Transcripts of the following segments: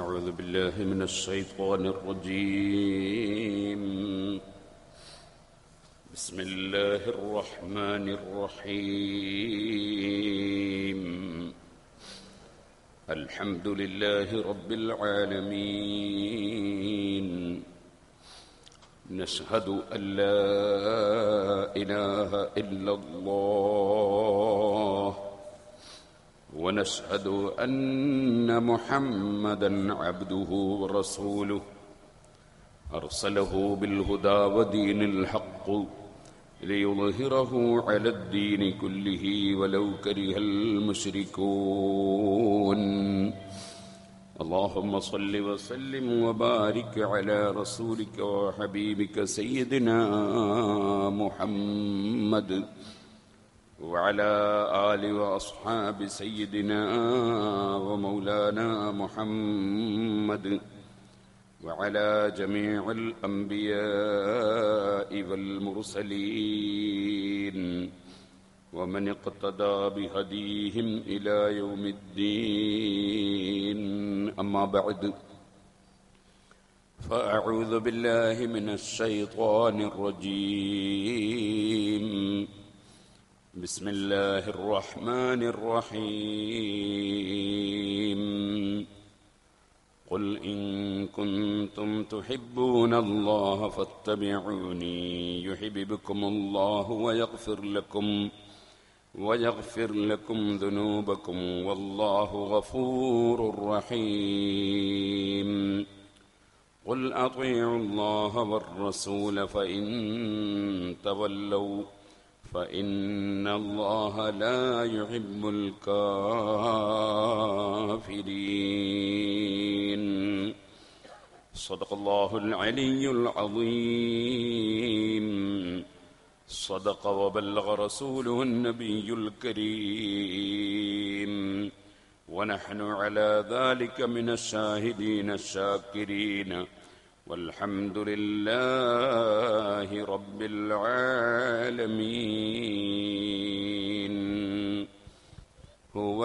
أعوذ بالله من الشيطان الرجيم. بسم الله الرحمن الرحيم. الحمد لله رب العالمين. نشهد أن لا إله إلا الله ونشهد أن محمدًا عبده ورسوله أرسله بالهدى ودين الحق ليظهره على الدين كله ولو كره المشركون. اللهم صل وسلم وبارك على رسولك وحبيبك سيدنا محمد وعلى آل وأصحاب سيدنا ومولانا محمد وعلى جميع الأنبياء والمرسلين ومن اقتدى بهديهم إلى يوم الدين. أما بعد، فأعوذ بالله من الشيطان الرجيم. بسم الله الرحمن الرحيم. قل إن كنتم تحبون الله فاتبعوني يحببكم الله ويغفر لكم ذنوبكم والله غفور رحيم. قل أطيعوا الله والرسول فإن تولوا فإن الله لا يحب الكافرين. صدق الله العلي العظيم. صدق وبلغ رسوله النبي الكريم، ونحن على ذلك من الشاهدين الشاكرين، والحمد لله رب العالمين. هو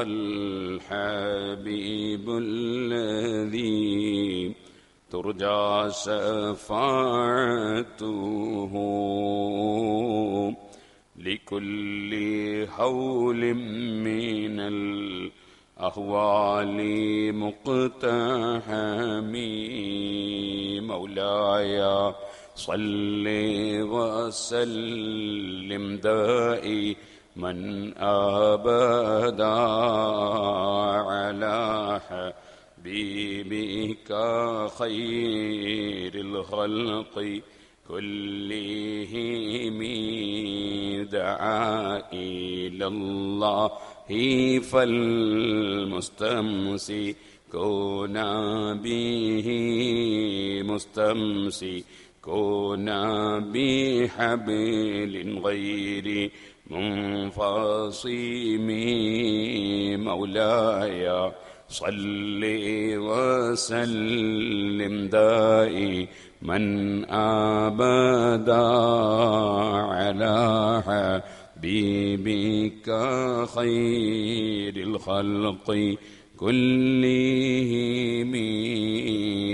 الحبيب الذي ترجى شفاعته لكل هول من الأهوال مقتحم. مولاي صل وسلم دائما أبدا على حبيبك خير الخلق كلهم. دعا إلى الله فالمستمسكون به مستمسكون بحبل غير منفصم. مولاي صل وسلم دائما أبدا على حبيبك خير الخلق كلهم.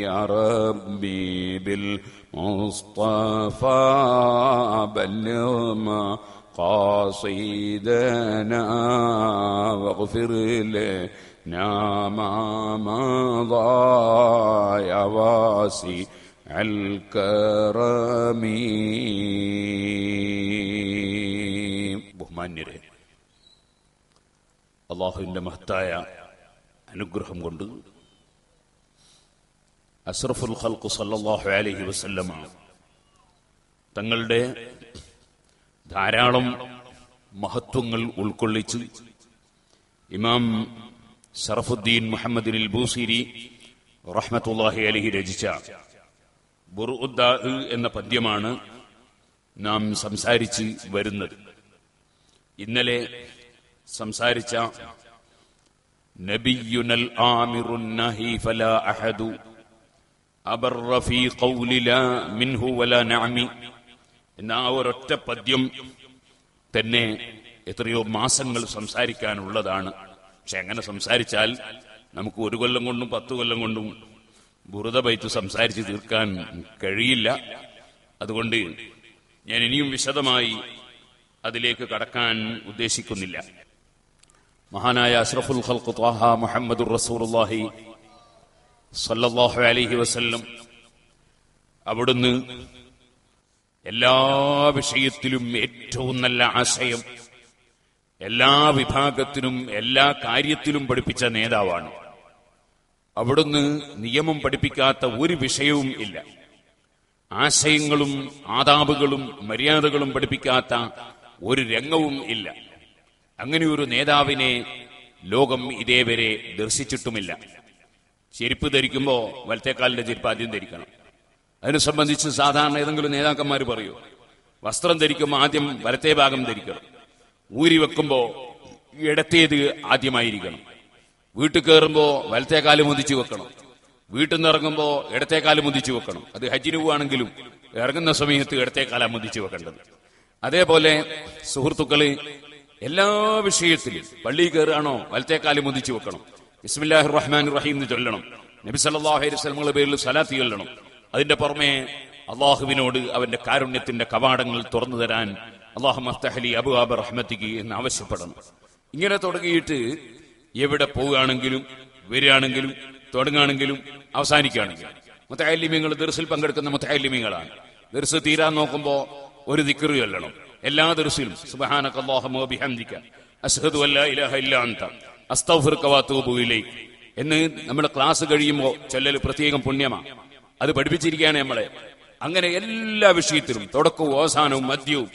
يا ربي بالمصطفى بلغ مقاصدنا واغفر لنا ما مضى يا واسع الكرم. ബഹുമാന്യരെ, അല്ലാഹുവിന്റെ മഹത്തായ അനുഗ്രഹം കൊണ്ട് അഷ്റഫുൽ ഖൽഖ് സല്ലല്ലാഹു അലൈഹി വസല്ലമ തങ്ങളുടെ ധാരാളം മഹത്വങ്ങൾ ഉൾക്കൊള്ളിച്ച് ഇമാം ശറഫുദ്ദീൻ മുഹമ്മദ് അൽ ബൂസിരി റഹ്മത്തുള്ളാഹി അലൈഹി രചിച്ച ബുർഉദ്ദാ എന്ന പദ്യമാണ് നാം സംസാരിച്ച് വരുന്നത്. ഇന്നലെ സംസാരിച്ച നബിയുനൽ ആമിറുൻ നഹി ഫലാ അഹദു അബർറ ഫീ ഖൗലി ലാ മിൻഹു വലാ നഅമി എന്ന ആ ഒരൊറ്റ പദ്യം തന്നെ എത്രയോ മാസങ്ങൾ സംസാരിക്കാനുള്ളതാണ്. പക്ഷെ അങ്ങനെ സംസാരിച്ചാൽ നമുക്ക് 1 കൊല്ലം കൊണ്ടും 10 കൊല്ലം കൊണ്ടും ബുറുദ ബൈത്ത് സംസാരിച്ച് തീർക്കാൻ കഴിയില്ല. അതുകൊണ്ട് ഞാൻ ഇനിയും വിശദമായി അതിലേക്ക് കടക്കാൻ ഉദ്ദേശിക്കുന്നില്ല. മഹാനായ അഷ്റഫുൽ ഖൽഖ് ത്വാഹ മുഹമ്മദുർ റസൂലുള്ളാഹി സ്വല്ലല്ലാഹു അലൈഹി വസല്ലം അവിടുന്ന് എല്ലാ വിഷയത്തിലും ഏറ്റവും നല്ല ആശയം എല്ലാ വിഭാഗത്തിനും എല്ലാ കാര്യത്തിലും പഠിപ്പിച്ച നേതാവാണ്. അവിടുന്ന് നിയമം പഠിപ്പിക്കാത്ത ഒരു വിഷയവും ഇല്ല. ആശയങ്ങളും ആദാബുകളും മര്യാദകളും പഠിപ്പിക്കാത്ത ഒരു രംഗവും ഇല്ല. അങ്ങനെ ഒരു നേതാവിനെ ലോകം ഇതേവരെ ദർശിച്ചിട്ടുമില്ല. ചെരുപ്പ് ധരിക്കുമ്പോൾ വലത്തേക്കാലിന്റെ ചെരുപ്പ് ആദ്യം ധരിക്കണം. അതിനെ സംബന്ധിച്ച് സാധാരണ ഏതെങ്കിലും നേതാക്കന്മാർ പറയൂ. വസ്ത്രം ധരിക്കുമ്പോൾ ആദ്യം വലത്തേ ഭാഗം ധരിക്കണം. ഊരി വെക്കുമ്പോ ഇടത്തേത് ആദ്യമായിരിക്കണം. വീട്ടിൽ കയറുമ്പോ വലത്തേക്കാല് മുതിച്ചു വെക്കണം. വീട്ടിൽ നിന്ന് ഇറങ്ങുമ്പോ ഇടത്തേക്കാല് മുതിച്ചു വെക്കണം. അത് ഹജ്ജിന് പോവാണെങ്കിലും ഇറങ്ങുന്ന സമയത്ത് ഇടത്തേക്കാല മുതിച്ചു വെക്കേണ്ടത്. അതേപോലെ സുഹൃത്തുക്കള് എല്ലാ വിഷയത്തിലും പള്ളി കയറുകയാണോ വലത്തേക്കാല് മുതിച്ചു വെക്കണം. ബിസ്മില്ലാഹിർ റഹ്മാനിർ റഹീം എന്ന് ചൊല്ലണം. നബി സല്ലല്ലാഹു അലൈഹി വസല്ലമയുടെ പേരിൽ സ്വലാത്ത് ചൊല്ലണം. അതിന്റെ പുറമെ അള്ളാഹുവിനോട് അവന്റെ കാരുണ്യത്തിന്റെ കവാടങ്ങൾ തുറന്നു തരാൻ അല്ലാഹുമ്മ അഫ്തഹ് ലി അബ്വാബ റഹ്മതികി എന്ന് ആവശ്യപ്പെടണം. ഇങ്ങനെ തുടങ്ങിയിട്ട് എവിടെ പോവുകയാണെങ്കിലും വരികയാണെങ്കിലും തുടങ്ങുകയാണെങ്കിലും അവസാനിക്കുകയാണെങ്കിലും മുതഅല്ലിമീങ്ങൾ ദർസിൽ പങ്കെടുക്കുന്ന മുതഅല്ലിമീങ്ങളാണ്. ദർസ് തീരാൻ നോക്കുമ്പോൾ ഒരു ദിക്ർ ചൊല്ലണം. എല്ലാ ദർസിലും സുബ്ഹാനക അല്ലാഹുമ്മ വബിഹംദിക അശ്ഹദു അല്ലാ ഇലാഹ ഇല്ലാ അൻത അസ്തഗ്ഫിറുക വഅതൂബു ഇലൈക് എന്ന് നമ്മുടെ ക്ലാസ് കഴിയുമ്പോൾ ചൊല്ലൽ പ്രത്യേകം പുണ്യമാണ്. അത് പഠിപ്പിച്ചിരിക്കുകയാണ് നമ്മളെ. അങ്ങനെ എല്ലാ വിഷയത്തിലും തുടക്കവും അവസാനവും മധ്യവും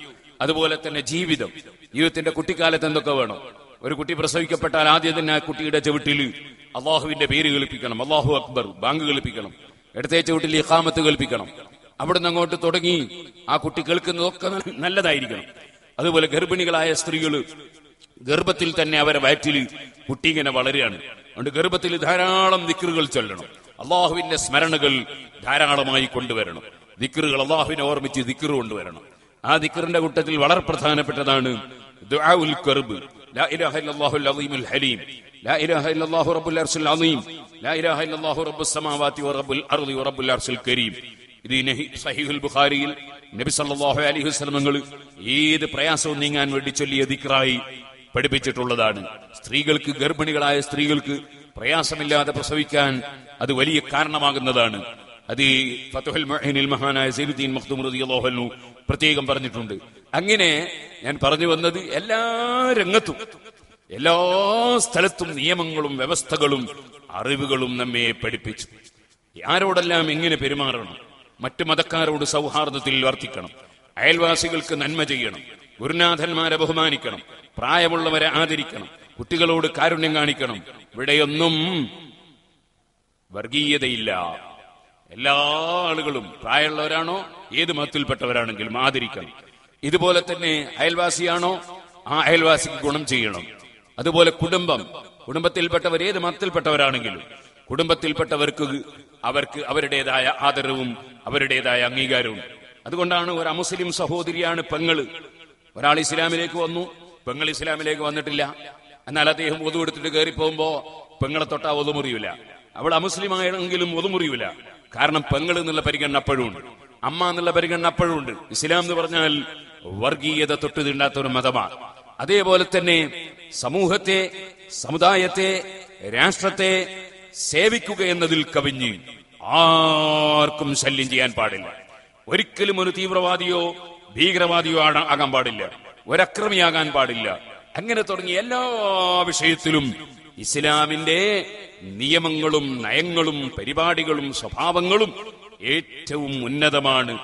അതുപോലെ തന്നെ ജീവിതത്തിന്റെ കുട്ടിക്കാലത്ത് എന്തൊക്കെ വേണം. ഒരു കുട്ടി പ്രസവിക്കപ്പെട്ടാൽ ആദ്യം തന്നെ ആ കുട്ടിയുടെ ചവിട്ടിൽ അള്ളാഹുവിന്റെ പേര് കേൾപ്പിക്കണം. അല്ലാഹു അക്ബർ ബാങ്ക് കേൾപ്പിക്കണം. ഇടത്തെ ചവിട്ടിൽ ഇഖാമത്ത് കേൾപ്പിക്കണം. അവിടുന്ന് അങ്ങോട്ട് തുടങ്ങി ആ കുട്ടി കേൾക്കുന്നതൊക്കെ നല്ലതായിരിക്കണം. അതുപോലെ ഗർഭിണികളായ സ്ത്രീകൾ ഗർഭത്തിൽ തന്നെ അവരെ വയറ്റിൽ കുട്ടി ഇങ്ങനെ വളരുകയാണ്. അതുകൊണ്ട് ഗർഭത്തിൽ ധാരാളം ദിക്റുകൾ ചൊല്ലണം. അള്ളാഹുവിന്റെ സ്മരണകൾ ധാരാളമായി കൊണ്ടുവരണം. ദിക്റുകൾ അള്ളാഹുവിനെ ഓർമ്മിച്ച് ദിക്റ് കൊണ്ടുവരണം. ആ ദിക്റിന്റെ കൂട്ടത്തിൽ വളരെ പ്രധാനപ്പെട്ടതാണ് ദുആഉൽ കർബ്. ലാ ഇലാഹ ഇല്ലല്ലാഹുൽ അളീമുൽ ഹലീം, ലാ ഇലാഹ ഇല്ലല്ലാഹു റബ്ബുൽ അർശിൽ അളീം, ലാ ഇലാഹ ഇല്ലല്ലാഹു റബ്ബുസ് സമാവാതി വറബ്ബുൽ അർളി വറബ്ബുൽ അർശിൽ കരീം. ഇത് സഹീഹുൽ ബുഖാരിയിൽ നബി സല്ലല്ലാഹു അലൈഹി വസല്ലം ഏത് പ്രയാസവും നീങ്ങാൻ വേണ്ടി ചൊല്ലിയ ദിക്റായി പഠിപ്പിച്ചിട്ടുള്ളതാണ്. സ്ത്രീകൾക്ക്, ഗർഭിണികളായ സ്ത്രീകൾക്ക് പ്രയാസമില്ലാതെ പ്രസവിക്കാൻ അത് വലിയ കാരണമാകുന്നതാണ്. അത് ഫത്ഹുൽ മുഈനിൽ മഹാനായ സൈനുദ്ദീൻ മഖ്ദൂം റളിയല്ലാഹു അൻഹു പ്രത്യേകം പറഞ്ഞിട്ടുണ്ട്. അങ്ങനെ ഞാൻ പറഞ്ഞു വന്നത് എല്ലാ രംഗത്തും എല്ലാ സ്ഥലത്തും നിയമങ്ങളും വ്യവസ്ഥകളും അറിവുകളും നമ്മെ പഠിപ്പിച്ചു. ആരോടെല്ലാം എങ്ങനെ പെരുമാറണം, മറ്റു മതക്കാരോട് സൗഹാർദ്ദത്തിൽ വർത്തിക്കണം, അയൽവാസികൾക്ക് നന്മ ചെയ്യണം, ഗുരുനാഥന്മാരെ ബഹുമാനിക്കണം, പ്രായമുള്ളവരെ ആദരിക്കണം, കുട്ടികളോട് കാരുണ്യം കാണിക്കണം. ഇവിടെയൊന്നും വർഗീയതയില്ല. എല്ലാ ആളുകളും പ്രായമുള്ളവരാണോ ഏത് മതത്തിൽപ്പെട്ടവരാണെങ്കിലും ആദരിക്കണം. ഇതുപോലെ തന്നെ അയൽവാസിയാണോ ആ അയൽവാസിക്ക് ഗുണം ചെയ്യണം. അതുപോലെ കുടുംബത്തിൽപ്പെട്ടവർ ഏത് മതത്തിൽപ്പെട്ടവരാണെങ്കിലും കുടുംബത്തിൽപ്പെട്ടവർക്ക് അവരുടേതായ ആദരവും അവരുടേതായ അംഗീകാരവും. അതുകൊണ്ടാണ് ഒരു അമുസ്ലിം സഹോദരിയാണ് പെങ്ങള്. ഒരാൾ ഇസ്ലാമിലേക്ക് വന്നു, പെങ്ങൾ ഇസ്ലാമിലേക്ക് വന്നിട്ടില്ല. എന്നാൽ അദ്ദേഹം ഒതു എടുത്തിട്ട് കയറി പോകുമ്പോ പെങ്ങളെ തൊട്ടാ ഒതുമുറിയൂല. അവൾ അമുസ്ലിമായെങ്കിലും ഒതുമുറിയൂല. കാരണം പെങ്ങൾ എന്നുള്ള പരിഗണന അപ്പോഴും ഉണ്ട്, അമ്മ എന്നുള്ള പരിഗണന അപ്പോഴും ഉണ്ട്. ഇസ്ലാം എന്ന് പറഞ്ഞാൽ വർഗീയത തൊട്ട് തീണ്ടാത്ത ഒരു മതമാണ്. അതേപോലെ തന്നെ സമൂഹത്തെ, സമുദായത്തെ, രാഷ്ട്രത്തെ സേവിക്കുക എന്നതിൽ കവിഞ്ഞ് ആർക്കും ശല്യം ചെയ്യാൻ പാടില്ല. ഒരിക്കലും ഒരു തീവ്രവാദിയോ ഭീകരവാദിയോ ആകാൻ പാടില്ല, ഒരക്രമിയാകാൻ പാടില്ല. അങ്ങനെ തുടങ്ങിയ എല്ലാ വിഷയത്തിലും ഇസ്ലാമിന്റെ നിയമങ്ങളും നയങ്ങളും പരിപാടികളും സ്വഭാവങ്ങളും ഏറ്റവും ഉന്നതമാണ്.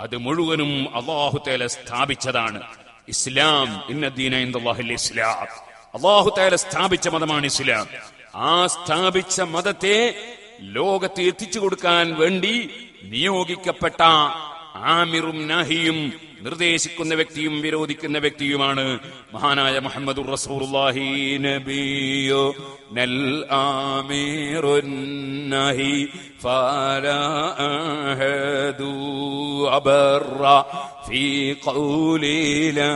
അത് മുഴുവനും അല്ലാഹു തആല സ്ഥാപിച്ചതാണ്. ഇസ്ലാം ഇന്നദ്ദീന ഇൻദല്ലാഹിൽ ഇസ്ലാം. അല്ലാഹു തആല സ്ഥാപിച്ച മതമാണ് ഇസ്ലാം. ആ സ്ഥാപിച്ച മതത്തെ ലോകത്ത് എത്തിച്ചു കൊടുക്കാൻ വേണ്ടി നിയോഗിക്കപ്പെട്ട ആമിറും നാഹിയും നിർദ്ദേശിക്കുന്ന വ്യക്തിയും വിരോധിക്കുന്ന വ്യക്തിയുമാണ് മഹാനായ മുഹമ്മദുർ റസൂലുള്ളാഹി നബിയോ നൽ ആമിറുൻ നാഹി ഫലാ അഹദു അബറ ഫീ ഖൗലി ലാ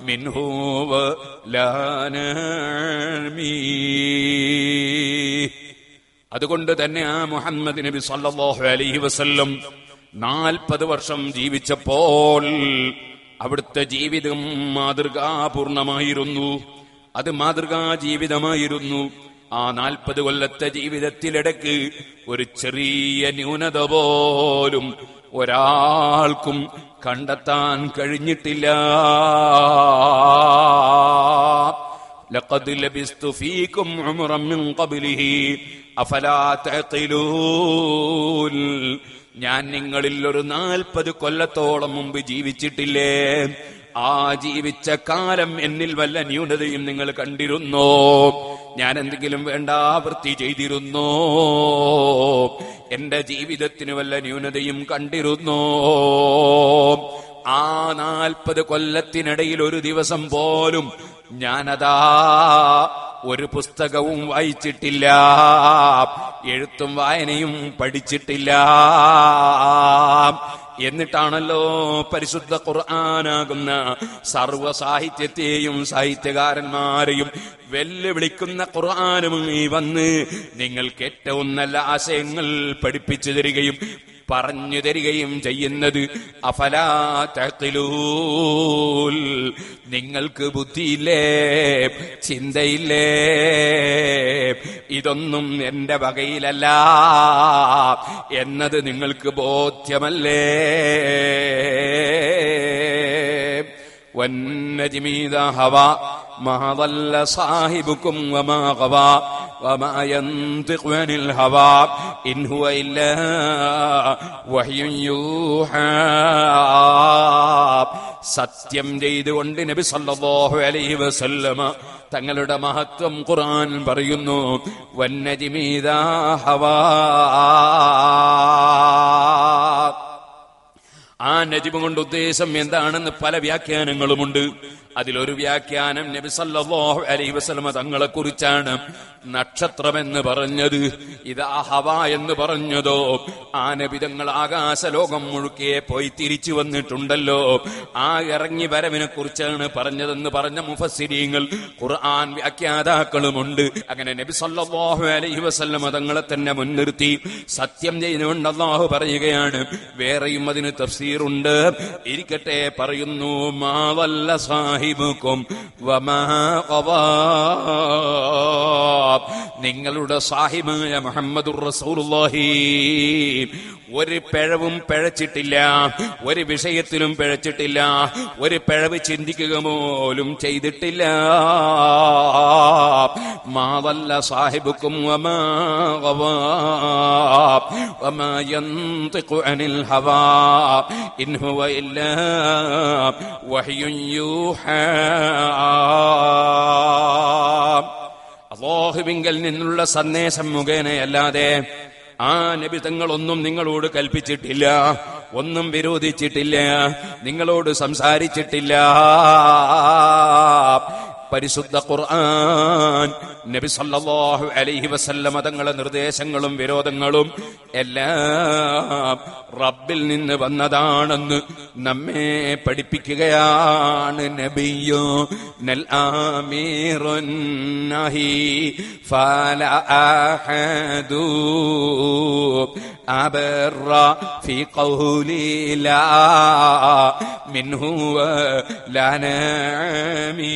മിൻഹു വലാ നമീ. അതുകൊണ്ട് തന്നെ ആ മുഹമ്മദ് നബി സല്ലല്ലാഹു അലൈഹി വസല്ലം 40 വർഷം ജീവിച്ചപ്പോൾ അവിടുത്തെ ജീവിതം മാതൃകാപൂർണമായിരുന്നു. അത് മാതൃകാ ജീവിതമായിരുന്നു. ആ 40 കൊല്ലത്തെ ജീവിതത്തിലിടയ്ക്ക് ഒരു ചെറിയ ന്യൂനത പോലും ഒരാൾക്കും കണ്ടെത്താൻ കഴിഞ്ഞിട്ടില്ല. ലഖദ് ലബിസ്തു ഫീകും ഉംറൻ മിൻ ഖബ്ലിഹി അഫലാ തഅഖിലൂൻ. ഞാൻ നിങ്ങളിൽ ഒരു 40 കൊല്ലത്തോളം മുമ്പ് ജീവിച്ചിട്ടില്ലേ? ആ ജീവിച്ച കാലം എന്നിൽ വല്ല ന്യൂനതയും നിങ്ങൾ കണ്ടിരുന്നോ? ഞാൻ എന്തെങ്കിലും വേണ്ടാവൃത്തി ചെയ്തിരുന്നോ? എന്റെ ജീവിതത്തിന് വല്ല ന്യൂനതയും കണ്ടിരുന്നോ? ആ 40 കൊല്ലത്തിനിടയിൽ ഒരു ദിവസം പോലും ഞാനതാ ഒരു പുസ്തകവും വായിച്ചിട്ടില്ല, എഴുത്തും വായനയും പഠിച്ചിട്ടില്ല. എന്നിട്ടാണല്ലോ പരിശുദ്ധ ഖുർആനാകുന്ന സർവ്വ സാഹിത്യത്തെയും സാഹിത്യകാരന്മാരെയും വെല്ലുവിളിക്കുന്ന ഖുർആനുമായി വന്ന് നിങ്ങൾക്ക് ഏറ്റവും നല്ല ആശയങ്ങൾ പഠിപ്പിച്ചു തരികയും പറഞ്ഞു തരികയും ചെയ്യുന്നത്. അഫലാ തഖിലൂൻ, നിങ്ങൾക്ക് ബുദ്ധിയില്ലേ, ചിന്തയില്ലേ? ഇതൊന്നും എന്റെ വകയിലല്ല എന്നത് നിങ്ങൾക്ക് ബോധ്യമല്ലേ? വന്നജ്മി ഇദാ ഹവാ മാ ضل صاحبكم وما غوى وما ينطق عن الهوى إن هو إلا وحي يوحى. സത്യം ചെയ്തുകൊണ്ട് നബി സല്ലല്ലാഹു അലൈഹി വസല്ലമ തങ്ങളുടെ മഹത്വം ഖുർആൻ പറയുന്നു. വന്നജ്മി ഇദാ ഹവാ. ആ നജ്മ് കൊണ്ട് ഉദ്ദേശം എന്താണെന്ന് പല വ്യാഖ്യാനങ്ങളുമുണ്ട്. അതിലൊരു വ്യാഖ്യാനം നബി സല്ലല്ലാഹു അലൈഹി വസല്ലമ തങ്ങളെ കുറിച്ചാണ് നക്ഷത്രമെന്ന് പറഞ്ഞത്. ഇതാ ഹവ എന്ന് പറഞ്ഞതോ ആ നബി തങ്ങൾ ആകാശലോകം മുഴുക്കെ പോയി തിരിച്ചു വന്നിട്ടുണ്ടല്ലോ, ആ ഇറങ്ങി വരവിനെ കുറിച്ചാണ് പറഞ്ഞതെന്ന് പറഞ്ഞ മുഫസ്സിരീങ്ങൾ ഖുർആൻ വ്യാഖ്യാതാക്കളുമുണ്ട്. അങ്ങനെ നബി സല്ലല്ലാഹു അലൈഹി വസല്ലമ തങ്ങളെ തന്നെ മുൻനിർത്തി സത്യം ചെയ്യുന്നുണ്ട് അല്ലാഹു പറയുകയാണ്. വേറെയും അതിന് തഫ്സീറുണ്ട്. ഇരിക്കട്ടെ, പറയുന്നു മാ വല്ല സാഹിബുക്കും വമാ ഖവാ. നിങ്ങളുടെ സാഹിബായ മുഹമ്മദുർ റസൂലുള്ളാഹി ഒരു പിഴവും പിഴച്ചിട്ടില്ല, ഒരു വിഷയത്തിലും പിഴച്ചിട്ടില്ല, ഒരു പിഴവ് ചിന്തിക്കുക പോലും ചെയ്തിട്ടില്ല. മാ വല്ല സാഹിബുക്കും വമാ ഖവാ വമാ യൻതിഖു അനിൽ ഹവാ ഇൻ ഹുവ ഇല്ലാ വഹ്യുൻ യൂഹാ. അല്ലാഹുവിങ്കൽ നിന്നുള്ള സന്ദേശം മുഖേനയല്ലാതെ ആ നബി തങ്ങളൊന്നും നിങ്ങളോട് കൽപ്പിച്ചിട്ടില്ല, ഒന്നും വിരോധിച്ചിട്ടില്ല, നിങ്ങളോട് സംസാരിച്ചിട്ടില്ല. പരിശുദ്ധ ഖുർആൻ നബി സല്ലല്ലാഹു അലൈഹി വസല്ലമ തങ്ങളുടെ നിർദ്ദേശങ്ങളും വിരോധങ്ങളും എല്ലാം റബ്ബിൽ നിന്ന് വന്നതാണെന്ന് നമ്മെ പഠിപ്പിക്കുകയാണ്. നബിയോ നൽ ആമീറുൻ നഹി ഫല അഹദു അബറ ഫി ഖൗലി ലാ മിൻഹു ലനാമി.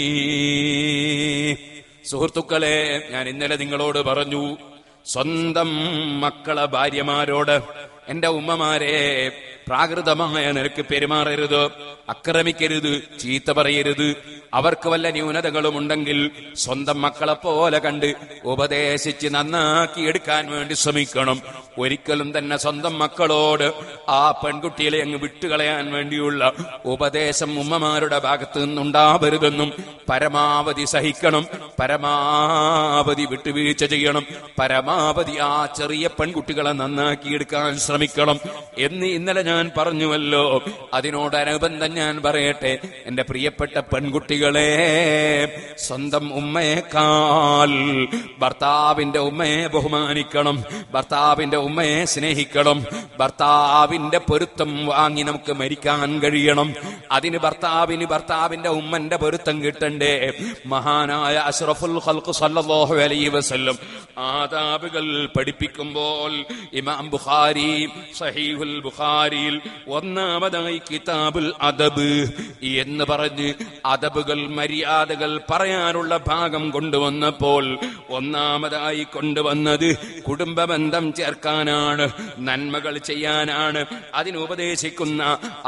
സുഹൃത്തുക്കളെ, ഞാൻ ഇന്നലെ നിങ്ങളോട് പറഞ്ഞു, സ്വന്തം മക്കളെ ഭാര്യമാരോട് എന്റെ ഉമ്മമാരെ പ്രാകൃതമായ നിലക്ക് പെരുമാറരുത്, ആക്രമിക്കരുത്, ചീത്ത പറയരുത്. അവർക്ക് വല്ല ന്യൂനതകളും ഉണ്ടെങ്കിൽ സ്വന്തം മക്കളെ പോലെ കണ്ട് ഉപദേശിച്ച് നന്നാക്കി എടുക്കാൻ വേണ്ടി ശ്രമിക്കണം. ഒരിക്കലും തന്നെ സ്വന്തം മക്കളോട് ആ പെൺകുട്ടികളെ അങ്ങ് വിട്ടുകളയാൻ വേണ്ടിയുള്ള ഉപദേശം ഉമ്മമാരുടെ ഭാഗത്ത് നിന്നുണ്ടാവരുതെന്നും പരമാവധി സഹിക്കണം, പരമാവധി വിട്ടുവീഴ്ച ചെയ്യണം, പരമാവധി ആ ചെറിയ പെൺകുട്ടികളെ നന്നാക്കിയെടുക്കാൻ ശ്രമിക്കണം. ശ്രമിക്കണം എന്ന് ഇന്നലെ ഞാൻ പറഞ്ഞുവല്ലോ. അതിനോടനുബന്ധം ഞാൻ പറയട്ടെ, എന്റെ പ്രിയപ്പെട്ട പെൺകുട്ടികളെ, സ്വന്തം ഉമ്മയേക്കാൾ ഭർത്താവിന്റെ ഉമ്മയെ ബഹുമാനിക്കണം, ഭർത്താവിന്റെ ഉമ്മയെ സ്നേഹിക്കണം. ഭർത്താവിന്റെ പൊരുത്തം വാങ്ങി നമുക്ക് മരിക്കാൻ കഴിയണം. അതിന് ഭർത്താവിന്റെ ഉമ്മന്റെ പൊരുത്തം കിട്ടണ്ടേ? മഹാനായ അഷ്റഫുൽ ഖൽഖ് സല്ലല്ലാഹു അലൈഹി വസല്ലം ആദാബുകൾ പഠിപ്പിക്കുമ്പോൾ ഇമാം ബുഖാരി സഹീഹുൽ ബുഖാരിയിൽ ഒന്നാമതായി കിതാബുൽ അദബ് എന്ന് പറഞ്ഞ് അദബുകൾ, മര്യാദകൾ പറയാനുള്ള ഭാഗം കൊണ്ടുവന്നപ്പോൾ ഒന്നാമതായി കൊണ്ടുവന്നത് കുടുംബബന്ധം ചേർക്കാനാണ്, നന്മകൾ ചെയ്യാനാണ്. അതിനുപദേശിക്കുന്ന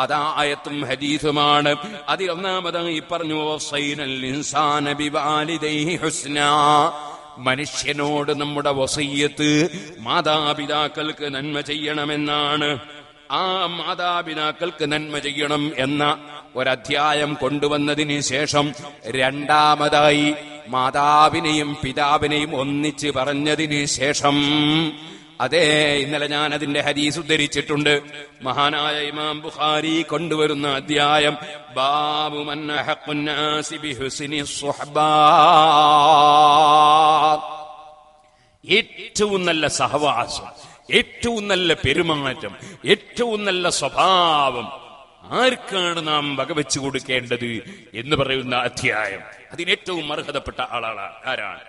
അതായത്തും ഹദീസുമാണ്. അതിലൊന്നാമതായി പറഞ്ഞു വസൈനൽ ഇൻസാന ബിവാലിദൈഹി ഹുസ്നാ, മനുഷ്യനോട് നമ്മുടെ വസയ്യത്ത് മാതാപിതാക്കൾക്ക് നന്മ ചെയ്യണമെന്നാണ്. ആ മാതാപിതാക്കൾക്ക് നന്മ ചെയ്യണം എന്ന ഒരധ്യായം കൊണ്ടുവന്നതിന് ശേഷം രണ്ടാമതായി മാതാവിനെയും പിതാവിനെയും ഒന്നിച്ച് പറഞ്ഞതിന് ശേഷം, അതെ, ഇന്നലെ ഞാൻ അതിന്റെ ഹദീസ് ഉദ്ധരിച്ചിട്ടുണ്ട്. മഹാനായ ഇമാം ബുഖാരി കൊണ്ടുവരുന്ന അധ്യായം ബാബു മൻ അഹഖുൻ നാസി ബിഹുസ്നി സുഹ്ബാ, ഏറ്റവും നല്ല സഹവാസം, ഏറ്റവും നല്ല പെരുമാറ്റം, ഏറ്റവും നല്ല സ്വഭാവം ആർക്കാണ് നാം വകവെച്ചു കൊടുക്കേണ്ടത് എന്ന് പറയുന്ന അധ്യായം. അതിനേറ്റവും അർഹതപ്പെട്ട ആളാണ് ആരാണ്?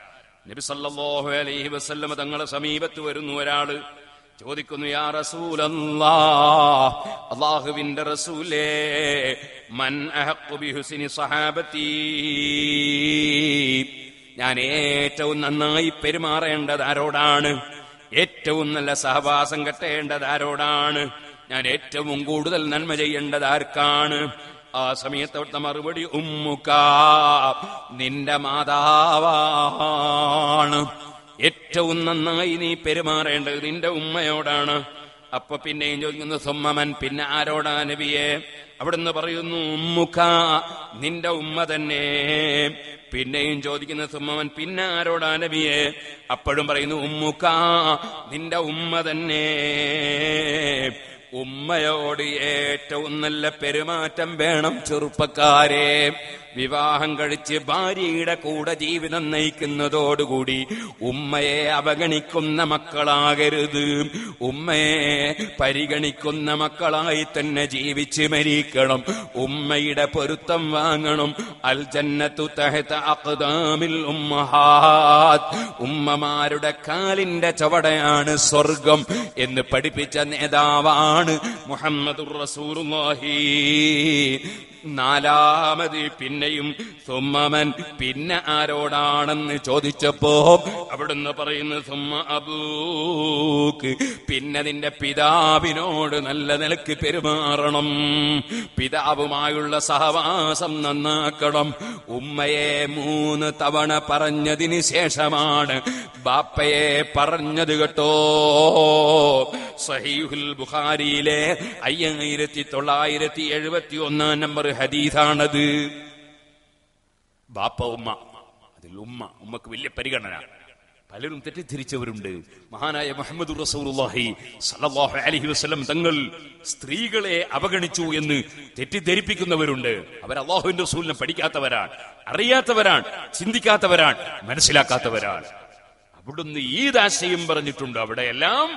നബി സല്ലല്ലാഹു അലൈഹി വസല്ലം തങ്ങളെ സമീപത്ത് വരുന്നു ഒരാള്, ചോദിക്കുന്നു, യാ റസൂലല്ലാഹ്, അല്ലാഹുവിന്റെ റസൂലേ, മൻ അഹഖു ബിഹുസ്നി സഹാബത്തി, ഞാൻ ഏറ്റവും നന്നായി പെരുമാറേണ്ടത് ആരോടാണ്? ഏറ്റവും നല്ല സഹവാസം കെട്ടേണ്ടത് ആരോടാണ്? ഞാൻ ഏറ്റവും കൂടുതൽ നന്മ ചെയ്യേണ്ടത് ആർക്കാണ്? ആ സമയത്ത് അവിടുത്തെ മറുപടി ഉമ്മുക, നിന്റെ മാതാവാണ്. ഏറ്റവും നന്നായി നീ പെരുമാറേണ്ടത് നിന്റെ ഉമ്മയോടാണ്. അപ്പൊ പിന്നെയും ചോദിക്കുന്നു സുമ്മമൻ, പിന്നെ ആരോടാ നബിയെ? അവിടുന്ന് പറയുന്നു ഉമ്മുക, നിന്റെ ഉമ്മ തന്നെ. പിന്നെയും ചോദിക്കുന്ന സുമ്മമൻ, പിന്നെ ആരോടാ നബിയെ? അപ്പോഴും പറയുന്നു ഉമ്മുക, നിന്റെ ഉമ്മ തന്നെ. ഉമ്മയോട് ഏറ്റവും നല്ല പെരുമാറ്റം വേണം ചെറുപ്പക്കാരെ. വിവാഹം കഴിച്ച് ഭാര്യയുടെ കൂടെ ജീവിതം നയിക്കുന്നതോടുകൂടി ഉമ്മയെ അവഗണിക്കുന്ന മക്കളാകരുത്. ഉമ്മയെ പരിഗണിക്കുന്ന മക്കളായി തന്നെ ജീവിച്ച് മരിക്കണം. ഉമ്മയുടെ പൊരുത്തം വാങ്ങണം. അൽ ജന്നത്തു തഹത അഖ്ദാമിൽ ഉമ്മഹാത്ത്, ഉമ്മമാരുടെ കാലിന്റെ ചവടയാണ് സ്വർഗം എന്ന് പഠിപ്പിച്ച നേതാവാണ് മുഹമ്മദുർ റസൂലുള്ളാഹി. നാലാമത് പിന്നെയും സുമ്മമൻ, പിന്നെ ആരോടാണെന്ന് ചോദിച്ചപ്പോ അവിടുന്ന് പറയുന്നു സുമ്മ അബൂക്ക്, പിന്നെ നിന്റെ പിതാവിനോട് നല്ല നിലക്ക് പെരുമാറണം. പിതാവുമായുള്ള സഹവാസം നന്നാക്കണം. ഉമ്മയെ 3 തവണ പറഞ്ഞതിന് ശേഷമാണ് ബാപ്പയെ പറഞ്ഞത് കേട്ടോ. സഹീഹുൽ ബുഖാരിയിലെ 5971 നമ്പർ ഹദീസാണത്. ബാപ്പ ഉമ്മ, അതിൽ ഉമ്മക്ക് വലിയ പരിഗണന. പലരും തെറ്റിദ്ധരിച്ചവരുണ്ട്. മഹാനായ മുഹമ്മദുർ റസൂലുള്ളാഹി സ്വല്ലല്ലാഹു അലൈഹി വസല്ലം തങ്ങൾ സ്ത്രീകളെ അവഗണിച്ചു എന്ന് തെറ്റിദ്ധരിപ്പിക്കുന്നവരുണ്ട്. അവർ അല്ലാഹുവിന്റെ റസൂലിനെ പഠിക്കാത്തവരാണ്, അറിയാത്തവരാണ്, ചിന്തിക്കാത്തവരാണ്, മനസ്സിലാക്കാത്തവരാണ്. അവിടുന്ന് ഈദാശയം പറഞ്ഞിട്ടുണ്ട്. അവിടെയെല്ലാം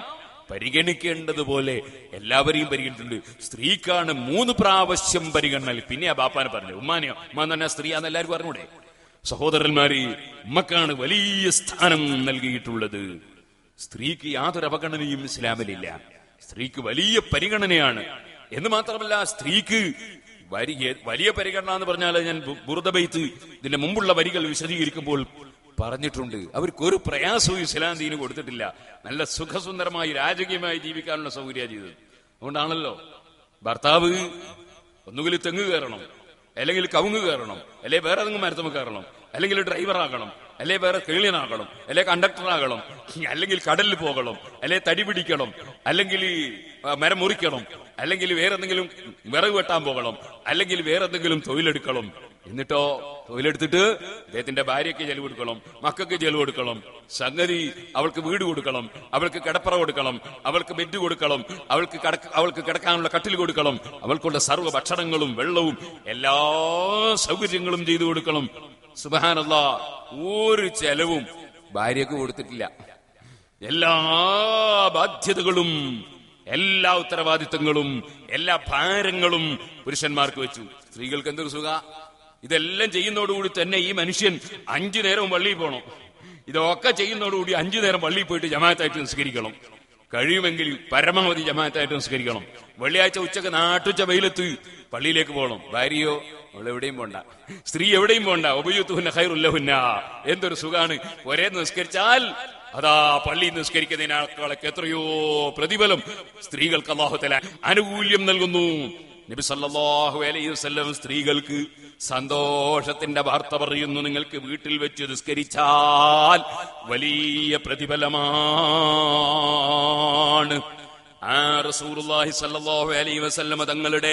പരിഗണിക്കേണ്ടതുപോലെ എല്ലാവരെയും പരിഗണിച്ചിട്ടുണ്ട്. സ്ത്രീക്കാണ് 3 പ്രാവശ്യം പരിഗണന. പിന്നെ ആ ബാപ്പാനെ പറഞ്ഞു, ഉമ്മാനെയോ? ഉമ്മ തന്നെ സ്ത്രീയാന്ന് എല്ലാവരും പറഞ്ഞൂടെ? സഹോദരന്മാരെ, ഉമ്മക്കാണ് വലിയ സ്ഥാനം നൽകിയിട്ടുള്ളത്. സ്ത്രീക്ക് യാതൊരു അവഗണനയും ഇസ്ലാമിലില്ല. സ്ത്രീക്ക് വലിയ പരിഗണനയാണ്. എന്ന് മാത്രമല്ല, സ്ത്രീക്ക് വലിയ പരിഗണന എന്ന് പറഞ്ഞാൽ, ഞാൻ ബുർദ ബൈത്ത് ഇതിന്റെ മുമ്പുള്ള വരികൾ വിശദീകരിക്കുമ്പോൾ പറഞ്ഞിട്ടുണ്ട്. അവർക്കൊരു പ്രയാസവും ഇസ്ലാം ദീന് കൊടുത്തിട്ടില്ല. നല്ല സുഖസുന്ദരമായി രാജകീയമായി ജീവിക്കാനുള്ള സൗകര്യം ചെയ്തത്. അതുകൊണ്ടാണല്ലോ ഭർത്താവ് ഒന്നുകിൽ തെങ്ങ് കയറണം, അല്ലെങ്കിൽ കവുങ്ങ് കയറണം, അല്ലെ വേറെ ഏതെങ്കിലും മരത്തമ്മ കയറണം, അല്ലെങ്കിൽ ഡ്രൈവറാകണം, അല്ലെ വേറെ കേളിയനാകണം, അല്ലെ കണ്ടക്ടറാകണം, അല്ലെങ്കിൽ കടലിൽ പോകണം, അല്ലെ തടി പിടിക്കണം, അല്ലെങ്കിൽ മരം മുറിക്കണം, അല്ലെങ്കിൽ വേറെന്തെങ്കിലും വിറക് വെട്ടാൻ പോകണം, അല്ലെങ്കിൽ വേറെന്തെങ്കിലും തൊഴിലെടുക്കണം. എന്നിട്ടോ തൊഴിലെടുത്തിട്ട് അദ്ദേഹത്തിന്റെ ഭാര്യയ്ക്ക് ചെലവ് കൊടുക്കണം, മക്കൾക്ക് ചെലവ് കൊടുക്കണം, സംഗതി അവൾക്ക് വീട് കൊടുക്കണം, അവൾക്ക് കിടപ്പറ കൊടുക്കണം, അവൾക്ക് ബെഡ് കൊടുക്കണം, അവൾക്ക് കിടക്കാനുള്ള കട്ടിൽ കൊടുക്കണം, അവൾക്കുള്ള സർവ്വ ഭക്ഷണങ്ങളും വെള്ളവും എല്ലാ സൗകര്യങ്ങളും ചെയ്തു കൊടുക്കണം. സുബ്ഹാനല്ലാഹ്, ഒരു ചെലവും ഭാര്യക്ക് കൊടുത്തിട്ടില്ല. എല്ലാ ബാധ്യതകളും എല്ലാ ഉത്തരവാദിത്തങ്ങളും എല്ലാ ഭാരങ്ങളും പുരുഷന്മാർക്ക് വെച്ചു. സ്ത്രീകൾക്ക് എന്തൊരു സുഖ! ഇതെല്ലാം ചെയ്യുന്നതോടുകൂടി തന്നെ ഈ മനുഷ്യൻ 5 നേരവും പള്ളിയിൽ പോകണം. ഇതൊക്കെ ചെയ്യുന്നതോടുകൂടി 5 നേരം പള്ളിയിൽ പോയിട്ട് ജമാഅത്തായിട്ട് നിസ്കരിക്കണം. കഴിയുമെങ്കിൽ പരമാവധി ജമാഅത്തായിട്ട് നിസ്കരിക്കണം. വെള്ളിയാഴ്ച ഉച്ചക്ക് നാട്ടുച്ച വെയിലത്ത് പള്ളിയിലേക്ക് പോകണം. ഭാര്യയോ അവൾ എവിടെയും പോണ്ട, സ്ത്രീ എവിടെയും പോണ്ട. ഉപയുത്തുഹുന്ന ഖൈറുല്ലഹുന്ന. എന്തൊരു സുഖാണ്! ഒരേ നിസ്കരിച്ചാൽ അതാ പള്ളി നിസ്കരിക്കുന്നതിനേക്കാളൊക്കെ എത്രയോ പ്രതിഫലം സ്ത്രീകൾക്ക് അല്ലാഹു തആല ആനുകൂല്യം നൽകുന്നു. നബി സല്ലല്ലാഹു അലൈഹി വസല്ലം സ്ത്രീകൾക്ക് സന്തോഷത്തിന്റെ വാർത്ത പറയുന്നു. നിങ്ങൾക്ക് വീട്ടിൽ വെച്ച് നിസ്കരിച്ചാൽ വലിയ പ്രതിഫലമാണ്. ആ റസൂലുള്ളാഹി സ്വല്ലല്ലാഹു അലൈഹി വസല്ലം തങ്ങളുടെ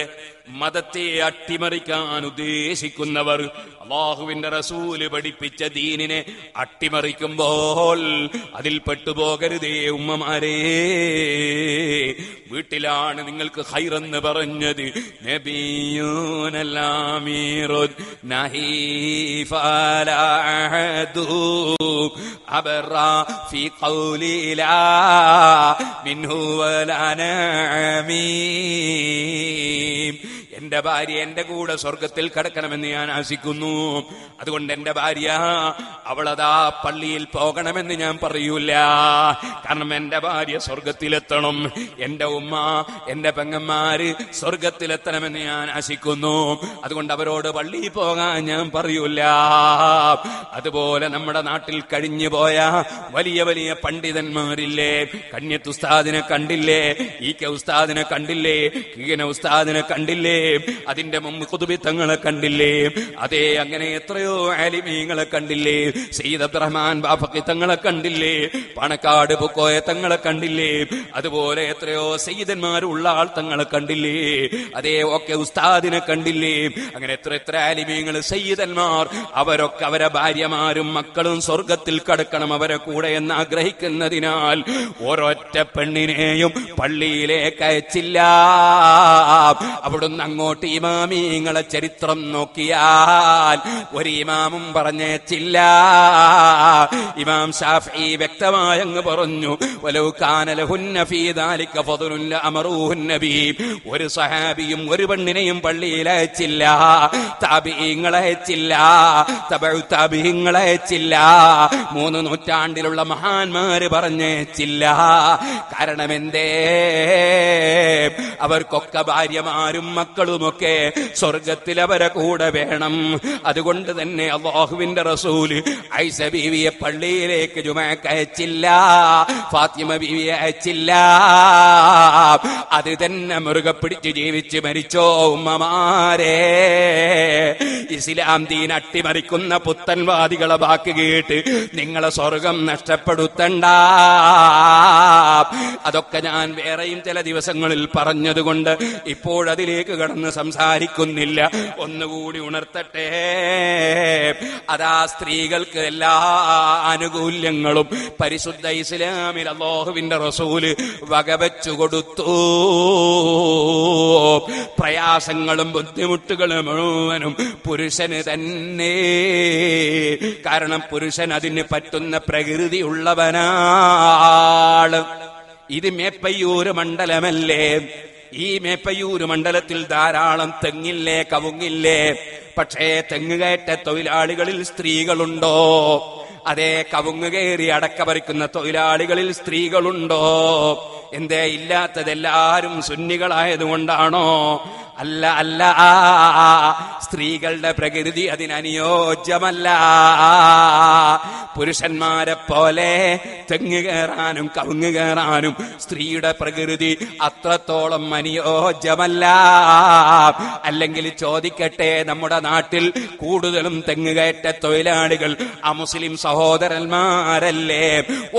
മതത്തെ അട്ടിമറിക്കാൻ ഉദ്ദേശിക്കുന്നവർ അല്ലാഹുവിന്റെ റസൂല് പഠിപ്പിച്ച ദീനിനെ അട്ടിമറിക്കുമ്പോൾ അതിൽ പെട്ടുപോകരുതേ ഉമ്മമാരേ. വീട്ടിലാണ് നിങ്ങൾക്ക് ഖൈറെന്ന് പറഞ്ഞത്. നബിയൂനല്ലാമീറുൻ നഹീഫലാഹദു അബറാ ഫി ഖൗലി ലാ മിൻഹു വലാ നമീം. എന്റെ ഭാര്യ എന്റെ കൂടെ സ്വർഗത്തിൽ കടക്കണമെന്ന് ഞാൻ ആശിക്കുന്നു. അതുകൊണ്ട് എന്റെ ഭാര്യ അവളതാ പള്ളിയിൽ പോകണമെന്ന് ഞാൻ പറയൂല. കാരണം എന്റെ ഭാര്യ സ്വർഗത്തിലെത്തണം, എന്റെ ഉമ്മ എന്റെ പെങ്ങന്മാര് സ്വർഗത്തിലെത്തണമെന്ന് ഞാൻ ആശിക്കുന്നു. അതുകൊണ്ട് അവരോട് പള്ളിയിൽ പോകാൻ ഞാൻ പറയൂല. അതുപോലെ നമ്മുടെ നാട്ടിൽ കഴിഞ്ഞു പോയ വലിയ വലിയ പണ്ഡിതന്മാരില്ലേ? കണ്യത്ത് ഉസ്താദിനെ കണ്ടില്ലേ? ഈ കെ ഉസ്താദിനെ കണ്ടില്ലേ? കീന ഉസ്താദിനെ കണ്ടില്ലേ? അതിന്റെ മുമ്പ് ഖുതുബി തങ്ങളെ കണ്ടില്ലേ? അതേ, അങ്ങനെ എത്രയോ ആലിമീങ്ങളെ കണ്ടില്ലേ? സയ്യിദ് അബ്ദുറഹ്മാൻ ബാഫഖി തങ്ങളെ കണ്ടില്ലേ? പാണക്കാട് പുക്കോയ തങ്ങളെ കണ്ടില്ലേ? അതുപോലെ എത്രയോ സയ്യിദന്മാരുള്ള ആൾ തങ്ങളെ കണ്ടില്ലേ? അതേ, ഒക്കെ ഉസ്താദിനെ കണ്ടില്ലേ? അങ്ങനെ എത്ര എത്ര ആലിമീങ്ങൾ, സയ്യിദന്മാർ, അവരൊക്കെ അവരെ ഭാര്യമാരും മക്കളും സ്വർഗത്തിൽ കടക്കണം അവരെ കൂടെ എന്ന് ആഗ്രഹിക്കുന്നതിനാൽ ഒരൊറ്റ പെണ്ണിനെയും പള്ളിയിലേക്ക് അയച്ചില്ല. അവിടുന്ന് അങ്ങോട്ട് ഇമാമിങ്ങളെ ചരിത്രം നോക്കിയാൽ ഒരു ഇമാമും പറഞ്ഞേച്ചില്ല. ഇമാം ശാഫിഈ വ്യക്തമായങ്ങ് പറഞ്ഞു, വലൗ കാന ലഹുന്ന ഫീ ദാലിക ഫദ്ലുൻ ലഅമറൂഹുൻ നബി. ഒരു സഹാബിയും ഒരു പെണ്ണിനെയും പള്ളിയിൽ അയച്ചില്ല, താബിഈങ്ങളെ അയച്ചില്ല, തബഉ താബിഈങ്ങളെ അയച്ചില്ല, 3 നൂറ്റാണ്ടിലുള്ള മഹാന്മാര് പറഞ്ഞേച്ചില്ല. കാരണം എന്തേ? അവർക്കൊക്കെ ഭാര്യമാരും മക്കളുമൊക്കെ സ്വർഗത്തിൽ അവരെ കൂടെ വേണം. അതുകൊണ്ട് തന്നെ അല്ലാഹുവിന്റെ റസൂല് ഐസ ബീവിയെ പള്ളിയിലേക്ക് ജുമഅക്ക് അയച്ചില്ല, ഫാത്തിമ ബീവിയെ അയച്ചില്ല. അത് തന്നെ മുറുകെ പിടിച്ച് ജീവിച്ച് മരിച്ചോ ഉമ്മമാരെ. ഇസ്ലാം ദീൻ അട്ടിമറിക്കുന്ന പുത്തൻവാദികളെ വാക്ക് കേട്ട് നിങ്ങളെ സ്വർഗം നഷ്ടപ്പെടുത്തണ്ട. അതൊക്കെ ഞാൻ വേറെയും ചില ദിവസങ്ങളിൽ പറഞ്ഞതുകൊണ്ട് ഇപ്പോഴതിലേക്ക് കടന്ന് സംസാരിക്കുന്നില്ല. ഒന്നുകൂടി ഉണർത്തട്ടെ. അതാ സ്ത്രീകൾക്ക് എല്ലാ ആനുകൂല്യങ്ങളും പരിശുദ്ധ ഇസ്ലാമിൽ അല്ലാഹുവിന്റെ റസൂല് വകവെച്ചു കൊടുത്തു. പ്രയാസങ്ങളും ബുദ്ധിമുട്ടുകളും മുഴുവനും പുരുഷന് തന്നെ. കാരണം പുരുഷൻ അതിന് പറ്റുന്ന പ്രകൃതി ഉള്ളവനാണ്. ഇത് മേപ്പയ്യൂര് മണ്ഡലമല്ലേ? ഈ മേപ്പയ്യൂര് മണ്ഡലത്തിൽ ധാരാളം തെങ്ങില്ലേ, കവുങ്ങില്ലേ? പക്ഷേ തെങ്ങുകയറ്റ തൊഴിലാളികളിൽ സ്ത്രീകളുണ്ടോ? അതേ, കവുങ്ങ് കയറി അടക്ക പറിക്കുന്ന തൊഴിലാളികളിൽ സ്ത്രീകളുണ്ടോ? എന്തേ ഇല്ലാത്തതെല്ലാരും സുന്നികളായതുകൊണ്ടാണോ? അല്ല, അല്ല. സ്ത്രീകളുടെ പ്രകൃതി അതിനനുയോജ്യമല്ല. പുരുഷന്മാരെ പോലെ തെങ്ങ് കയറാനും കവുങ്ങ് കയറാനും സ്ത്രീയുടെ പ്രകൃതി അത്രത്തോളം അനുയോജ്യമല്ല. അല്ലെങ്കിൽ ചോദിക്കട്ടെ, നമ്മുടെ നാട്ടിൽ കൂടുതലും തെങ്ങ് കയറ്റ തൊഴിലാളികൾ അമുസ്ലിം സഹോദരന്മാരല്ലേ?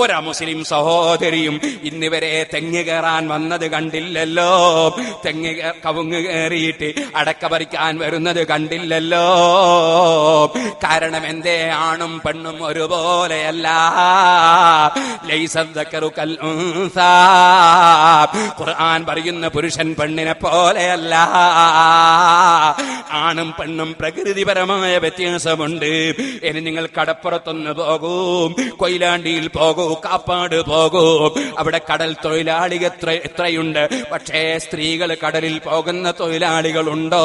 ഒരമുസ്ലിം സഹോദരിയും ഇന്നിവരെ തെങ്ങ് കയറാൻ വന്നത് കണ്ടില്ലല്ലോ. കവുങ്ങ് കയറി കയറിയിട്ട് അടക്ക പറിക്കാൻ വരുന്നത് കണ്ടില്ലല്ലോ. കാരണം എന്തേ? ആണും പെണ്ണും ഒരുപോലെയല്ല. ലൈസ ദക്കറു കൽ ഉൻസാ. ഖുർആൻ പറയുന്ന പുരുഷൻ പെണ്ണിനെ പോലെയല്ല. ആണും പെണ്ണും പ്രകൃതിപരമായ വ്യത്യാസമുണ്ട്. ഇനി നിങ്ങൾ കടപ്പുറത്തൊന്ന് പോകൂ, കൊയിലാണ്ടിയിൽ പോകൂ, കാപ്പാട് പോകൂ. അവിടെ കടൽ തൊഴിലാളികൾ എത്രയുണ്ട്. പക്ഷേ സ്ത്രീകൾ കടലിൽ പോകുന്ന തൊഴിലാളികളുണ്ടോ?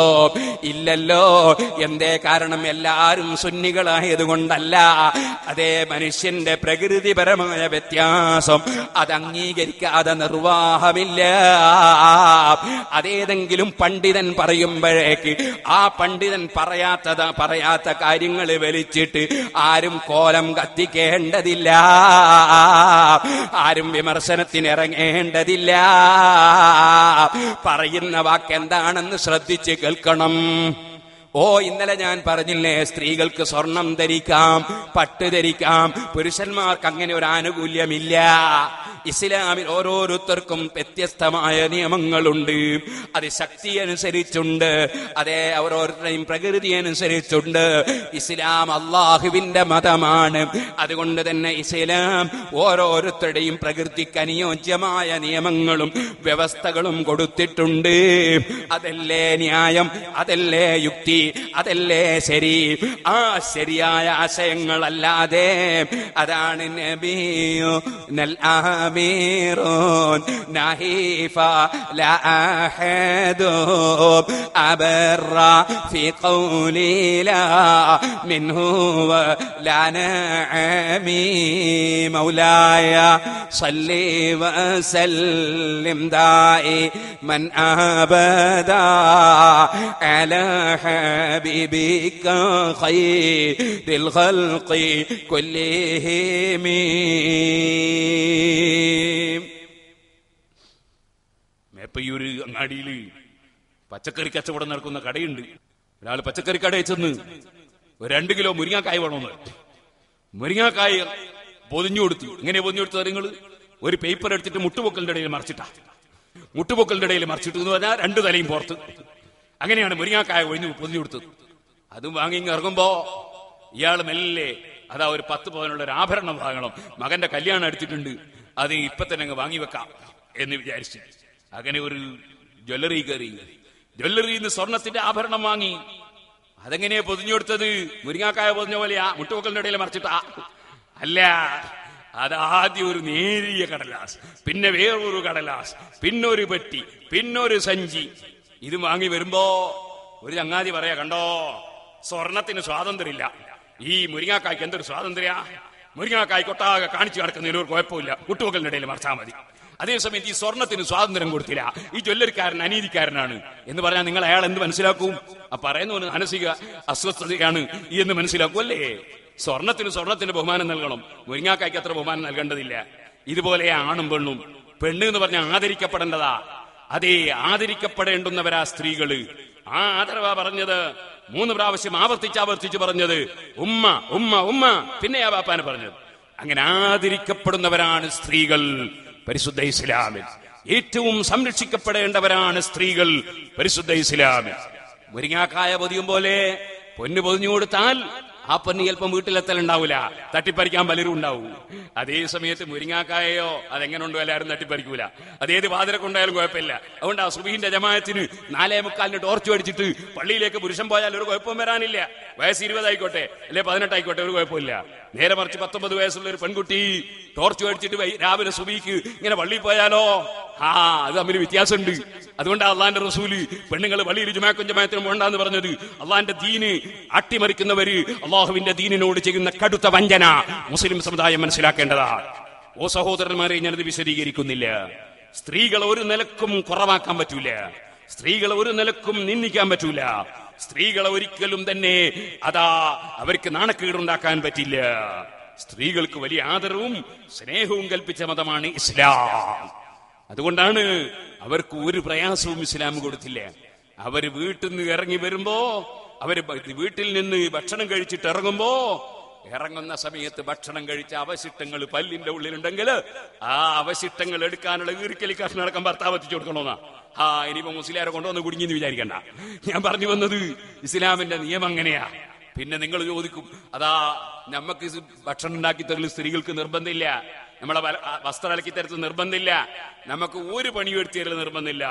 ഇല്ലല്ലോ. എന്തേ? കാരണം എല്ലാരും സുന്നികളായതുകൊണ്ടല്ല. അതേ മനുഷ്യന്റെ പ്രകൃതിപരമായ വ്യത്യാസം അത് അംഗീകരിക്കാതെ നിർവാഹമില്ല. അതേതെങ്കിലും പണ്ഡിതൻ പറയുമ്പോഴേക്ക് ആ പണ്ഡിതൻ പറയാത്ത കാര്യങ്ങൾ വലിച്ചിട്ട് ആരും കോലം കത്തിക്കേണ്ടതില്ല, ആരും വിമർശനത്തിന് ഇറങ്ങേണ്ടതില്ല. പറയുന്ന വാക്ക് എന്താണെന്ന് ശ്രദ്ധിച്ച് കേൾക്കണം. ഇന്നലെ ഞാൻ പറഞ്ഞില്ലേ, സ്ത്രീകൾക്ക് സ്വർണം ധരിക്കാം, പട്ട് ധരിക്കാം, പുരുഷന്മാർക്ക് അങ്ങനെ ഒരു ആനുകൂല്യമില്ല. ഇസ്ലാമിൽ ഓരോരുത്തർക്കും വ്യത്യസ്തമായ നിയമങ്ങളുണ്ട്. അത് ശക്തി അനുസരിച്ചുണ്ട്, അതേ ഓരോരുത്തരുടെയും പ്രകൃതി അനുസരിച്ചുണ്ട്. ഇസ്ലാം അള്ളാഹുവിന്റെ മതമാണ്. അതുകൊണ്ട് തന്നെ ഇസ്ലാം ഓരോരുത്തരുടെയും പ്രകൃതിക്ക് അനുയോജ്യമായ നിയമങ്ങളും വ്യവസ്ഥകളും കൊടുത്തിട്ടുണ്ട്. അതല്ലേ ന്യായം, അതല്ലേ യുക്തി, അതല്ലേ ശരി. ആ ശരിയായ ആശയങ്ങളല്ലാതെ അതാണ് നബിയോ നൽ ആമീറൂൻ നഹീഫ ലാ അഹദു അബറ ഫി ഖൗലി ലാ മിൻഹു ലാ നഅമി മൗലായ സല്ലി വസല്ലിം ദാഇ മൻ അബദാ അലാ حبيبك خير الخلق كلهم. മേപ്പയ്യൂര് അങ്ങാടിയിൽ പച്ചക്കറി കച്ചവടം നടക്കുന്ന കടയുണ്ട്. ഒരാൾ പച്ചക്കറി കടയിൽ ചെന്ന് 2 കിലോ മുരിങ്ങാക്കായ് വേണമെന്ന്. മുരിങ്ങാക്കായ് പൊതിഞ്ഞു കൊടുത്തു. എങ്ങനെ പൊതിഞ്ഞു കൊടുത്തത്? നിങ്ങൾ ഒരു പേപ്പർ എടുത്തിട്ട് മുട്ടുപൊക്കലിന്റെ ഇടയിൽ മറിച്ചിട്ടാ. മുട്ടുപൊക്കലിന്റെ ഇടയിൽ മറിച്ചിട്ട് എന്ന് പറഞ്ഞാൽ 2 തലയും പുറത്ത്. അങ്ങനെയാണ് മുരിങ്ങാക്കായ പൊതിഞ്ഞു കൊടുത്തത്. അതും വാങ്ങി ഇറങ്ങുമ്പോ ഇയാൾ മെല്ലെ അതാ ഒരു 10 പവനുള്ള ഒരു ആഭരണം വാങ്ങണം, മകന്റെ കല്യാണം എടുത്തിട്ടുണ്ട്, അത് ഇപ്പൊ തന്നെ അങ്ങ് വാങ്ങി വെക്കാം എന്ന് വിചാരിച്ചു. അങ്ങനെ ഒരു ജ്വല്ലറി കയറി. ജ്വല്ലറിയിൽ നിന്ന് സ്വർണത്തിന്റെ ആഭരണം വാങ്ങി. അതെങ്ങനെയാ പൊതിഞ്ഞു കൊടുത്തത്? മുരിങ്ങാക്കായ പൊതിഞ്ഞ പോലെയാ? മുട്ടുപൊക്കലിന്റെ ഇടയിൽ മറിച്ചിട്ടാ? അല്ല, അതാദ്യം ഒരു നേരിയ കടലാസ്, പിന്നെ വേറൊരു കടലാസ്, പിന്നൊരു പെട്ടി, പിന്നൊരു സഞ്ചി. ഇത് വാങ്ങി വരുമ്പോ ഒരു ചങ്ങാതി പറയാ, കണ്ടോ സ്വർണത്തിന് സ്വാതന്ത്ര്യമില്ല, ഈ മുരിങ്ങാക്കായ്ക്ക് എന്തൊരു സ്വാതന്ത്ര്യ, മുരിങ്ങാക്കായ് കൊട്ടാകെ കാണിച്ചു നടക്കുന്നതിന് ഒരു കുഴപ്പമില്ല, മുട്ടുപൊക്കലിന്റെ ഇടയിൽ മറിച്ചാൽ മതി. അതേസമയത്ത് ഈ സ്വർണത്തിന് സ്വാതന്ത്ര്യം കൊടുത്തില്ല, ഈ ജ്വല്ലറിക്കാരൻ അനീതിക്കാരനാണ് എന്ന് പറഞ്ഞാൽ നിങ്ങൾ അയാൾ എന്ത് മനസ്സിലാക്കും? ആ പറയുന്ന മാനസിക അസ്വസ്ഥതയാണ് എന്ന് മനസ്സിലാക്കും അല്ലേ? സ്വർണത്തിന് ബഹുമാനം നൽകണം, മുരിങ്ങാക്കായ്ക്ക് അത്ര ബഹുമാനം നൽകേണ്ടതില്ല. ഇതുപോലെ ആണും പെണ്ണും. പെണ്ണ് എന്ന് പറഞ്ഞാൽ ആദരിക്കപ്പെടേണ്ടതാ. അതേ, ആദരിക്കപ്പെടേണ്ടുന്നവരാ സ്ത്രീകള്. ആ ആദരവാ പറഞ്ഞത് 3 പ്രാവശ്യം ആവർത്തിച്ച് പറഞ്ഞത്. ഉമ്മ ഉമ്മ ഉമ്മ, പിന്നെ ആ ബാപ്പാനെ പറഞ്ഞത്. അങ്ങനെ ആദരിക്കപ്പെടുന്നവരാണ് സ്ത്രീകൾ പരിശുദ്ധ ഇസ്ലാമിൽ. ഏറ്റവും സംരക്ഷിക്കപ്പെടേണ്ടവരാണ് സ്ത്രീകൾ പരിശുദ്ധ ഇസ്ലാമിൽ. മുരിങ്ങാക്കായ പൊതിയും പോലെ പൊന്നു പൊതിഞ്ഞു കൊടുത്താൽ ആ പൊന്ന് ചിലപ്പം വീട്ടിലെത്തലുണ്ടാവില്ല, തട്ടിപ്പറിക്കാൻ പലരും ഉണ്ടാവും. അതേ സമയത്ത് മുരിങ്ങാക്കായോ അതെങ്ങനെ ഉണ്ടോ എല്ലാവരും തട്ടിപ്പറിക്കൂല. അതേത് വാതിര കൊണ്ടായാലും കുഴപ്പമില്ല. അതുകൊണ്ട് ആ സുബഹിന്റെ ജമാഅത്തിന് 4:45 ടോർച്ച് അടിച്ചിട്ട് പള്ളിയിലേക്ക് പുരുഷൻ പോയാൽ ഒരു കുഴപ്പം വരാനില്ല. വയസ്സ് 20 ആയിക്കോട്ടെ അല്ലെ 18 ആയിക്കോട്ടെ, ഒരു കുഴപ്പമില്ല. നേരെ മറിച്ച് 19 വയസ്സുള്ള ഒരു പെൺകുട്ടി ടോർച്ച് അടിച്ചിട്ട് രാവിലെ സുബഹിക്ക് ഇങ്ങനെ പള്ളിയിൽ പോയാലോ, അത് തമ്മിൽ വ്യത്യാസമുണ്ട്. അതുകൊണ്ട് അള്ളാന്റെ റസൂല് പെണ്ണുങ്ങൾ പള്ളിയിൽ ജുമാക്കും ജമാഅത്തിനും പോകണ്ടെന്ന് പറഞ്ഞത്. അള്ളാന്റെ ദീന് അട്ടിമറിക്കുന്നവര് അള്ളാഹുവിന്റെ ദീനിനോട് ചെയ്യുന്ന കടുത്ത വഞ്ചന മുസ്ലിം സമുദായം മനസ്സിലാക്കേണ്ടതാണ്. ഓ സഹോദരന്മാരെ, ഞാനത് വിശദീകരിക്കുന്നില്ല. സ്ത്രീകളെ ഒരു നിലക്കും കുറവാക്കാൻ പറ്റൂല, സ്ത്രീകളെ ഒരു നിലക്കും നിന്ദിക്കാൻ പറ്റൂല. സ്ത്രീകളെ ഒരിക്കലും തന്നെ അവർക്ക് നാണക്കേടുണ്ടാക്കാൻ പറ്റില്ല. സ്ത്രീകൾക്ക് വലിയ ആദരവും സ്നേഹവും കൽപ്പിച്ച മതമാണ് ഇസ്ലാം. അതുകൊണ്ടാണ് അവർക്ക് ഒരു പ്രയാസവും ഇസ്ലാം കൊടുത്തില്ല. അവര് വീട്ടിൽ നിന്ന് ഇറങ്ങി വരുമ്പോ, അവര് വീട്ടിൽ നിന്ന് ഭക്ഷണം കഴിച്ചിട്ട് ഇറങ്ങുമ്പോ ഇറങ്ങുന്ന സമയത്ത് ഭക്ഷണം കഴിച്ച അവശിഷ്ടങ്ങൾ പല്ലിന്റെ ഉള്ളിലുണ്ടെങ്കിൽ ആ അവശിഷ്ടങ്ങൾ എടുക്കാനുള്ള ഈർക്കലി കഷ്ണടക്കം ഭർത്താവ് എത്തിച്ചു കൊടുക്കണമെന്നാ. ഇനിയിപ്പോ മുസ്ലിയാരെ കൊണ്ടുവന്ന് കുടുങ്ങിന്ന് വിചാരിക്കണ്ട. ഞാൻ പറഞ്ഞു വന്നത് ഇസ്ലാമിന്റെ നിയമം അങ്ങനെയാ. പിന്നെ നിങ്ങൾ ചോദിക്കും, അതാ നമുക്ക് ഭക്ഷണം ഉണ്ടാക്കി തരൽ സ്ത്രീകൾക്ക് നിർബന്ധമില്ല, നമ്മളെ വസ്ത്രം അലക്കി തരത്തിൽ നിർബന്ധമില്ല, നമുക്ക് ഒരു പണിയെടുത്തി തരൽ നിർബന്ധമില്ല.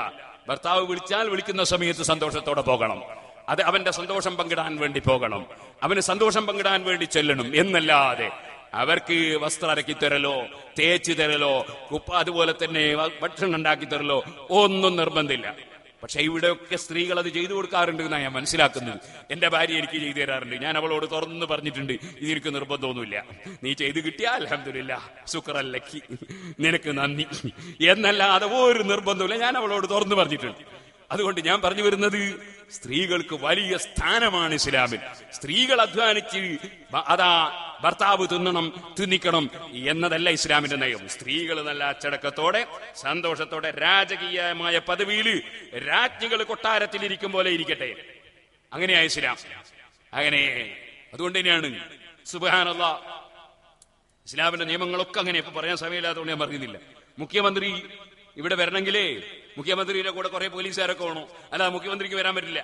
ഭർത്താവ് വിളിച്ചാൽ വിളിക്കുന്ന സമയത്ത് സന്തോഷത്തോടെ പോകണം, അത് അവന്റെ സന്തോഷം പങ്കിടാൻ വേണ്ടി പോകണം, അവന് സന്തോഷം പങ്കിടാൻ വേണ്ടി ചെല്ലണം എന്നല്ലാതെ അവർക്ക് വസ്ത്രം അരക്കി തരലോ തേച്ച് തരലോ അതുപോലെ തന്നെ ഭക്ഷണം ഉണ്ടാക്കി തരലോ ഒന്നും നിർബന്ധമില്ല. പക്ഷെ ഇവിടെയൊക്കെ സ്ത്രീകൾ അത് ചെയ്തു കൊടുക്കാറുണ്ട് എന്നാണ് ഞാൻ മനസ്സിലാക്കുന്നത്. എന്റെ ഭാര്യ എനിക്ക് ചെയ്തു തരാറുണ്ട്. ഞാൻ അവളോട് തുറന്ന് പറഞ്ഞിട്ടുണ്ട്, ഇതെനിക്ക് നിർബന്ധമൊന്നുമില്ല, നീ ചെയ്ത് കിട്ടിയാൽ അൽഹംദുലില്ലാ ശുക്രല്ലക്കി, നിനക്ക് നന്ദി എന്നല്ലാതെ ഒരു നിർബന്ധമില്ല. ഞാൻ അവളോട് തുറന്ന് പറഞ്ഞിട്ടുണ്ട്. അതുകൊണ്ട് ഞാൻ പറഞ്ഞു വരുന്നത്, സ്ത്രീകൾക്ക് വലിയ സ്ഥാനമാണ് ഇസ്ലാമിൽ. സ്ത്രീകൾ അധ്വാനിച്ച് അതാ ഭർത്താവ് തിന്നിക്കണം എന്നതല്ല ഇസ്ലാമിന്റെ നയം. സ്ത്രീകൾ നല്ല അച്ചടക്കത്തോടെ സന്തോഷത്തോടെ രാജകീയമായ പദവിയിൽ രാജ്ഞികൾ കൊട്ടാരത്തിലിരിക്കും പോലെ ഇരിക്കട്ടെ. അങ്ങനെയാ ഇസ്ലാം. അങ്ങനെ അതുകൊണ്ട് തന്നെയാണ് സുബ്ഹാനല്ലാഹ് ഇസ്ലാമിന്റെ നിയമങ്ങളൊക്കെ അങ്ങനെ. ഇപ്പൊ പറയാൻ സമയമില്ലാത്തതുകൊണ്ട് ഞാൻ പറയുന്നില്ല. മുഖ്യമന്ത്രി ഇവിടെ വരണമെങ്കിലേ മുഖ്യമന്ത്രിയുടെ കൂടെ കുറെ പോലീസുകാരൊക്കെ വേണോ, അല്ല മുഖ്യമന്ത്രിക്ക് വരാൻ പറ്റില്ല.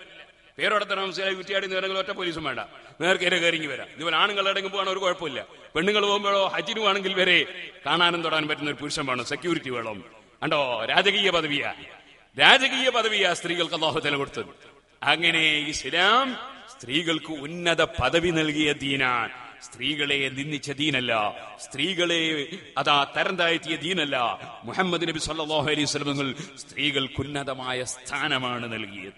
പേരോടെ താമസിച്ചാൽ കുറ്റിയാടി നേരങ്ങളിൽ ഒറ്റ പോലീസും വേണ്ട, നേർക്കേരെ കയറിങ്ങി വരാം. ഇതുപോലെ ആണുങ്ങളടങ്ങി പോകാൻ ഒരു കുഴപ്പമില്ല. പെണ്ണുങ്ങൾ പോകുമ്പോഴോ ഹജ്ജിന് വേണമെങ്കിൽ വരെ കാണാനും തൊടാനും പറ്റുന്ന ഒരു പുരുഷൻ വേണം, സെക്യൂരിറ്റി വേണം. കണ്ടോ, രാജകീയ പദവിയാ സ്ത്രീകൾക്ക് അല്ലാഹു തആല കൊടുത്തത്. അങ്ങനെ ഇസ്ലാം സ്ത്രീകൾക്ക് ഉന്നത പദവി നൽകിയ ദീനാൻ. സ്ത്രീകളെ നിന്ദിച്ച ദീനല്ല, സ്ത്രീകളെ തരം താഴ്ത്തിയ ദീനല്ല. മുഹമ്മദ് നബി സല്ലല്ലാഹു അലൈഹി വസല്ലം സ്ത്രീകൾക്ക് ഉന്നതമായ സ്ഥാനമാണ് നൽകിയത്.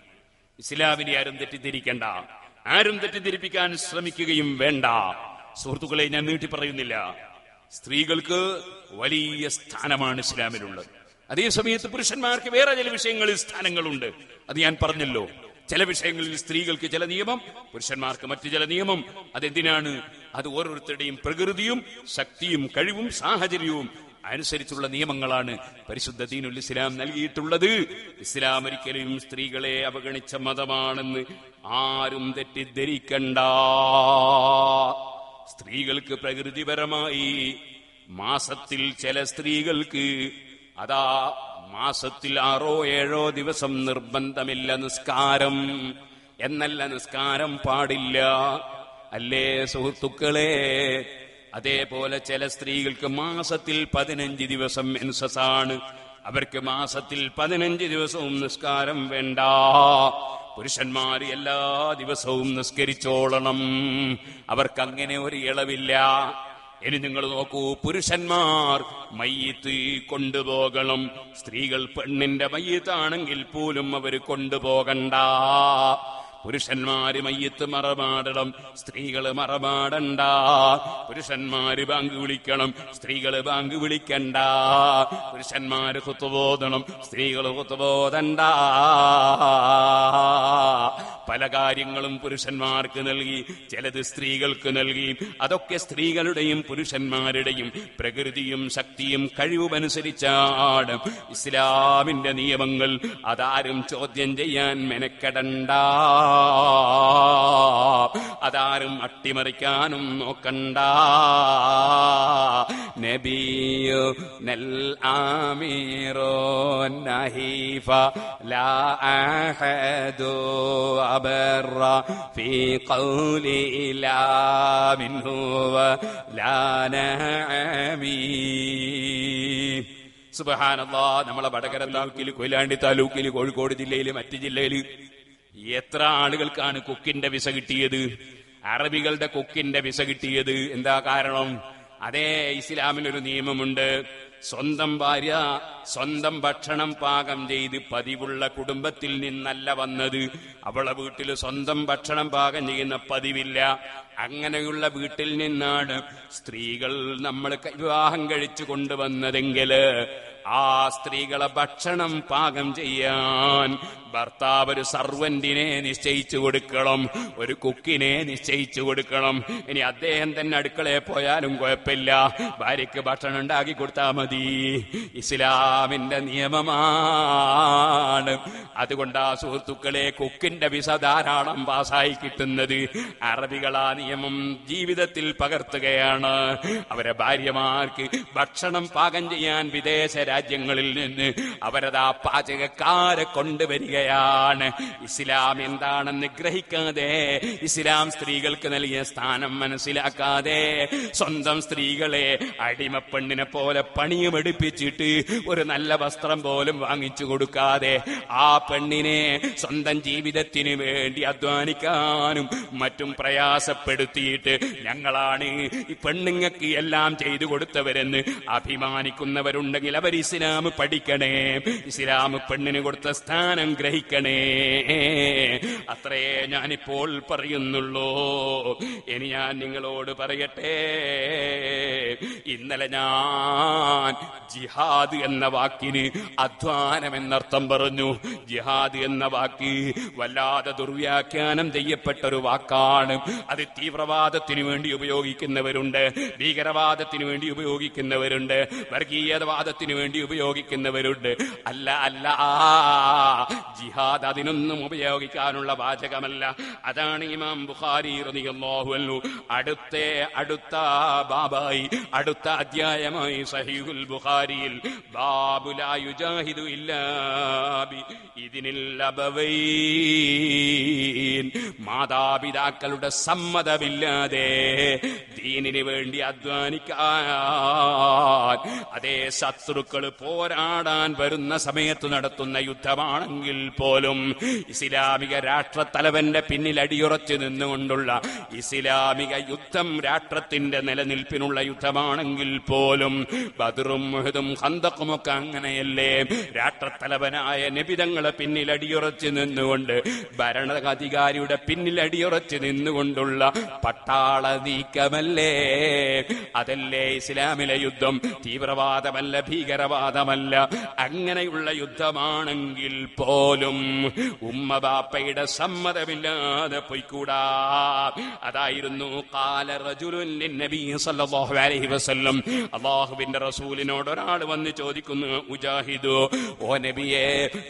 ഇസ്ലാമിനെ ആരും തെറ്റിദ്ധരിക്കണ്ട, ആരും തെറ്റിദ്ധരിപ്പിക്കാൻ ശ്രമിക്കുകയും വേണ്ട. സുഹൃത്തുക്കളെ, ഞാൻ നീട്ടി പറയുന്നില്ല. സ്ത്രീകൾക്ക് വലിയ സ്ഥാനമാണ് ഇസ്ലാമിലുള്ളത്. അതേസമയത്ത് പുരുഷന്മാർക്ക് വേറെ ചില വിഷയങ്ങളിൽ സ്ഥാനങ്ങളുണ്ട്. അത് ഞാൻ പറഞ്ഞല്ലോ. ചില വിഷയങ്ങളിൽ സ്ത്രീകൾക്ക് ചില നിയമം, പുരുഷന്മാർക്ക് മറ്റു ചില നിയമം. അതെന്തിനാണ്? അത് ഓരോരുത്തരുടെയും പ്രകൃതിയും ശക്തിയും കഴിവും സാഹചര്യവും അനുസരിച്ചുള്ള നിയമങ്ങളാണ് പരിശുദ്ധ ദീനുൽ ഇസ്ലാം നൽകിയിട്ടുള്ളത്. ഇസ്ലാം ഒരിക്കലും സ്ത്രീകളെ അവഗണിച്ച മതമാണെന്ന് ആരും തെറ്റിദ്ധരിക്കണ്ട. സ്ത്രീകൾക്ക് പ്രകൃതിപരമായി മാസത്തിൽ ചില സ്ത്രീകൾക്ക് മാസത്തിൽ 6-7 ദിവസം നിർബന്ധമില്ല നിസ്കാരം. എന്നല്ല, നിസ്കാരം പാടില്ല, അല്ലേ സുഹൃത്തുക്കളെ? അതേപോലെ ചില സ്ത്രീകൾക്ക് മാസത്തിൽ 15 ദിവസം മെൻസസാണ്. അവർക്ക് മാസത്തിൽ 15 ദിവസവും നിസ്കാരം വേണ്ട. പുരുഷന്മാർ എല്ലാ ദിവസവും നിസ്കരിച്ചോളണം, അവർക്കങ്ങനെ ഒരു ഇളവില്ല. ഇനി നിങ്ങൾ നോക്കൂ, പുരുഷന്മാർ മയ്യിത്ത് കൊണ്ടുപോകണം. സ്ത്രീകൾ പെണ്ണിന്റെ മയ്യിത്താണെങ്കിൽ പോലും അവര് കൊണ്ടുപോകണ്ട. പുരുഷന്മാര് മയ്യിത്ത് മറമാടണം, സ്ത്രീകള് മറമാടണ്ട. പുരുഷന്മാര് ബാങ്ക് വിളിക്കണം, സ്ത്രീകള് ബാങ്ക് വിളിക്കണ്ട. പുരുഷന്മാര് ഖുത്ബോദണം, സ്ത്രീകള് ഖുത്ബോദണ്ട. പല കാര്യങ്ങളും പുരുഷന്മാർക്ക് നൽകി, ചിലത് സ്ത്രീകൾക്ക് നൽകി. അതൊക്കെ സ്ത്രീകളുടെയും പുരുഷന്മാരുടെയും പ്രകൃതിയും ശക്തിയും കഴിവുമനുസരിച്ചാണ് ഇസ്ലാമിന്റെ നിയമങ്ങൾ. അതാരും ചോദ്യം ചെയ്യാൻ മെനക്കെടണ്ട, അതാരും അട്ടിമറിക്കാനും നോക്കണ്ട. നബിയു നൽ ആമീറോ നഹീഫ ലാ അഹദു അബറ ഫീ ഖൗലി ലാ മിൻഹു വലാ നഅമീ. സുബ്ഹാനല്ലാഹ്. നമ്മളെ വടകര താലൂക്കിൽ, കൊയിലാണ്ടി താലൂക്കിൽ, കോഴിക്കോട് ജില്ലയിൽ, മറ്റ് ജില്ലയിൽ എത്ര ആളുകൾക്കാണ് കൊക്കിന്റെ വിസ കിട്ടിയത്? അറബികളുടെ കൊക്കിന്റെ വിസ കിട്ടിയത്. എന്താ കാരണം? അതേ ഇസ്ലാമിനൊരു നിയമമുണ്ട്. സ്വന്തം ഭാര്യ സ്വന്തം ഭക്ഷണം പാകം ചെയ്ത് പതിവുള്ള കുടുംബത്തിൽ നിന്നല്ല വന്നത്. അവളെ വീട്ടിൽ സ്വന്തം ഭക്ഷണം പാകം ചെയ്യുന്ന പതിവില്ല. അങ്ങനെയുള്ള വീട്ടിൽ നിന്നാണ് സ്ത്രീകൾ നമ്മൾ വിവാഹം കഴിച്ചു കൊണ്ടുവന്നതെങ്കിൽ ആ സ്ത്രീകളെ ഭക്ഷണം പാകം ചെയ്യാൻ ഭർത്താവ് ഒരു സർവന്റിനെ നിശ്ചയിച്ചു കൊടുക്കണം, ഒരു കുക്കിനെ നിശ്ചയിച്ചു കൊടുക്കണം. ഇനി അദ്ദേഹം തന്നെ അടുക്കളയിൽ പോയാലും കുഴപ്പമില്ല, ഭാര്യയ്ക്ക് ഭക്ഷണം ഉണ്ടാക്കി കൊടുത്താൽ മതി. ഇസ്ലാമിന്റെ നിയമമാണ്. അതുകൊണ്ട് ആ സുഹൃത്തുക്കളെ, കുക്കിന്റെ വിസ ധാരാളം പാസ്സായി കിട്ടുന്നത് അറബികളാ നിയമം ജീവിതത്തിൽ പകർത്തുകയാണ്. അവരെ ഭാര്യമാർക്ക് ഭക്ഷണം പാകം ചെയ്യാൻ വിദേശ രാജ്യങ്ങളിൽ നിന്ന് അവരതാ പാചകക്കാരെ കൊണ്ടുവരികയാണ്. ഇസ്ലാം എന്താണെന്ന് ഗ്രഹിക്കാതെ, ഇസ്ലാം സ്ത്രീകൾക്ക് നൽകിയ സ്ഥാനം മനസ്സിലാക്കാതെ, സ്വന്തം സ്ത്രീകളെ അടിമപ്പെണ്ണിനെ പോലെ പണിയുമെടുപ്പിച്ചിട്ട് ഒരു നല്ല വസ്ത്രം പോലും വാങ്ങിച്ചു കൊടുക്കാതെ ആ പെണ്ണിനെ സ്വന്തം ജീവിതത്തിന് വേണ്ടി അധ്വാനിക്കാനും മറ്റും പ്രയാസപ്പെടുത്തിയിട്ട് ഞങ്ങളാണ് ഈ പെണ്ണുങ്ങൾക്ക് എല്ലാം ചെയ്തു കൊടുത്തവരെന്ന് അഭിമാനിക്കുന്നവരുണ്ടെങ്കിൽ അവർ ഇസ്ലാം പഠിക്കണേ, ഇസ്ലാം പെണ്ണിന് കൊടുത്ത സ്ഥാനം ഗ്രഹിക്കണേ. അത്രേ ഞാനിപ്പോൾ പറയുന്നുള്ളൂ. ഇനി ഞാൻ നിങ്ങളോട് പറയട്ടെ, ഇന്നലെ ഞാൻ ജിഹാദ് എന്ന വാക്കിന് അധ്വാനം എന്നർത്ഥം പറഞ്ഞു. ജിഹാദ് എന്ന വാക്ക് വല്ലാതെ ദുർവ്യാഖ്യാനം ചെയ്യപ്പെട്ട ഒരു വാക്കാണ്. അത് തീവ്രവാദത്തിനു വേണ്ടി ഉപയോഗിക്കുന്നവരുണ്ട്, ഭീകരവാദത്തിനു വേണ്ടി ഉപയോഗിക്കുന്നവരുണ്ട്, വർഗീയവാദത്തിനു വേണ്ടി ഉപയോഗിക്കുന്നവരുണ്ട്. അല്ല അല്ല, ജിഹാദ് അതിനൊന്നും ഉപയോഗിക്കാനുള്ള വാചകമല്ല. അതാണ് ഇമാം ബുഖാരി റളിയല്ലാഹു അൻഹു അടുത്ത ബാബായി, അടുത്ത അധ്യായമായി സഹീഹുൽ ബുഖാരിയിൽ ബാബു ലാ യുജാഹിദു ഇല്ലാ ബി ഇദ്നിൽ അബവൈൻ, മാതാപിതാക്കളുടെ സമ്മതമില്ലാതെ ദീനിന് വേണ്ടി അധ്വാനിക്കാൻ, അതേ ശത്രുക്കൾ പോരാടാൻ വരുന്ന സമയത്ത് നടത്തുന്ന യുദ്ധമാണെങ്കിൽ പോലും, ഇസ്ലാമിക രാഷ്ട്രത്തലവന്റെ പിന്നിൽ അടിയുറച്ചു നിന്നുകൊണ്ടുള്ള ഇസ്ലാമിക യുദ്ധം, രാഷ്ട്രത്തിന്റെ നിലനിൽപ്പിനുള്ള യുദ്ധമാണെങ്കിൽ പോലും, ബദറും ഉഹുദും ഖന്തഖും ഒക്കെ അങ്ങനെയല്ലേ? രാഷ്ട്രത്തലവനായ നബിതങ്ങളെ പിന്നിൽ അടിയുറച്ചു നിന്നുകൊണ്ട്, ഭരണാധികാരിയുടെ പിന്നിൽ അടിയുറച്ചു നിന്നുകൊണ്ടുള്ള പട്ടാള നീക്കമല്ലേ? അതല്ലേ ഇസ്ലാമിലെ യുദ്ധം? തീവ്രവാദമല്ല, ഭീകരവാദമല്ല. അങ്ങനെയുള്ള യുദ്ധമാണെങ്കിൽ പോലും ഉമ്മ ബാപ്പയുടെ സമ്മതമില്ലാതെ പോയിക്കൂടാ. അതായിരുന്നു ഖാല റജുലുൻ ലിന്നബി സല്ലല്ലാഹു അലൈഹി വസല്ലം, അല്ലാഹുവിന്റെ റസൂലിനോട് ഒരാൾ വന്ന് ചോദിക്കുന്നു, ഉജാഹിദു, ഓ നബിയെ,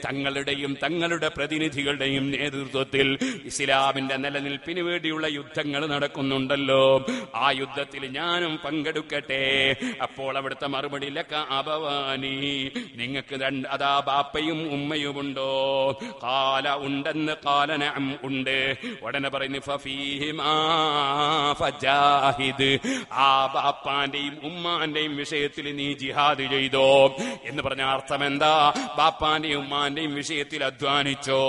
തങ്ങളുടെയും തങ്ങളുടെ പ്രതിനിധികളുടെയും നേതൃത്വത്തിൽ ഇസ്ലാമിന്റെ നിലനിൽപ്പിന് വേണ്ടിയുള്ള യുദ്ധങ്ങൾ നടക്കുന്നുണ്ടല്ലോ, ആ യുദ്ധത്തിൽ ഞാനും പങ്കെടുക്കട്ടെ? അപ്പോൾ അവിടുത്തെ മറുപടി, ലക അബവാനി, നിങ്ങൾക്ക് അതാ ബാപ്പയും ഉമ്മയുമുണ്ടോ? ഖാല ഉണ്ടെന്ന്, ഖാല നഅം ഉണ്ട്. ഉടനെ പറയുന്നു, ഫഫീഹിമാ ഫജാഹിദ്, ആ ബാപ്പാന്റെയും ഉമ്മാന്റെയും വിഷയത്തിൽ നീ ജിഹാദ് ചെയ്തോ എന്ന് പറഞ്ഞ അർത്ഥം എന്താ? ബാപ്പാന്റെയും ഉമ്മാന്റെയും വിഷയത്തിൽ അധ്വാനിച്ചോ.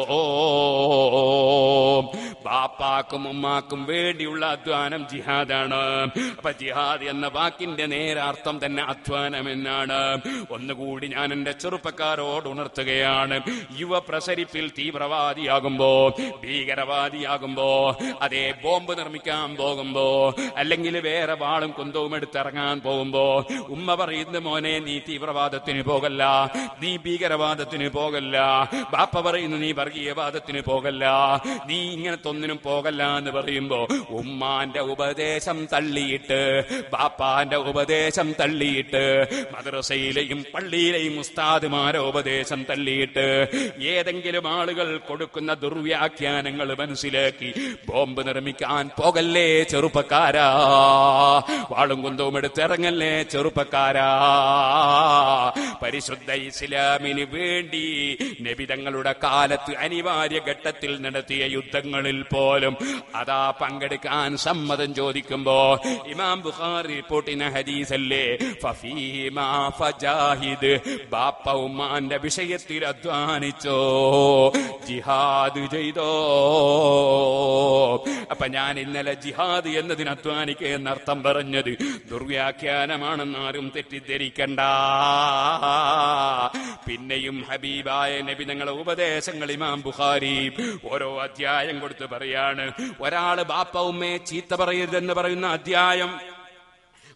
ബാപ്പാക്കും ഉമ്മാക്കും വേണ്ടിയുള്ള അധ്വാനം ജിഹാദാണ്. അപ്പൊ ജിഹാദ് എന്ന വാക്കിന്റെ നേരാർത്ഥം തന്നെ അധ്വാനം എന്നാണ്. ഒന്നുകൂടി ഞാൻ എന്റെ ചെറുപ്പക്കാരോട് ഉണർത്തുകയാണ്, യുവ പ്രസരിപ്പിൽ തീവ്രവാദിയാകുമ്പോ, ഭീകരവാദിയാകുമ്പോ, അതേ ബോംബ് നിർമ്മിക്കാൻ പോകുമ്പോ, അല്ലെങ്കിൽ വേറെ വാളും കുന്തവും എടുത്തിറങ്ങാൻ പോകുമ്പോ ഉമ്മ പറയുന്ന, മോനെ നീ തീവ്രവാദത്തിന് പോകല്ല, നീ ഭീകരവാദത്തിന് പോകല്ല. ബാപ്പ പറയുന്നു, നീ വർഗീയവാദത്തിന് പോകല്ല, നീ ഇങ്ങനത്തെ ഒന്നിനും പോകല്ല എന്ന് പറയുമ്പോ, ഉമ്മാന്റെ ഉപദേശം തള്ളിയിട്ട്, ബാപ്പാന്റെ ഉപദേശം തള്ളിയിട്ട്, മദ്രസയിലെയും പള്ളിയിലെയും ഉസ്താദുമാരെ ഉപദേശം തള്ളിയിട്ട്, ഏതെങ്കിലും ആളുകൾ കൊടുക്കുന്ന ദുർവ്യാഖ്യാനങ്ങൾ മനസ്സിലാക്കി ബോംബ് നിർമ്മിക്കാൻ പോകല്ലേ ചെറുപ്പക്കാരാ, വാളും കുന്തവും എടുത്തിറങ്ങല്ലേ ചെറുപ്പക്കാരാ. പരിശുദ്ധ ഇസ്ലാമിന് വേണ്ടി നബിതങ്ങളുടെ കാലത്ത് അനിവാര്യ ഘട്ടത്തിൽ നടത്തിയ യുദ്ധങ്ങളിൽ പോലും അതാ പങ്കെടുക്കാൻ സമ്മതം ചോദിക്കുമ്പോ, ഇമാം ബുഖാരി റിപ്പോർട്ട് ചെയ്യുന്ന ഹദീസല്ലേ, ഫഫീമാ ഫജാഹിദ്, ബാപ്പ ഉമ്മാന്റെ വിഷയത്തിൽ അധ്വാനിച്ചോ, ജിഹാദ് ചെയ്തോ. അപ്പൊ ഞാൻ ഇന്നലെ ജിഹാദ് എന്നതിന് അധ്വാനിക്കുക എന്നർത്ഥം പറഞ്ഞത് ദുർവ്യാഖ്യാനമാണെന്ന് ആരും തെറ്റിദ്ധരിക്കണ്ട. പിന്നെയും ഹബീബായ നബി തങ്ങളുടെ ഉപദേശങ്ങൾ ഇമാം ബുഖാരി ഓരോ അധ്യായം കൊടുത്ത് പറയാണ്. ഒരാള് ബാപ്പ ഉമ്മയെ ചീത്ത പറയരുതെന്ന് പറയുന്ന അധ്യായം,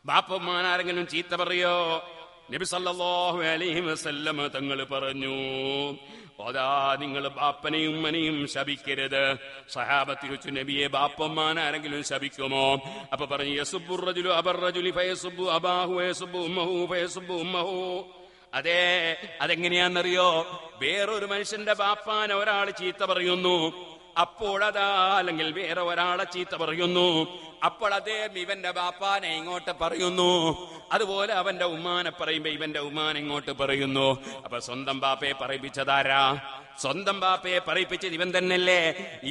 ബാപ്പ ഉമ്മാനാരെങ്കിലും ചീത്ത പറയോ? നബി സല്ലല്ലാഹു അലൈഹി വസല്ലം തങ്ങൾ പറഞ്ഞു, അതാ നിങ്ങൾ ബാപ്പനെയും ഉമ്മനെയും ശപിക്കരുത്. സഹാബത്ത് ചോദിച്ചു, നബിയെ ബാപ്പമാനാരെങ്കിലും ശപിക്കുമോ? അപ്പൊ പറഞ്ഞു, യസുബ്ബു റജുലു അബർ റജുലി ഫയസുബ്ബു അബാഹു വയസുബ്ബു ഉമ്മഹു ഫയസുബ്ബു ഉമ്മഹു. അതെ, അതെങ്ങനെയാണെന്നറിയോ? വേറൊരു മനുഷ്യന്റെ ബാപ്പാനെ ഒരാൾ ചീത്ത പറയുന്നു, അപ്പോഴതാ അല്ലെങ്കിൽ വേറെ ഒരാളെ ചീത്ത പറയുന്നു, അപ്പോൾ അദ്ദേഹം ഇവന്റെ ബാപ്പാനെ ഇങ്ങോട്ട് പറയുന്നു. അതുപോലെ അവന്റെ ഉമ്മാനെ പറയുമ്പോ ഇവന്റെ ഉമ്മാനെ ഇങ്ങോട്ട് പറയുന്നു. അപ്പൊ സ്വന്തം ബാപ്പയെ പറയിപ്പിച്ചതാരാ? സ്വന്തം ബാപ്പയെ പറയിപ്പിച്ചത് ഇവൻ തന്നെയല്ലേ?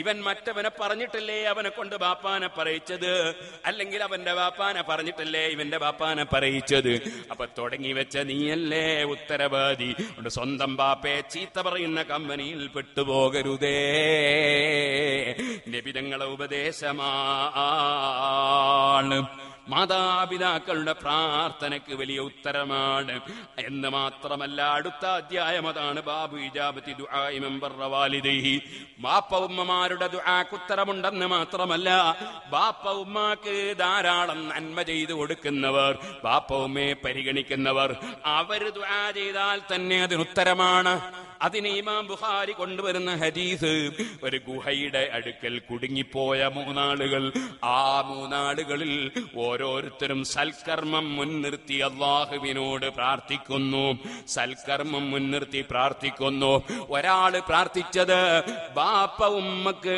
ഇവൻ മറ്റവനെ പറഞ്ഞിട്ടല്ലേ അവനെ കൊണ്ട് ബാപ്പാനെ പറയിച്ചത്? അല്ലെങ്കിൽ അവന്റെ ബാപ്പാനെ പറഞ്ഞിട്ടല്ലേ ഇവന്റെ ബാപ്പാനെ പറയിച്ചത്? അപ്പൊ തുടങ്ങി വെച്ച നീയല്ലേ ഉത്തരവാദി. സ്വന്തം ബാപ്പയെ ചീത്ത പറയുന്ന കമ്പനിയിൽ പെട്ടുപോകരുതേ. നബിതങ്ങളെ ഉപദേശമാണ്. മാതാപിതാക്കളുടെ പ്രാർത്ഥനയ്ക്ക് വലിയ ഉത്തരമാണ് എന്ന് മാത്രമല്ല, അടുത്ത അധ്യായം അതാണ് ബാബു ഇജാബത്തി ദുആഇ മൻ ബർറ വാലിദൈഹി. ബാപ്പ ഉമ്മമാരുടെ ദുആക്ക് ഉത്തരമുണ്ടെന്ന് മാത്രമല്ല, ബാപ്പ ഉമ്മാക്ക് ധാരാളം നന്മ ചെയ്തു കൊടുക്കുന്നവർ, ബാപ്പ ഉമ്മയെ പരിഗണിക്കുന്നവർ, അവർ ദുആ ചെയ്താൽ തന്നെ അതിന് ഉത്തരമാണ്. അതിന് ഇമാം ബുഖാരി കൊണ്ടുവരുന്ന ഹദീസ്, ഒരു ഗുഹയുടെ അടുക്കൽ കുടുങ്ങിപ്പോയ 3 ആളുകൾ. ആ 3 ആളുകളിൽ ഓരോരുത്തരും സൽക്കർമ്മം മുൻനിർത്തി അല്ലാഹുവിനോട് പ്രാർത്ഥിക്കുന്നു. സൽക്കർമ്മം മുൻനിർത്തി പ്രാർത്ഥിക്കുന്നു. ഒരാള് പ്രാർത്ഥിച്ചത്, ബാപ്പ ഉമ്മക്ക്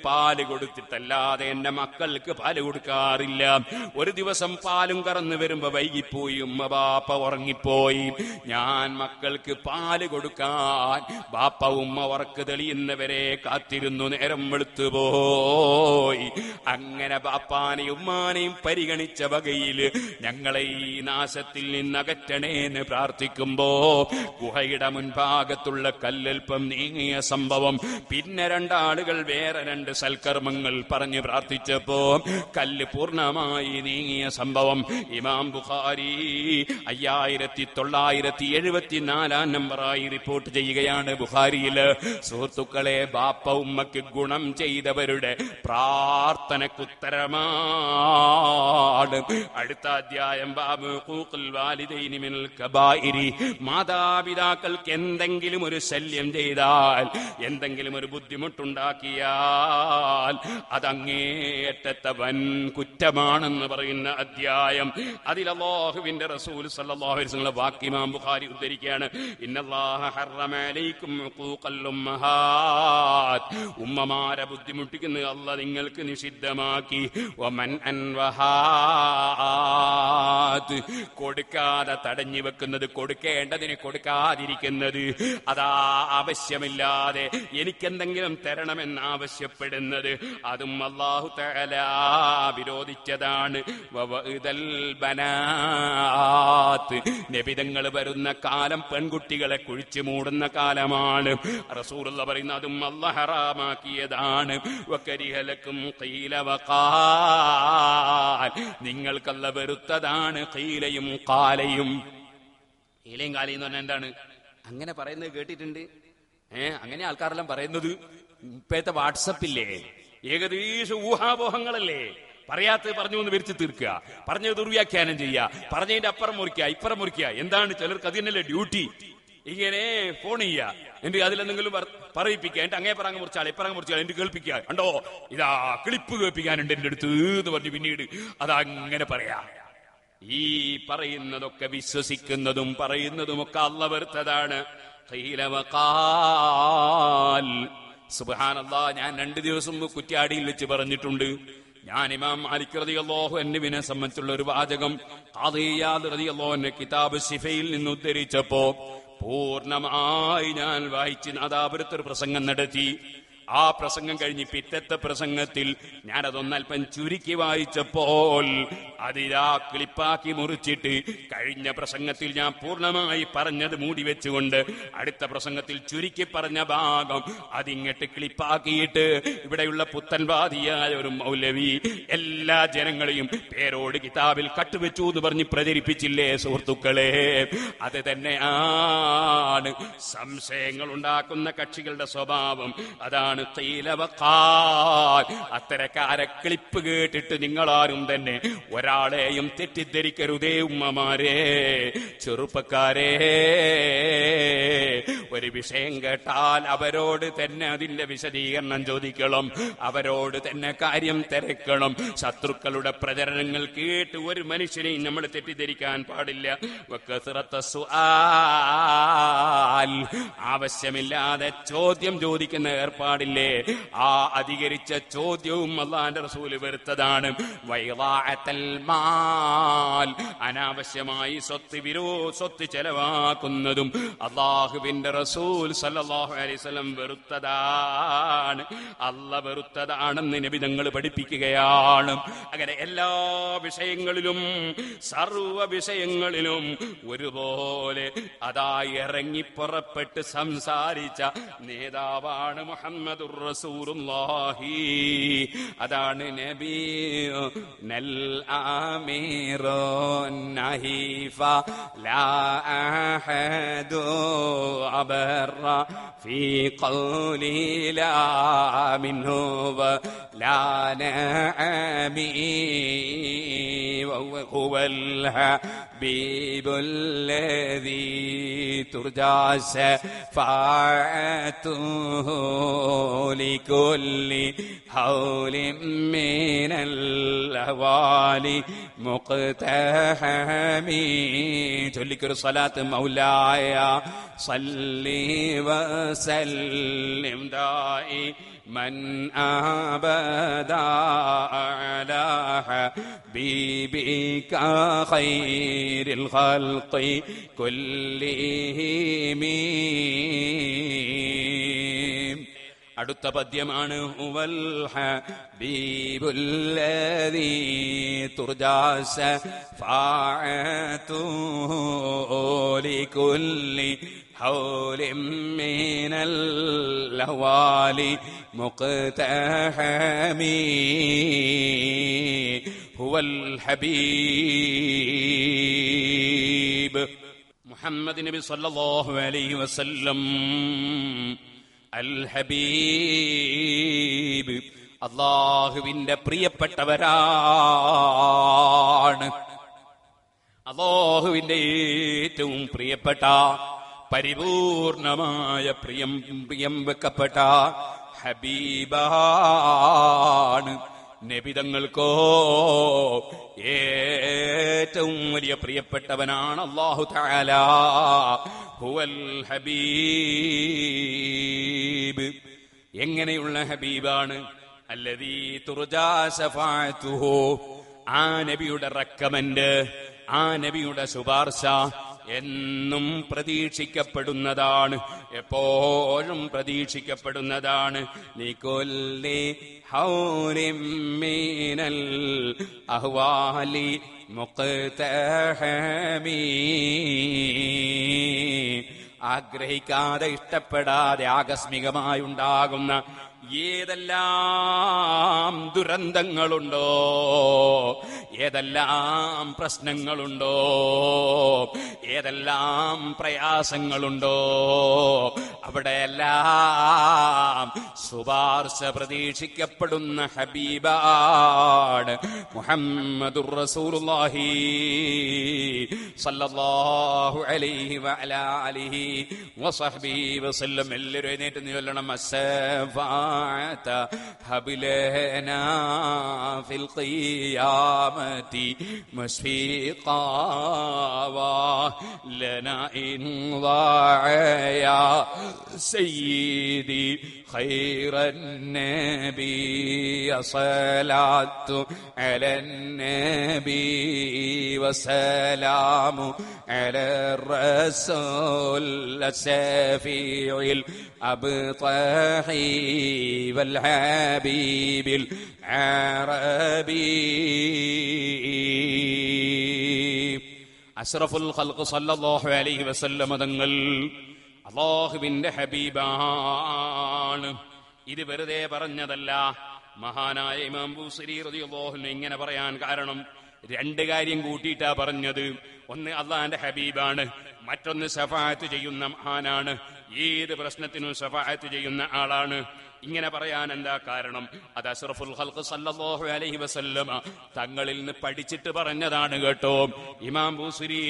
പാല് കൊടുത്തിട്ടല്ലാതെ എന്റെ മക്കൾക്ക് പാല് കൊടുക്കാറില്ല. ഒരു ദിവസം പാലും കറന്നു വരുമ്പോ വൈകിപ്പോയി, ഉമ്മ ബാപ്പ ഉറങ്ങിപ്പോയി. ഞാൻ മക്കൾക്ക് പാല് കൊടുക്കാൻ ബാപ്പ ഉമ്മ ഉറക്ക് തെളിയുന്നവരെ കാത്തിരുന്നു. നേരം വെളുത്തുപോയി. അങ്ങനെ ബാപ്പാനെയും ഉമ്മാനെയും പരിഗണിച്ച വകയിൽ ഞങ്ങളെ ഈ നാശത്തിൽ നിന്നകറ്റണേന്ന് പ്രാർത്ഥിക്കുമ്പോ ഗുഹയുടെ മുൻഭാഗത്തുള്ള കല്ലൽപ്പം നീങ്ങിയ സംഭവം. പിന്നെ 2 ആളുകൾ വേറെ 2 സൽക്കർമ്മങ്ങൾ പറഞ്ഞ് പ്രാർത്ഥിച്ചപ്പോ കല്ല് പൂർണ്ണമായി നീങ്ങിയ സംഭവം ഇമാം ബുഖാരി 5974 നമ്പറായി റിപ്പോർട്ട് ചെയ്യുകയാണ് ബുഖാരിയില്. സുഹൃത്തുക്കളെ, ബാപ്പ ഉമ്മക്ക് ഗുണം ചെയ്തവരുടെ പ്രാർത്ഥനക്കുത്തരമാണ്. അടുത്ത അധ്യായം ബാബു ഹുഖൂഖുൽ വാലിദൈനി മിനൽ കബായിരി. മാതാപിതാക്കൾക്ക് എന്തെങ്കിലും ഒരു ശല്യം ചെയ്താൽ, എന്തെങ്കിലും ഒരു ബുദ്ധിമുട്ടുണ്ടാക്കിയാൽ അതങ്ങേയറ്റത്തെ വൻ കുറ്റമാണെന്ന് പറയുന്ന അധ്യായം. അതിൽ അല്ലാഹുവിന്റെ റസൂൽ സല്ലല്ലാഹു അലൈഹി വസല്ലം വാക്യം ഇമാം ബുഖാരി ഉദ്ധരിക്കുകയാണ്, ഇന്നല്ലാഹ ഹറമ അലൈക്കും ഹുഖൂഖൽ ഉമ്മഹാത്ത്. ഉമ്മമാരെ ബുദ്ധിമുട്ടിക്കുന്നത് അല്ലാഹ് നിങ്ങൾക്ക് നിഷിദ്ധമാക്കി. വമൻ അൻവഹാത്ത്, കൊടുക്കാതെ തടഞ്ഞു വെക്കുന്നത്, കൊടുക്കേണ്ടതിന് കൊടുക്കാതിരിക്കുന്നത്, അതാ ആവശ്യമില്ലാതെ എനിക്കെന്തെങ്കിലും തരണമെന്ന് ആവശ്യപ്പെടുന്നത്, അതും അല്ലാഹു തആല വിരോധിച്ചതാണ്. വവഇദൽ ബനാത്ത്, നബിതങ്ങൾ വരുന്ന കാലം പെൺകുട്ടികളെ കുഴിച്ചു മൂടുന്ന കാലമാണ്. റസൂലുള്ളാഹി പറയുന്നത് അതും അല്ലാഹു ഹറാമാക്കിയതാണ്. വകരിഹലക്കും ഖീല വഖാൽ, നിങ്ങൾക്കല്ല വെറുത്തതാണ് ഖീലയും ഖാലയും. ഖീലയും ഖാലയും എന്ന് പറഞ്ഞാൽ എന്താണ്? അങ്ങനെ പറയുന്നത് കേട്ടിട്ടുണ്ട്. അങ്ങനെ ആൾക്കാരെല്ലാം പറയുന്നത്. ഇപ്പോഴത്തെ വാട്സപ്പില്ലേ, ഏകദേശം ഊഹാപോഹങ്ങളല്ലേ. പറയാത്തത് പറഞ്ഞു എന്ന് വിരിച്ചു തീർക്കുക, പറഞ്ഞത് ദുർവ്യാഖ്യാനം ചെയ്യുക, പറഞ്ഞതിന്റെ അപ്പുറം മുറിക്കുക ഇപ്പുറം മുറിക്കുക. എന്താണ് ചിലർക്ക് അതിനല്ലേ ഡ്യൂട്ടി. ഇങ്ങനെ ഫോൺ ചെയ്യുക, എന്നിട്ട് അതിലെന്തെങ്കിലും പറയിപ്പിക്കുക, എന്നിട്ട് അങ്ങേ പറങ്ങ് മുറിച്ചാൽ ഇപ്പറങ്ങ് മുറിച്ചാൽ എന്നിട്ട് കേൾപ്പിക്കുക. കണ്ടോ, ഇതാ ക്ലിപ്പ് കേൾപ്പിക്കാനുണ്ട് എന്റെ അടുത്ത് എന്ന് പറഞ്ഞു പിന്നീട് അതങ്ങനെ പറയാ. ഈ പറയുന്നതൊക്കെ വിശ്വസിക്കുന്നതും പറയുന്നതുമൊക്കെ അല്ലാഹു വെറുത്തതാണ്. സുബ്ഹാനല്ലാഹ്, ഞാൻ 2 ദിവസം മുമ്പ് കുറ്റ്യാടിയിൽ വെച്ച് പറഞ്ഞിട്ടുണ്ട്. ഞാൻ ഇമാം മാലിക് റളിയല്ലാഹു അൻഹുവിനെ സംബന്ധിച്ചുള്ള ഒരു വാചകം ഖാദി ഇയാദ് റളിയല്ലാഹു അൻഹു കിതാബ് ശിഫയിൽ നിന്ന് ഉദ്ധരിച്ചപ്പോ പൂർണ്ണമായി ഞാൻ വായിച്ച് നാദാപുരത്തൊരു പ്രസംഗം നടത്തി. ആ പ്രസംഗം കഴിഞ്ഞ് പിറ്റത്തെ പ്രസംഗത്തിൽ ഞാനതൊന്നൽപ്പം ചുരുക്കി വായിച്ചപ്പോൾ അതിലാ ക്ലിപ്പാക്കി മുറിച്ചിട്ട് കഴിഞ്ഞ പ്രസംഗത്തിൽ ഞാൻ പൂർണ്ണമായി പറഞ്ഞത് മൂടി വെച്ചുകൊണ്ട് അടുത്ത പ്രസംഗത്തിൽ ചുരുക്കി പറഞ്ഞ ഭാഗം അതിങ്ങട്ട് ക്ലിപ്പാക്കിയിട്ട് ഇവിടെയുള്ള പുത്തൻവാദിയായ ഒരു മൗലവി എല്ലാ ജനങ്ങളെയും പേരോട് കിതാബിൽ കട്ടുവെച്ചു എന്ന് പറഞ്ഞ് പ്രചരിപ്പിച്ചില്ലേ സുഹൃത്തുക്കളെ? അത് തന്നെയാണ് സംശയങ്ങൾ ഉണ്ടാക്കുന്ന കക്ഷികളുടെ സ്വഭാവം. അതാണ് അത്തരക്കാരെ ക്ലിപ്പ് കേട്ടിട്ട് നിങ്ങളാരും തന്നെ ഒരാളെയും തെറ്റിദ്ധരിക്കരുതേ ഉമ്മമാരെ, ചെറുപ്പക്കാരെ. ഒരു വിഷയം കേട്ടാൽ അവരോട് തന്നെ അതിന്റെ വിശദീകരണം ചോദിക്കണം, അവരോട് തന്നെ കാര്യം തിരക്കണം. ശത്രുക്കളുടെ പ്രചരണങ്ങൾ കേട്ട് ഒരു മനുഷ്യനെയും നമ്മൾ തെറ്റിദ്ധരിക്കാൻ പാടില്ല. ആവശ്യമില്ലാതെ ചോദ്യം ചോദിക്കുന്ന ഏർപ്പാടില്ലേ, ആ അധികരിച്ച ചോദ്യവും അല്ലാഹുവിന്റെ റസൂല് വെറുത്തതാണ്. വൈളാഅത്തൽ മാൽ, അനാവശ്യമായി സ്വത്ത് ചെലവാക്കുന്നതും അല്ലാഹുവിന്റെ റസൂൽ സല്ലല്ലാഹു അലൈഹി വസല്ലം വെറുത്തതാണ്. അല്ലാഹ് വെറുത്തതാണെന്ന് നബി തങ്ങൾ പഠിപ്പിക്കുകയാണ്. അങ്ങനെ എല്ലാ വിഷയങ്ങളിലും സർവ വിഷയങ്ങളിലും ഒരുപോലെ അതാ ഇറങ്ങി പുറപ്പെട്ട് സംസാരിച്ച നേതാവാണ് മുഹമ്മദുർ റസൂലുള്ളാഹി. അതാണ് നബി നൽ ആമീറുൻ നഹീഫ ലാ അഹദു അബറ ഫീ ഖൗലി ലാ മിൻഹു ലാ നഅമി വഹുവൽ ഹബീബുൽ ലദീ തുർജാ ശഫാഅതുഹു ലികുല്ലി ഹൗലിൻ മിനൽ അഹ്വാലി മുഖ്തഹമി. ചൊല്ലിക്കൊരു സ്വലാത്ത് മൗലായ സല്ലി വസല്ലിം ദായി മൻ അബദാ അലാ ഹബീബിക ഖൈറിൽ ഖൽഖി കുല്ലിഹിം. അടുത്ത പദ്യമാണ് ഹുവൽ ഹബീബുൽ ലദീ തുർജാ ശഫാഅതുഹു ലികുല്ലി ഹൗലിൻ മിനൽ അഹ്വാലി മുഖ്തഹമി. ഹുവൽ ഹബീബ് മുഹമ്മദ് നബി സല്ലല്ലാഹു അലൈഹി വസല്ലം അൽ ഹബീബ്, അല്ലാഹുവിന്റെ പ്രിയപ്പെട്ടവരാണ്. അല്ലാഹുവിന്റെ ഏറ്റവും പ്രിയപ്പെട്ട പരിപൂർണമായ പ്രിയം വെക്കപ്പെട്ട ഹബീബാണ്. നബിതങ്ങൾക്കോ ഏറ്റവും വലിയ പ്രിയപ്പെട്ടവനാണ് അല്ലാഹു തആല. ഹുവൽ ഹബീബ്, എങ്ങനെയുള്ള ഹബീബാണ്? അല്ലദീ തുർജാ ശഫാഅതുഹു, ആ നബിയുടെ റെക്കമെന്റ്, ആ നബിയുടെ ശുപാർശ എന്നും പ്രതീക്ഷിക്കപ്പെടുന്നതാണ്, എപ്പോഴും പ്രതീക്ഷിക്കപ്പെടുന്നതാണ്. ലികുല്ലി ഹൗലിൻ മിനൽ അഹ്വാലി മുഖ്തഹമി. ആഗ്രഹിക്കാതെ ഇഷ്ടപ്പെടാതെ ആകസ്മികമായി ഉണ്ടാകുന്ന ഏതെല്ലാം ദുരന്തങ്ങളുണ്ടോ, ഏതെല്ലാം പ്രശ്നങ്ങളുണ്ടോ, ഏതെല്ലാം പ്രയാസങ്ങളുണ്ടോ, അവിടെയെല്ലാം ശുപാർശ പ്രതീക്ഷിക്കപ്പെടുന്ന ഹബീബാണ് മുഹമ്മദുർ റസൂലുള്ളാഹി സല്ലല്ലാഹു അലൈഹി വഅലാ അലിഹി വസഹ്ബിഹി വസല്ലം. എല്ലാവരും എഴുന്നേറ്റ് ചൊല്ലണം അസ്സഫാഅത ഹബിലനാ ഫിൽ ഖിയാമത്തി മുസ്ഫീഖാ ലനാ ഇൻ ضاعيا سيدي خير النبي صلاة على النبي وسلام على الرسول الشفيع الأبطحي والحبيب العربي. അഷ്റഫുൽ ഖൽഖ് സല്ലല്ലാഹു അലൈഹി വസല്ലം തങ്ങൾ അല്ലാഹുവിന്റെ ഹബീബാണ്. ഇത് വെറുതെ പറഞ്ഞതല്ല. മഹാനായ ഇമാം ബൂസരി റളിയല്ലാഹു അൻഹു ഇങ്ങനെ പറയാൻ കാരണം രണ്ട് കാര്യം കൂട്ടിയിട്ടാ പറഞ്ഞത്. ഒന്ന് അല്ലാഹുവിന്റെ ഹബീബാണ്, മറ്റൊന്ന് ശഫാഅത്ത് ചെയ്യുന്ന മഹാനാണ്. ഏത് പ്രശ്നത്തിനും ശഫാഅത്ത് ചെയ്യുന്ന ആളാണ്. ഇങ്ങനെ പറയാൻ എന്താ കാരണം? അത് അഷ്റഫുൽ ഖൽഖ് സല്ലല്ലാഹു അലൈഹി വസല്ലമ തങ്ങളിൽ നിന്ന് പഠിച്ചിട്ട് പറഞ്ഞതാണ് കേട്ടോ. ഇമാം ബൂസിരി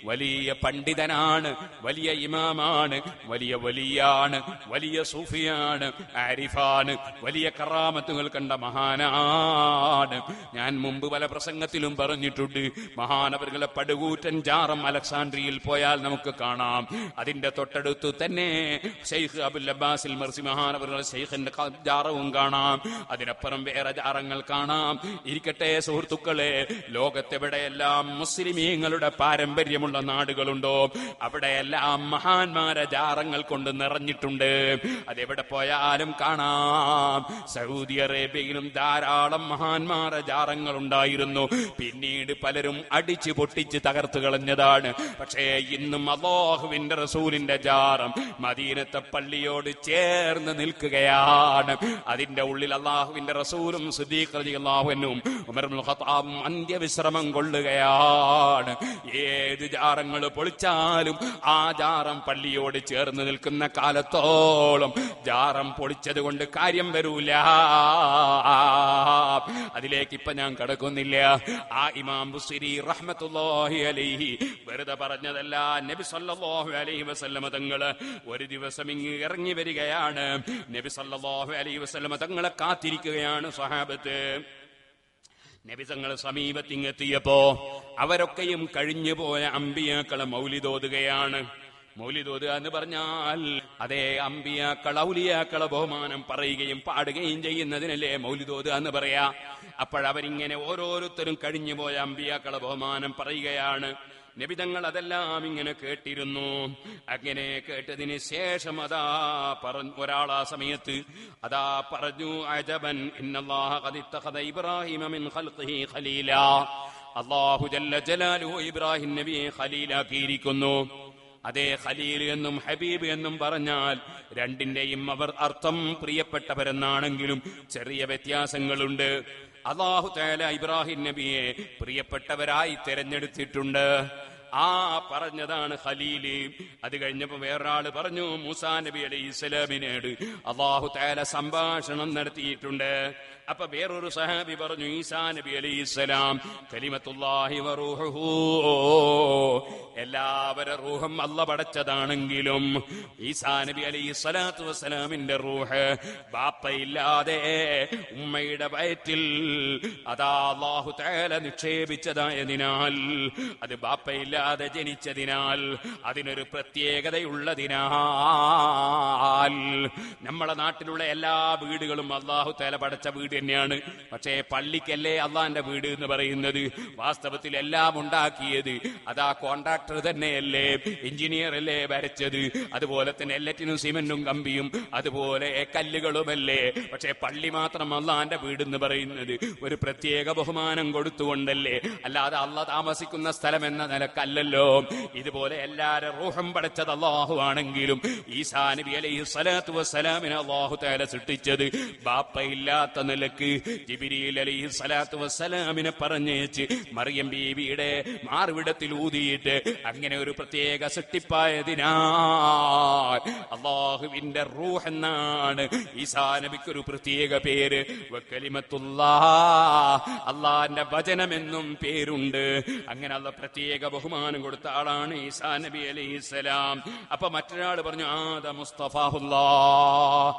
വലിയ പണ്ഡിതനാണ്, വലിയ ഇമാമാണ്, വലിയ വലിയാണ്, വലിയ സൂഫിയാണ്, ആരിഫാണ്, വലിയ കറാമത്തുകൾ കണ്ട മഹാനാണ്. ഞാൻ മുമ്പ് പല പ്രസംഗത്തിലും പറഞ്ഞിട്ടുണ്ട്, മഹാനവറുകളെ പടുകൂറ്റൻ ജാറം അലക്സാണ്ട്രിയയിൽ പോയാൽ നമുക്ക് കാണാം. അതിന്റെ തൊട്ടടുത്ത് തന്നെ ശൈഖ് അബുൽ അബ്ബാസിൽ മർസി മഹാനവറുകളെ ശൈഖിന്റെ ജാറവും കാണാം. അതിനപ്പുറം വേറെ ജാറങ്ങൾ കാണാം. ഇരിക്കട്ടെ സുഹൃത്തുക്കളെ, ലോകത്തെവിടെയെല്ലാം മുസ്ലിമീങ്ങളുടെ പാരമ്പര്യമുള്ള നാടുകളുണ്ടോ അവിടെയെല്ലാം മഹാന്മാരെ ജാറങ്ങൾ കൊണ്ട് നിറഞ്ഞിട്ടുണ്ട്. അതെവിടെ പോയാലും കാണാം. സൗദി അറേബ്യയിലും ധാരാളം മഹാന്മാരെ ജാറങ്ങൾ ഉണ്ടായിരുന്നു. പിന്നീട് പലരും അടിച്ചു പൊട്ടിച്ച് തകർത്തു കളഞ്ഞതാണ്. പക്ഷേ ഇന്നും അല്ലാഹുവിന്റെ റസൂലിന്റെ ജാറം മദീനത്തെ പള്ളിയോട് ചേർന്ന് നിൽക്കുകയാണ്. അതിന്റെ ഉള്ളിൽ അല്ലാഹുവിന്റെ റസൂലും സിദ്ദീഖ് റളിയല്ലാഹു അൻഹും ഉമർ ഇബ്നുൽ ഖത്താബും അന്ത്യവിശ്രമം കൊള്ളുകയാണ്. ഏത് ജാറങ്ങൾ പൊളിച്ചാലും ആ ജാറം പള്ളിയോട് ചേർന്ന് നിൽക്കുന്ന കാലത്തോളം ജാറം പൊളിച്ചത് കൊണ്ട് കാര്യം വരൂല. അതിലേക്ക് ഇപ്പൊ ഞാൻ കടക്കുന്നില്ല. ആ ഇമാം ബുസ്രി റഹ്മത്തുള്ളാഹി അലൈഹി വെറുതെ പറഞ്ഞതല്ല. നബി സല്ലല്ലാഹു അലൈഹി വസല്ലമ തങ്ങള് ഒരു ദിവസം ഇങ്ങ് ഇറങ്ങി വരികയാണ്. നബി സല്ലല്ലാഹു അലൈഹി വസല്ലമ തങ്ങളെ കാത്തിരിക്കുകയാണ് സ്വഹാബത്ത്. നബി തങ്ങൾ സമീപത്തിങ്ങെത്തിയപ്പോ അവരൊക്കെയും കഴിഞ്ഞുപോയ അമ്പിയാക്കളെ മൗലിദോതുകയാണ്. മൗലിദോദുക എന്ന് പറഞ്ഞാൽ അതേ അമ്പിയാക്കൾ ഔലിയാക്കളെ ബഹുമാനം പറയുകയും പാടുകയും ചെയ്യുന്നതിനല്ലേ മൗലിദോദുക എന്ന് പറയാ. അപ്പോഴവരിങ്ങനെ ഓരോരുത്തരും കഴിഞ്ഞുപോയ അമ്പിയാക്കളെ ബഹുമാനം പറയുകയാണ്. നബിതങ്ങൾ അതെല്ലാം ഇങ്ങനെ കേട്ടിരുന്നു. അങ്ങനെ കേട്ടതിന് ശേഷം അതാ പറഞ്ഞു ഒരാൾ ആ സമയത്ത് അതാ പറഞ്ഞു, അജബൻ ഇന്നല്ലാഹ ഖദ് ഇത്തഖദ ഇബ്രാഹിമ മിൻ ഖൽഖിഹി ഖലീലാ. അല്ലാഹു ജല്ല ജലാലുഹു ഇബ്രാഹിം നബിയെ ഖലീലാക്കിയിരിക്കുന്നു. അതേ ഖലീൽ എന്നും ഹബീബ് എന്നും പറഞ്ഞാൽ രണ്ടിന്റെയും അവർ അർത്ഥം പ്രിയപ്പെട്ടവരെന്നാണെങ്കിലും ചെറിയ വ്യത്യാസങ്ങളുണ്ട്. അല്ലാഹു തആല ഇബ്രാഹിം നബിയെ പ്രിയപ്പെട്ടവരായി തെരഞ്ഞെടുത്തിട്ടുണ്ട്. ആ പറഞ്ഞതാണ് ഖലീല്. അത് കഴിഞ്ഞപ്പോ വേറൊരാള് പറഞ്ഞു, മൂസാ നബി അലൈഹിസ്സലാമിനോട് അല്ലാഹു തആല സംഭാഷണം നടത്തിയിട്ടുണ്ട്. അപ്പൊ വേറൊരു സഹാബി പറഞ്ഞു, ഈസാ നബി അലൈഹിസ്സലാം കലിമത്തുല്ലാഹി വറൂഹുഹു, എല്ലാവരുടെ റൂഹും അല്ലാഹ് പടച്ചതാണെങ്കിലും ഈസാ നബി അലൈഹിസ്സലാത്തു വസ്സലാമിന്റെ റൂഹ് ബാപ്പയില്ലാതെ ഉമ്മയുടെ വയറ്റിൽ അതാ അല്ലാഹു തആല നിക്ഷേപിച്ചതായതിനാൽ, അത് ബാപ്പയില്ലാതെ ജനിച്ചതിനാൽ, അതിനൊരു പ്രത്യേകതയുള്ളതിനാൽ നമ്മളെ നാട്ടിലുള്ള എല്ലാ വീടുകളും അല്ലാഹു തആല പടച്ച വീട് തന്നെയാണ്. പക്ഷേ പള്ളിക്കല്ലേ അള്ളാന്റെ വീട് എന്ന് പറയുന്നത്? വാസ്തവത്തിൽ എല്ലാം ഉണ്ടാക്കിയത് അതാ കോൺട്രാക്ടർ തന്നെയല്ലേ, എഞ്ചിനീയർ അല്ലേ വരച്ചത്? അതുപോലെ തന്നെ എല്ലാറ്റിനും സിമന്റും കമ്പിയും അതുപോലെ കല്ലുകളുമല്ലേ. പക്ഷേ പള്ളി മാത്രം അള്ളാന്റെ വീട് എന്ന് പറയുന്നത് ഒരു പ്രത്യേക ബഹുമാനം കൊടുത്തുകൊണ്ടല്ലേ, അല്ലാതെ അള്ളാഹ് താമസിക്കുന്ന സ്ഥലം എന്ന നിലക്കല്ലല്ലോ. ഇതുപോലെ എല്ലാരും റൂഹം പടച്ചത് അല്ലാഹു ആണെങ്കിലും ഈസാ നബി അലൈഹിസ്സലാത്തു വസ്സലാമിനെ അല്ലാഹു തആല സൃഷ്ടിച്ചത് ബാപ്പയില്ലാത്ത നിലക്ക് ജിബ്രീൽ അലൈഹിസ്സലാത്തു വസ്സലാമിനെ പറഞ്ഞേച്ച് മറിയം ബീവിയുടെ മാർവിടത്തിൽ ഊതിയിട്ട് അങ്ങനെ ഒരു പ്രത്യേക സൃഷ്ടിപ്പായതിനാൽ അല്ലാഹുവിന്റെ റൂഹ് എന്നാണ് ഈസാ നബിക്ക് ഒരു പ്രത്യേക പേര്. വകലിമത്തുല്ലാഹ്, അല്ലാഹുവിന്റെ വചനമെന്നും പേരുണ്ട്. അങ്ങനെ അല്ലാഹ് പ്രത്യേക ബഹുമാനം കൊടുത്ത ആളാണ് ഈസാ നബി അലൈഹിസ്സലാം. അപ്പൊ മറ്റൊരാൾ പറഞ്ഞു, ആദ മുസ്തഫാഹുല്ലാഹ്,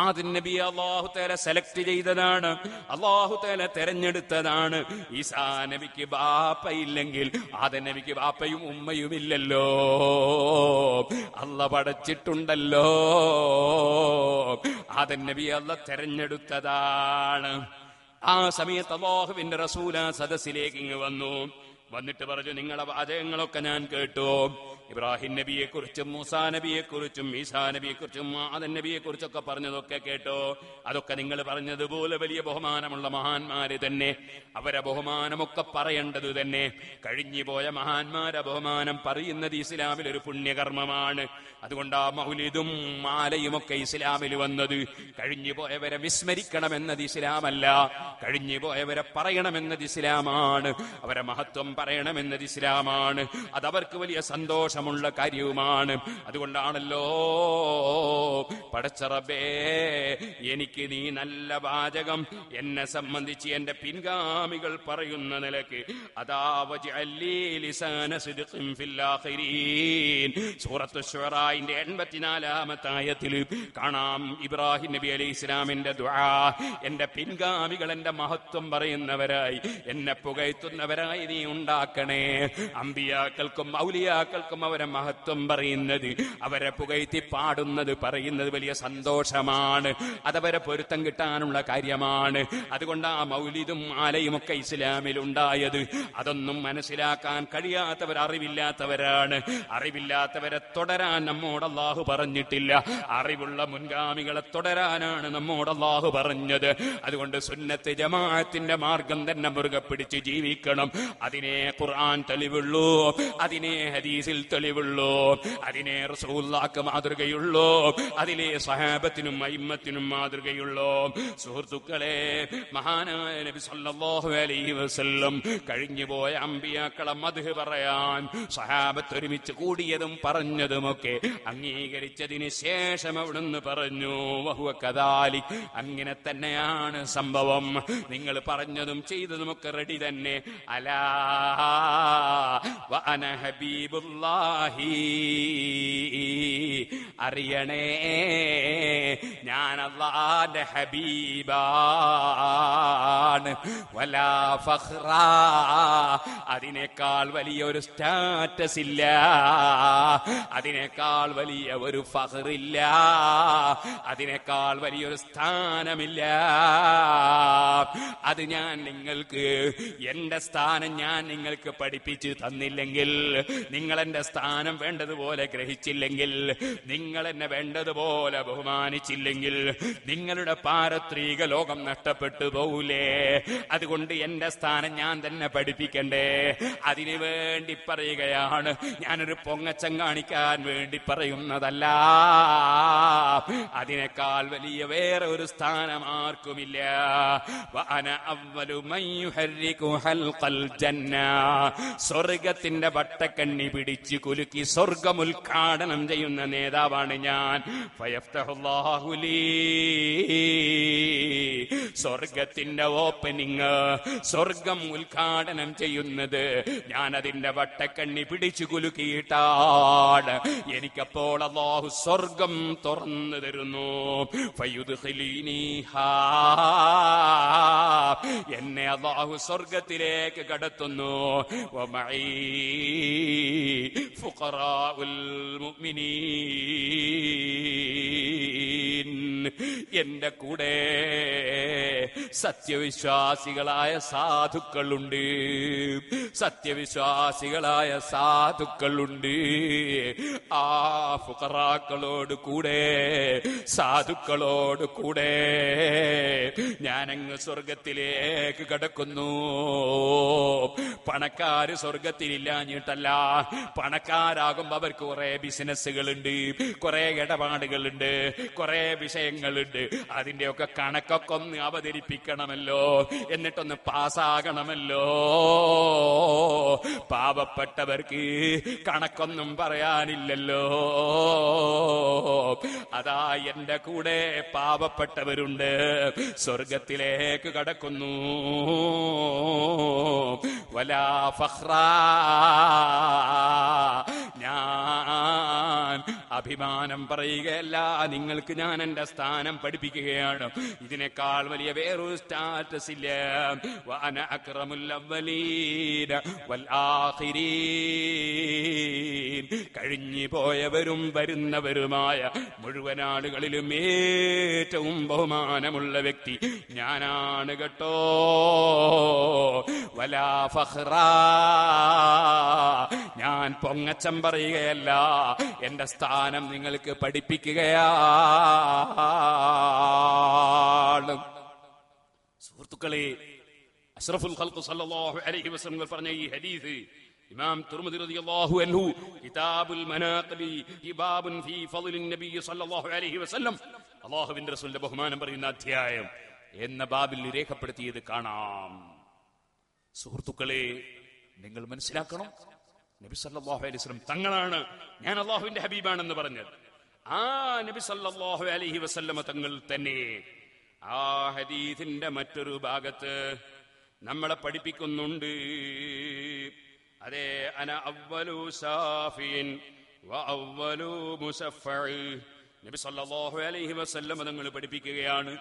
ആദം നബി അല്ലാഹു തആല സെലക്ട് ചെയ്തതാണ്, അല്ലാഹു തആല തെരഞ്ഞെടുത്തതാണ്. ഈസാ നബിക്ക് ബാപ്പയില്ലെങ്കിൽ ആദം നബിക്ക് ബാപ്പയും ഉമ്മയും ഇല്ലല്ലോ, അല്ലാഹ് പടച്ചിട്ടുണ്ടല്ലോ. ആദം നബി അല്ലാഹ് തെരഞ്ഞെടുത്തതാണ്. ആ സമയത്ത് അല്ലാഹുവിന്റെ റസൂൽ ആ സദസ്സിലേക്ക് ഇങ്ങ് വന്നിട്ട് പറഞ്ഞു, നിങ്ങളെ വാചകങ്ങളൊക്കെ ഞാൻ കേട്ടു. ഇബ്രാഹിം നബിയെ കുറിച്ചും മൂസാ നബിയെ കുറിച്ചും ഈസാ നബിയെ കുറിച്ചും ആദം നബിയെ കുറിച്ചൊക്കെ പറഞ്ഞതൊക്കെ കേട്ടോ. അതൊക്കെ നിങ്ങൾ പറഞ്ഞതുപോലെ വലിയ ബഹുമാനമുള്ള മഹാന്മാര് തന്നെ. അവരെ ബഹുമാനമൊക്കെ പറയേണ്ടത് തന്നെ. കഴിഞ്ഞുപോയ മഹാന്മാരെ ബഹുമാനം പറയുന്നത് ഇസ്ലാമിൽ ഒരു പുണ്യകർമ്മമാണ്. അതുകൊണ്ട് ആ മൗലിദും മാലയുമൊക്കെ ഇസ്ലാമിൽ വന്നത് കഴിഞ്ഞുപോയവരെ വിസ്മരിക്കണമെന്നത് ഇസ്ലാമല്ല, കഴിഞ്ഞുപോയവരെ പറയണമെന്നത് ഇസ്ലാമാണ്. അവരെ മഹത്വം പറയണമെന്നത് ഇസ്ലാമാണ്. അതവർക്ക് വലിയ സന്തോഷം സന്തോഷമുള്ള കാര്യവുമാണ്. അതുകൊണ്ടാണല്ലോ പടച്ച റബ്ബേ എനിക്ക് നീ നല്ല വാചകം എന്നെ സംബന്ധിച്ച് എന്റെ പിൻഗാമികൾ പറയുന്ന നിലക്ക് അതാ വജ്അലി ലിസാന സിദ്ഖിൻ ഫിൽ ആഖിരീൻ സൂറത്തു ശുഅറാന്റെ 84-ാമത്തെ ആയത്തിൽ കാണാം ഇബ്രാഹിം നബി അലൈഹിസ്സലാമിന്റെ ദുആ. എന്റെ പിൻഗാമികൾ എന്റെ മഹത്വം പറയുന്നവരായി എന്നെ പുകഴ്ത്തുന്നവരായി നീ ഉണ്ടാക്കണേ. അമ്പിയാക്കൾക്കും ഔലിയാക്കൾക്കും അവരെ മഹത്വം പറയുന്നത്, അവരെ പുകഴ്ത്തി പാടുന്നത്, പറയുന്നത് വലിയ സന്തോഷമാണ്. അതവരെ പൊരുത്തം കിട്ടാനുള്ള കാര്യമാണ്. അതുകൊണ്ട് ആ മൗലിദും ആലയും ഒക്കെ ഇസ്ലാമിൽ ഉണ്ടായത്. അതൊന്നും മനസ്സിലാക്കാൻ കഴിയാത്തവർ അറിവില്ലാത്തവരാണ്. അറിവില്ലാത്തവരെ തുടരാൻ നമ്മോട് അല്ലാഹു പറഞ്ഞിട്ടില്ല. അറിവുള്ള മുൻഗാമികളെ തുടരാനാണ് നമ്മോട് അല്ലാഹു പറഞ്ഞത്. അതുകൊണ്ട് സുന്നത്ത് ജമാഅത്തിന്റെ മാർഗം തന്നെ മുറുകെ പിടിച്ച് ജീവിക്കണം. അതിനെ ഖുർആൻ തെളിവുള്ളൂ, അതിനെ ഹദീസിൽ തെളിവുള്ളൂ, അതിനെ റസൂലുള്ളാഹിക്ക് മാതൃകയുള്ളൂ, അതിലെ സഹാബത്തിനും അയിമ്മത്തിനും മാതൃകയുള്ളൂ. സുഹൃത്തുക്കളെ, മഹാനായ നബി സല്ലല്ലാഹു അലൈഹി വസല്ലം കഴിഞ്ഞുപോയ അമ്പിയാക്കളെ മദ്ഹ് പറയാൻ സഹാബത്ത് ഒരുമിച്ച് കൂടിയതും പറഞ്ഞതുമൊക്കെ അംഗീകരിച്ചതിന് ശേഷം അവിടുന്ന് പറഞ്ഞു വഹുവ കദാലിക്, അങ്ങനെ തന്നെയാണ് സംഭവം. നിങ്ങൾ പറഞ്ഞതും ചെയ്തതുമൊക്കെ റെഡി തന്നെ. അലാ വഅന ഹബീബുല്ലാഹി, അറിയണേ ഞാൻ അല്ലാഹുവിന്റെ ഹബീബാണ്. വലാ ഫഖ്റ, അതിനേക്കാൾ വലിയൊരു സ്റ്റാറ്റസ് ഇല്ല, അതിനേക്കാൾ വലിയ ഒരു ഫഖറില്ല, അതിനേക്കാൾ വലിയൊരു സ്ഥാനമില്ല. അത് ഞാൻ നിങ്ങൾക്ക്, എന്റെ സ്ഥാനം ഞാൻ നിങ്ങൾക്ക് പഠിപ്പിച്ച് തന്നില്ലെങ്കിൽ, നിങ്ങൾ എന്റെ സ്ഥാനം വേണ്ടതുപോലെ ഗ്രഹിച്ചില്ലെങ്കിൽ, നിങ്ങൾ എന്നെ വേണ്ടതുപോലെ ബഹുമാനിച്ചില്ലെങ്കിൽ നിങ്ങളുടെ പാരത്രിക ലോകം നഷ്ടപ്പെട്ടു പോകൂലേ? അതുകൊണ്ട് എന്റെ സ്ഥാനം ഞാൻ തന്നെ പഠിപ്പിക്കണ്ടേ? അതിനു വേണ്ടി പറയുകയാണ്. ഞാനൊരു പൊങ്ങച്ചം കാണിക്കാൻ വേണ്ടി പറയുന്നതല്ല. അതിനേക്കാൾ വലിയ വേറെ ഒരു സ്ഥാനം ആർക്കുമില്ല. വഅന അവ്വലു മൻ യുഹർരികു ഹൽഖൽ ജന്ന, സ്വർഗത്തിന്റെ വട്ടക്കണ്ണി പിടിച്ച് കുലുക്കി സ്വർഗം ഉദ്ഘാടനം ചെയ്യുന്ന നേതാവാണ് ഞാൻ. ഫയഫ്തഹുല്ലാഹു ലീ, സ്വർഗത്തിന്റെ ഓപ്പനിങ്, സ്വർഗം ഉദ്ഘാടനം ചെയ്യുന്നത് ഞാൻ അതിന്റെ വട്ടക്കണ്ണി പിടിച്ചു കുലുക്കിയിട്ടാണ്. എനിക്കപ്പോൾ അല്ലാഹു സ്വർഗം തുറന്നു തരുന്നു. ഫയുദ്ഖിലീനിഹാ, എന്നെ അല്ലാഹു സ്വർഗത്തിലേക്ക് കടത്തുന്നു. വമഈ ഫുഖറാഉൽ മുഅ്മിനീൻ, എന്റെ കൂടെ സത്യവിശ്വാസികളായ സാധുക്കളുണ്ട്, സത്യവിശ്വാസികളായ സാധുക്കളുണ്ട്. ആ ഫുഖറാക്കളോട് കൂടെ, സാധുക്കളോട് കൂടെ ഞാനങ്ങ് സ്വർഗത്തിലേക്ക് കടക്കുന്നു. പണക്കാര് സ്വർഗത്തിലില്ലാഞ്ഞിട്ടല്ല, പണക്കാരാകുമ്പോ അവർക്ക് കുറെ ബിസിനസ്സുകളുണ്ട്, കുറെ ഇടപാടുകളുണ്ട്, കുറെ വിഷയങ്ങളുണ്ട്. അതിന്റെയൊക്കെ കണക്കൊക്കെ ഒന്ന് അവതരിപ്പിക്കണമല്ലോ, എന്നിട്ടൊന്ന് പാസ്സാകണമല്ലോ. പാവപ്പെട്ടവർക്ക് കണക്കൊന്നും പറയാനില്ലല്ലോ. അതാ എന്റെ കൂടെ പാവപ്പെട്ടവരുണ്ട്, സ്വർഗത്തിലേക്ക് കടക്കുന്നു. വലാ ഫഖ്റ, ഞാൻ അഭിമാനം പറയുകയല്ല, നിങ്ങൾക്ക് ഞാൻ എന്റെ സ്ഥാനം പഠിപ്പിക്കുകയാണ്. ഇതിനേക്കാൾ വലിയ വേറൊരു സ്റ്റാറ്റസ് ഇല്ല. വഅന അക്റമുൽ അവ്വലീന വൽ ആഖിരീൻ, കഴിഞ്ഞു പോയവരും വരുന്നവരുമായ മുഴുവൻ ആളുകളിലും ഏറ്റവും ബഹുമാനമുള്ള വ്യക്തി ഞാനാണ് കേട്ടോ. വലാ ഫഖ്റ, ഞാൻ പൊങ്ങച്ചം പറയുകയല്ല, എന്റെ സ്ഥാനം നിങ്ങൾക്ക് പഠിപ്പിക്കുകയാണ്. സുഹൃത്തുക്കളെ, അഷ്റഫുൽ ഖൽഖ് സല്ലല്ലാഹു അലൈഹി വസല്ലം പറഞ്ഞ ഈ ഹദീസ് ഇമാം തുർമുദി റളിയല്ലാഹു അൻഹു കിതാബുൽ മനാഖിബി ബാബുൻ ഫീ ഫളിൻ നബി സല്ലല്ലാഹു അലൈഹി വസല്ലം, അല്ലാഹുവിന്റെ റസൂലിന്റെ ബഹുമാനം പറയുന്ന അധ്യായം എന്ന ബാബിൽ രേഖപ്പെടുത്തിയത് കാണാം. സുഹൃത്തുക്കളെ, നിങ്ങൾ മനസ്സിലാക്കണം, നബി സല്ലല്ലാഹു അലൈഹി വസല്ലം തങ്ങളാണ് ഞാൻ അള്ളാഹുവിന്റെ ഹബീബാണെന്ന് പറഞ്ഞത്. ആ നബി സല്ലല്ലാഹു അലൈഹി വസല്ലമ തങ്ങൾ തന്നെ ആ ഹദീസിന്റെ മറ്റൊരു ഭാഗത്ത് നമ്മളെ പഠിപ്പിക്കുന്നുണ്ട്. അതെ, അന അവ്വലു സാഫിൻ വ അവ്വലു മുസഫ്ഫഇ. നബി സല്ലല്ലാഹു അലൈഹി വസല്ലമ തങ്ങൾ പഠിപ്പിക്കുകയാണ്,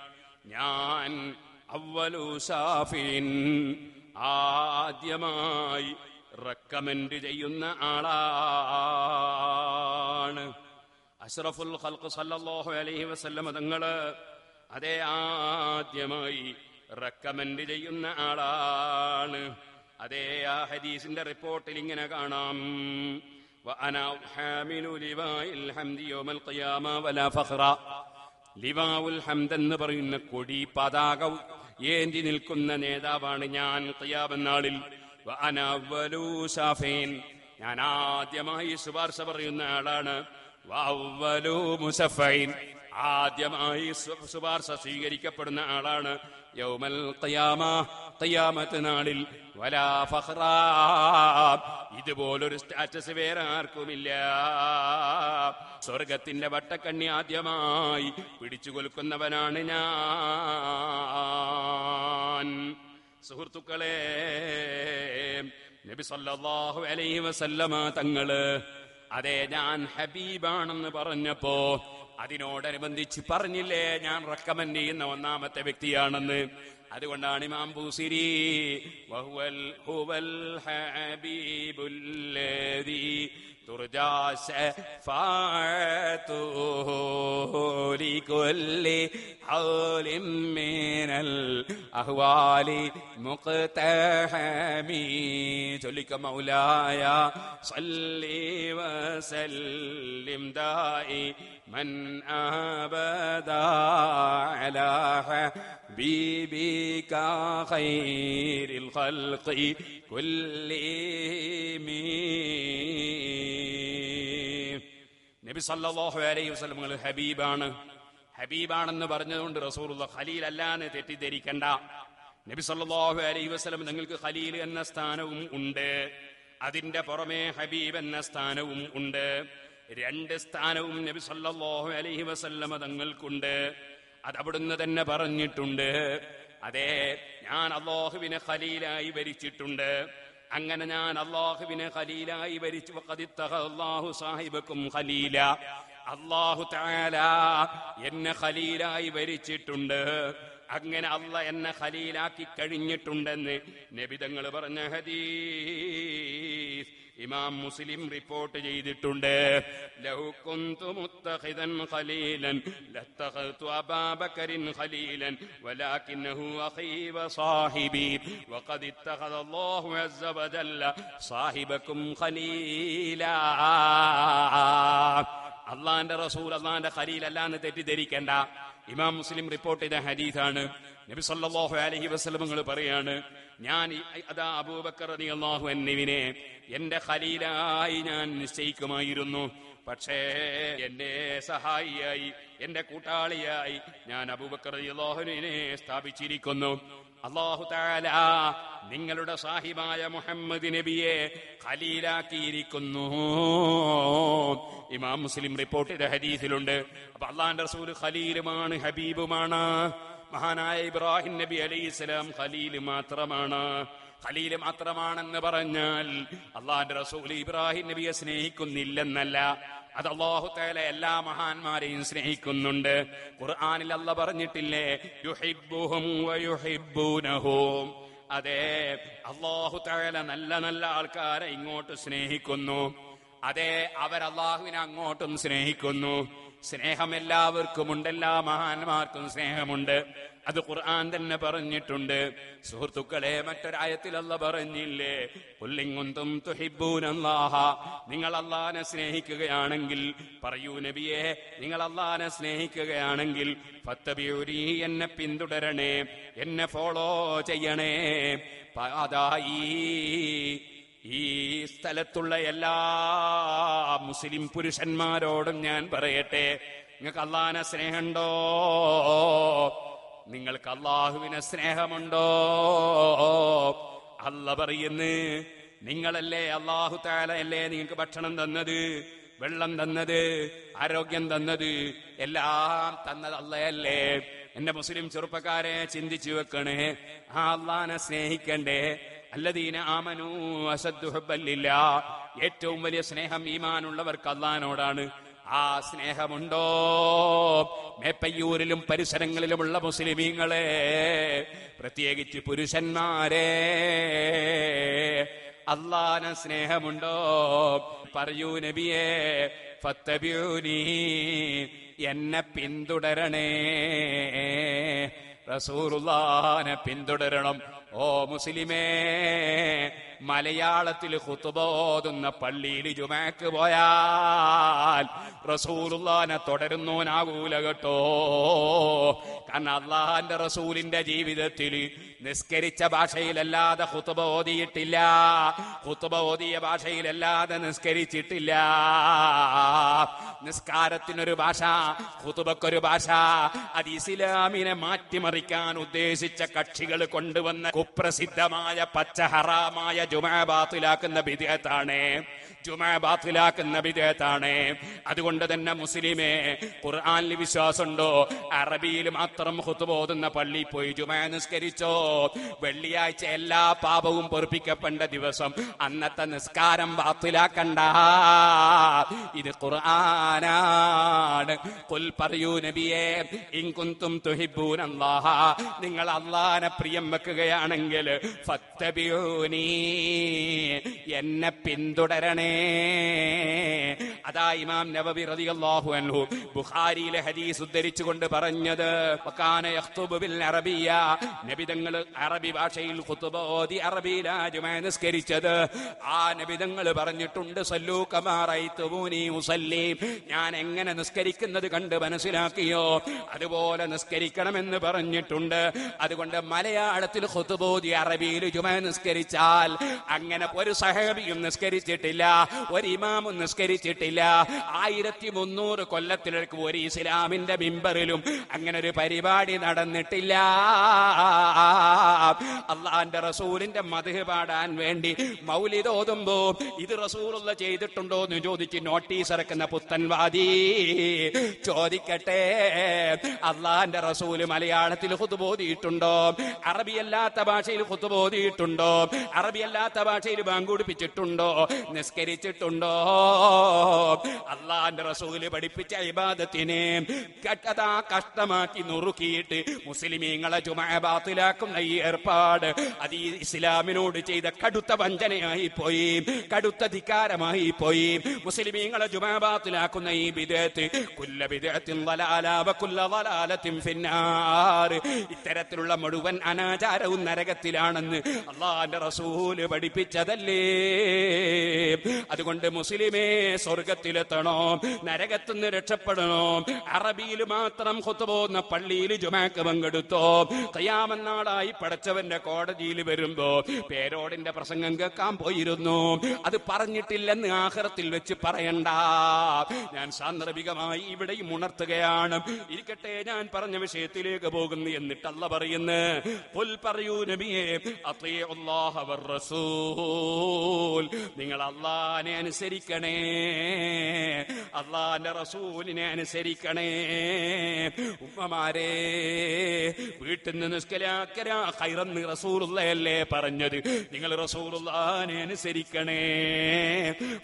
ഞാൻ അവ്വലു സാഫിൻ, ആദ്യമായി റെക്കമെൻഡ് ചെയ്യുന്ന ആളാണ്. അഷ്റഫുൽ ഖൽഖ് സല്ലല്ലാഹു അലൈഹി വസല്ലമ തങ്ങള് അതേ ആദ്യമായി റെക്കമെൻഡ് ചെയ്യുന്ന ആളാണ്. അതേ, ആ ഹദീസിന്റെ റിപ്പോർട്ടിൽ ഇങ്ങനെ കാണാം, വഅനാ ഹാമിലു ലിവാഇൽ ഹംദി യൗമൽ ഖിയാമ വലാ ഫഖ്റ. ലിവാഉൽ ഹംദ് എന്ന് പറയുന്ന കൊടി പതാക ഏന്തി നിൽക്കുന്ന നേതാവാണ് ഞാൻ ഖിയാമത്ത് നാളിൽ. വഅനാ അവ്വലു ശാഫീൻ, ഞാൻ ആദ്യമായി ശുപാർശ പറയുന്ന ആളാണ്. വഅവ്വലു മുസഫ്ഫഈൻ, ആദ്യമായി ശുപാർശ സ്വീകരിക്കപ്പെടുന്ന ആളാണ്. യൗമൽ ഖിയാമ, ഖിയാമത്ത് നാളിൽ. വലാ ഫഖ്റ, ഇതുപോലൊരു സ്റ്റാറ്റസ് വേറെ ആർക്കുമില്ല. സ്വർഗത്തിന്റെ വട്ടക്കണ്ണി ആദ്യമായി പിടിച്ചു കൊൽക്കുന്നവനാണ് ഞാൻ. സുഹൃത്തുക്കളെ, നബി സല്ലല്ലാഹു അലൈഹി വസല്ലമ തങ്ങള് അതെ ഞാൻ ഹബീബാണെന്ന് പറഞ്ഞപ്പോ അതിനോടനുബന്ധിച്ച് പറഞ്ഞില്ലേ ഞാൻ റെക്കമെൻഡ് ചെയ്യുന്ന ഒന്നാമത്തെ വ്യക്തിയാണെന്ന്. അതുകൊണ്ടാണ് ഇമാം ബൂസിരി വഹുവൽ ഹുവൽ ഹബീബുല്ലദീ തുർജാ ശഫാഅതുഹു ലികുല്ലി ഹൗലിൻ മിനൽ അഹ്വാലി മുഖ്തഹമി. ചൊല്ലിക്ക മൗലായ സല്ലി വസല്ലിം ദായിമൻ അബദാ അലാ ഹബീബിക ഖൈറിൽ ഖൽഖി കുല്ലിഹിം. നബി സല്ലല്ലാഹു അലൈഹി വസല്ലം ഹബീബാണ്. ഹബീബാണെന്ന് പറഞ്ഞതുകൊണ്ട് റസൂലുള്ള ഖലീൽ അല്ലാന്ന് തെറ്റിദ്ധരിക്കണ്ട. നബി സല്ലല്ലാഹു അലൈഹി വസല്ലം നിങ്ങൾക്ക് ഖലീൽ എന്ന സ്ഥാനവും ഉണ്ട്, അതിന്റെ പുറമെ ഹബീബ് എന്ന സ്ഥാനവും ഉണ്ട്. രണ്ട് സ്ഥാനവും നബി സല്ലല്ലാഹു അലൈഹി വസല്ലം തങ്ങൾക്കുണ്ട്. അത് അവിടുന്ന് തന്നെ പറഞ്ഞിട്ടുണ്ട്. അതെ, ഞാൻ അല്ലാഹുവിനെ ഖലീലായി ഭരിച്ചിട്ടുണ്ട്. അങ്ങനെ ഞാൻ അല്ലാഹുവിനെ ഖലീലായി ഭരിച്ചു. വഖദിത്തഖല്ലാഹു സാഹിബക്കും ഖലീല, അല്ലാഹു തആല എന്നെ ഖലീലായി ഭരിച്ചിട്ടുണ്ട്. അങ്ങനെ അല്ല എന്നെ ഖലീലാക്കി കഴിഞ്ഞിട്ടുണ്ടെന്ന് നബി തങ്ങൾ പറഞ്ഞ ഹദീസ് ഇമാം മുസ്ലിം റിപ്പോർട്ട് ചെയ്തിട്ടുണ്ട്. ലൗ കുന്തു മുത്തഖിദൻ ഖലീലൻ ലത്തഖതു അബൂബക്കറിൻ ഖലീലൻ വലാകിന്നഹു അഖീ വസാഹിബി വഖദ് ഇത്തഖദ അല്ലാഹു അസ്സ വജല്ല സാഹിബക്കും ഖലീലാ. അള്ളാന്റെ റസൂൽ അള്ളാന്റെ ഖലീൽ അല്ലാന്ന് തെറ്റിദ്ധരിക്കേണ്ട. ഇമാം മുസ്ലിം റിപ്പോർട്ട് ചെയ്ത ഹദീസാണ്. നബി സല്ലല്ലാഹു അലൈഹി വസല്ലം പറയാണ്, ഞാൻ അതാ അബൂബക്കർ റളിയല്ലാഹു അൻഹുവിനെ എന്റെ ഖലീലായി ഞാൻ നിശ്ചയിക്കുമായിരുന്നു. പക്ഷേ എന്റെ സഹായിയായി എന്റെ കൂട്ടാളിയായി ഞാൻ അബൂബക്കർ റളിയല്ലാഹു അൻഹുവിനെ സ്ഥാപിച്ചിരിക്കുന്നു. അല്ലാഹു തആല നിങ്ങളുടെ സാഹിബായ മുഹമ്മദ് നബിയെ ഖലീലാക്കിയിരിക്കുന്നു. ഇമാം മുസ്ലിം റിപ്പോർട്ട് ചെയ്ത ഹദീസിലുണ്ട്. അപ്പൊ അല്ലാഹുവിന്റെ റസൂൽ ഖലീലുമാണ്, ഹബീബുമാണ്. മഹാനായ ഇബ്രാഹിം നബി അലൈഹിസ്സലാം ഖലീൽ മാത്രമാണ്. ഖലീൽ മാത്രമാണെന്ന് പറഞ്ഞാൽ അല്ലാഹുവിന്റെ റസൂൽ ഇബ്രാഹിം നബിയെ സ്നേഹിക്കുന്നില്ലെന്നല്ല, അത് അല്ലാഹു തആല എല്ലാ മഹാന്മാരെയും സ്നേഹിക്കുന്നുണ്ട്. ഖുർആനിൽ അല്ലാഹ് പറഞ്ഞിട്ടില്ലേ, യുഹിബ്ബുഹും വയുഹിബ്ബൂനഹും. അതെ, അല്ലാഹു തആല നല്ല നല്ല ആൾക്കാരെ ഇങ്ങോട്ട് സ്നേഹിക്കുന്നു. അതെ, അവരല്ലാഹുവിനെ അങ്ങോട്ടും സ്നേഹിക്കുന്നു. സ്നേഹം എല്ലാവർക്കുമുണ്ട്, എല്ലാ മഹാന്മാർക്കും സ്നേഹമുണ്ട്. അത് ഖുർആൻ തന്നെ പറഞ്ഞിട്ടുണ്ട്. സുഹൃത്തുക്കളെ, മറ്റൊരായത്തിൽ അല്ലാഹ് പറഞ്ഞില്ലേ, ഖുൽ ഇൻ കുന്തും തുഹിബ്ബൂനല്ലാഹ, നിങ്ങൾ അല്ലാഹനെ സ്നേഹിക്കുകയാണെങ്കിൽ പറയൂ നബിയെ, നിങ്ങൾ അല്ലാഹനെ സ്നേഹിക്കുകയാണെങ്കിൽ ഫത്തബിഉനി, എന്നെ പിന്തുടരണേ, എന്നെ ഫോളോ ചെയ്യണേ. അതായി ഈ സ്ഥലത്തുള്ള എല്ലാ മുസ്ലിം പുരുഷന്മാരോടും ഞാൻ പറയട്ടെ, നിങ്ങൾക്ക് അല്ലാഹനെ സ്നേഹമുണ്ടോ? നിങ്ങൾക്ക് അല്ലാഹുവിനെ സ്നേഹമുണ്ടോ? അല്ലാഹ് പറയുന്നു, നിങ്ങളല്ലേ, അല്ലാഹു തആല അല്ലേ നിങ്ങൾക്ക് ഭക്ഷണം തന്നത്, വെള്ളം തന്നത്, ആരോഗ്യം തന്നത്, എല്ലാം തന്നത് അള്ളയല്ലേ? എന്റെ മുസ്ലിം ചെറുപ്പക്കാരെ ചിന്തിച്ചു വെക്കണേ, ആ അള്ളാനെ സ്നേഹിക്കണ്ടേ? അല്ലദീന ആമനൂ അശദ്ദു ഹുബ്ബൻ ലില്ലാഹ്, ഏറ്റവും വലിയ സ്നേഹം ഈമാനുള്ളവർക്ക് അള്ളാനോടാണ്. ആ സ്നേഹമുണ്ടോ മേപ്പയ്യൂരിലും പരിസരങ്ങളിലുമുള്ള മുസ്ലിമീങ്ങളെ, പ്രത്യേകിച്ച് പുരുഷന്മാരെ? അള്ളാനെ സ്നേഹമുണ്ടോ? പറയൂ നബിയേ, ഫത്തബിഊനി, എന്നെ പിന്തുടരണേ. റസൂലുള്ളാഹിനെ പിന്തുടരണം. ഓ മുസ്ലിമേ, മലയാളത്തിൽ ഖുതുബ ഓതുന്ന പള്ളിയിൽ ജുമഅക്ക് പോയാൽ റസൂലുള്ളാഹിനെ തുടരുന്നോനാകൂല കേട്ടോ. കാരണം അള്ളാഹുവിന്റെ റസൂലിന്റെ ജീവിതത്തിൽ നിസ്കരിച്ച ഭാഷയിലല്ലാതെ ഖുതുബ ഓതിയിട്ടില്ല, ഖുതുബ ഓതിയ ഭാഷയിലല്ലാതെ നിസ്കരിച്ചിട്ടില്ല. നിസ്കാരത്തിനൊരു ഭാഷ, ഖുതുബക്കൊരു ഭാഷ. അത് ഇസ്ലാമിനെ മാറ്റിമറിക്കാൻ ഉദ്ദേശിച്ച കക്ഷികൾ കൊണ്ടുവന്ന കുപ്രസിദ്ധമായ പച്ച ഹറാമായ ജുമുഅ ബാത്തിലാക്കുന്ന ബിദ്അത്താണ്, ജുമുഅ ബാത്തിലാക്കുന്ന ബിദ്അത്താണ്. അതുകൊണ്ട് തന്നെ മുസ്ലിമേ, ഖുർആനിൽ വിശ്വാസമുണ്ടോ? അറബിയിൽ മാത്രം ഖുതുബ ഓതുന്ന പള്ളിയിൽ പോയി ജുമുഅ നിസ്കരിച്ചോ? വെള്ളിയാഴ്ച എല്ലാ പാപവും പൊറുപ്പിക്കപ്പെട്ട ദിവസം അന്നത്തെ നിസ്കാരം ബാത്തിലാക്കണ്ട. ഇത് ഖുർആനാണ്. ഖുൽ പറയൂ നബിയേ, ഇൻ കുൻതും തുഹിബ്ബൂനല്ലാഹ, നിങ്ങൾ അല്ലാഹനെ പ്രിയം വെക്കുകയാണെങ്കിൽ ഫത്തബിഊനി, എന്നെ പിന്തുടരണേ. അതാ ഇമാം നവവി റളിയല്ലാഹു അൻഹു ബുഖാരിയിലെ ഹദീസ് ഉദ്ധരിച്ചുകൊണ്ട് പറഞ്ഞത്, വകാന യഖ്തുബു ബിൽ അറബിയ്യ, നബി തങ്ങൾ അറബി ഭാഷയിൽ ഖുതുബ ഓതി അറബിയിലാ ജുമുഅ നിസ്കരിച്ചത്. ആ നബി തങ്ങൾ പറഞ്ഞിട്ടുണ്ട്, സല്ലൂ കമാ റഅയ്തുമൂനി ഉസല്ലി, ഞാൻ എങ്ങനെ നിസ്കരിക്കുന്നത് കണ്ട് മനസ്സിലാക്കിയോ അതുപോലെ നിസ്കരിക്കണമെന്ന് പറഞ്ഞിട്ടുണ്ട്. അതുകൊണ്ട് മലയാളത്തിൽ ഖുതുബ ഓതി അറബിയിൽ ജുമുഅ നിസ്കരിച്ചാൽ അങ്ങനെ ഒരു സഹാബിയും നിസ്കരിച്ചിട്ടില്ല, ഒരു ഇമാമും നിസ്കരിച്ചിട്ടില്ല. 1300 കൊല്ലത്തിലേക്ക് ഒരു ഇസ്ലാമിന്റെ മിമ്പറിലും അങ്ങനെ ഒരു പരിപാടി നടന്നിട്ടില്ല. അള്ളാന്റെ റസൂലിന്റെ മദ്ഹ് പാടാൻ വേണ്ടി മൗലിദ് ഓതുമ്പോ ഇത് റസൂലുള്ള ചെയ്തിട്ടുണ്ടോ എന്ന് ചോദിച്ച് നോട്ടീസ് ഇറക്കുന്ന പുത്തൻവാദി ചോദിക്കട്ടെ, അള്ളാന്റെ റസൂല് മലയാളത്തിൽ ഖുതുബ ഓതിയിട്ടുണ്ടോ? അറബിയല്ലാത്ത ഭാഷയിൽ ഖുതുബ ഓതിയിട്ടുണ്ടോ? അറബിയല്ലാത്ത ഭാഷയിൽ ബാങ്ക് കുടിപ്പിച്ചിട്ടുണ്ടോ? നിസ്കരിച്ചിട്ടുണ്ടോ? അള്ളാന്റെ റസൂല് പഠിപ്പിച്ച ഇബാദത്തിനെ കഷ്ടമാക്കി നുറുക്കിയിട്ട് മുസ്ലിമീങ്ങളെ ജുമുഅ ബാത്തിലാക്കുന്ന ഈ ഏർപ്പാട്, അത് ഈ ഇസ്ലാമിനോട് ചെയ്ത കടുത്ത വഞ്ചനയായി പോയി, കടുത്ത ധിക്കാരമായി പോയി. മുസ്ലിമീങ്ങളെ ജുമുഅ ബാത്തിലാക്കുന്ന ഈ ബിദ്അത്ത്, കുല്ല ബിദ്അത്തിൻ ളലാല വ കുല്ല ളലാലത്തിൻ ഫിന്നാർ, ഇത്തരത്തിലുള്ള മുഴുവൻ അനാചാരവും നരകത്തിലാണെന്ന് അല്ലാഹുവിന്റെ റസൂല് പഠിപ്പിച്ചതല്ലേ. അതുകൊണ്ട് മുസ്ലിമേ, സ്വർഗത്തിലെത്തണോ, നരകത്തുനിന്ന് രക്ഷപ്പെടണോ, അറബിയിൽ മാത്രം ഖുതുബ ഓതുന്ന പള്ളിയിൽ ജുമുഅക്ക് പങ്കെടുത്തോ, ഖിയാമത്ത് നാളായി പടച്ചവന്റെ കോടതിയിൽ വരുമ്പോ പേരോടിന്റെ പ്രസംഗം കേൾക്കാൻ പോയിരുന്നു, അത് പറഞ്ഞിട്ടില്ലെന്ന് ആഖിറത്തിൽ വെച്ച് പറയണ്ട. ഞാൻ സാന്ദർഭികമായി ഇവിടെയും ഉണർത്തുകയാണ്. ഇരിക്കട്ടെ, ഞാൻ പറഞ്ഞ വിഷയത്തിലേക്ക് പോകുന്നു. എന്നിട്ട് അല്ലാഹ് പറയുന്നു, ഖുൽ പറയൂ നബിയേ, അത്തീഉല്ലാഹ വർ റസൂൽ, നിങ്ങൾ അല്ലാഹനെ അനുസരിക്കണേ, അല്ലാഹുവിന്റെ റസൂലിനെ അനുസരിക്കണേ. ഉമ്മമാരെ, വീട്ടിൽ നിന്ന് നിസ്കരിക്കരാ ഖൈറെന്ന് റസൂലുള്ളാഹല്ലേ പറഞ്ഞത്. നിങ്ങൾ റസൂലുള്ളാഹിനെ അനുസരിക്കണേ.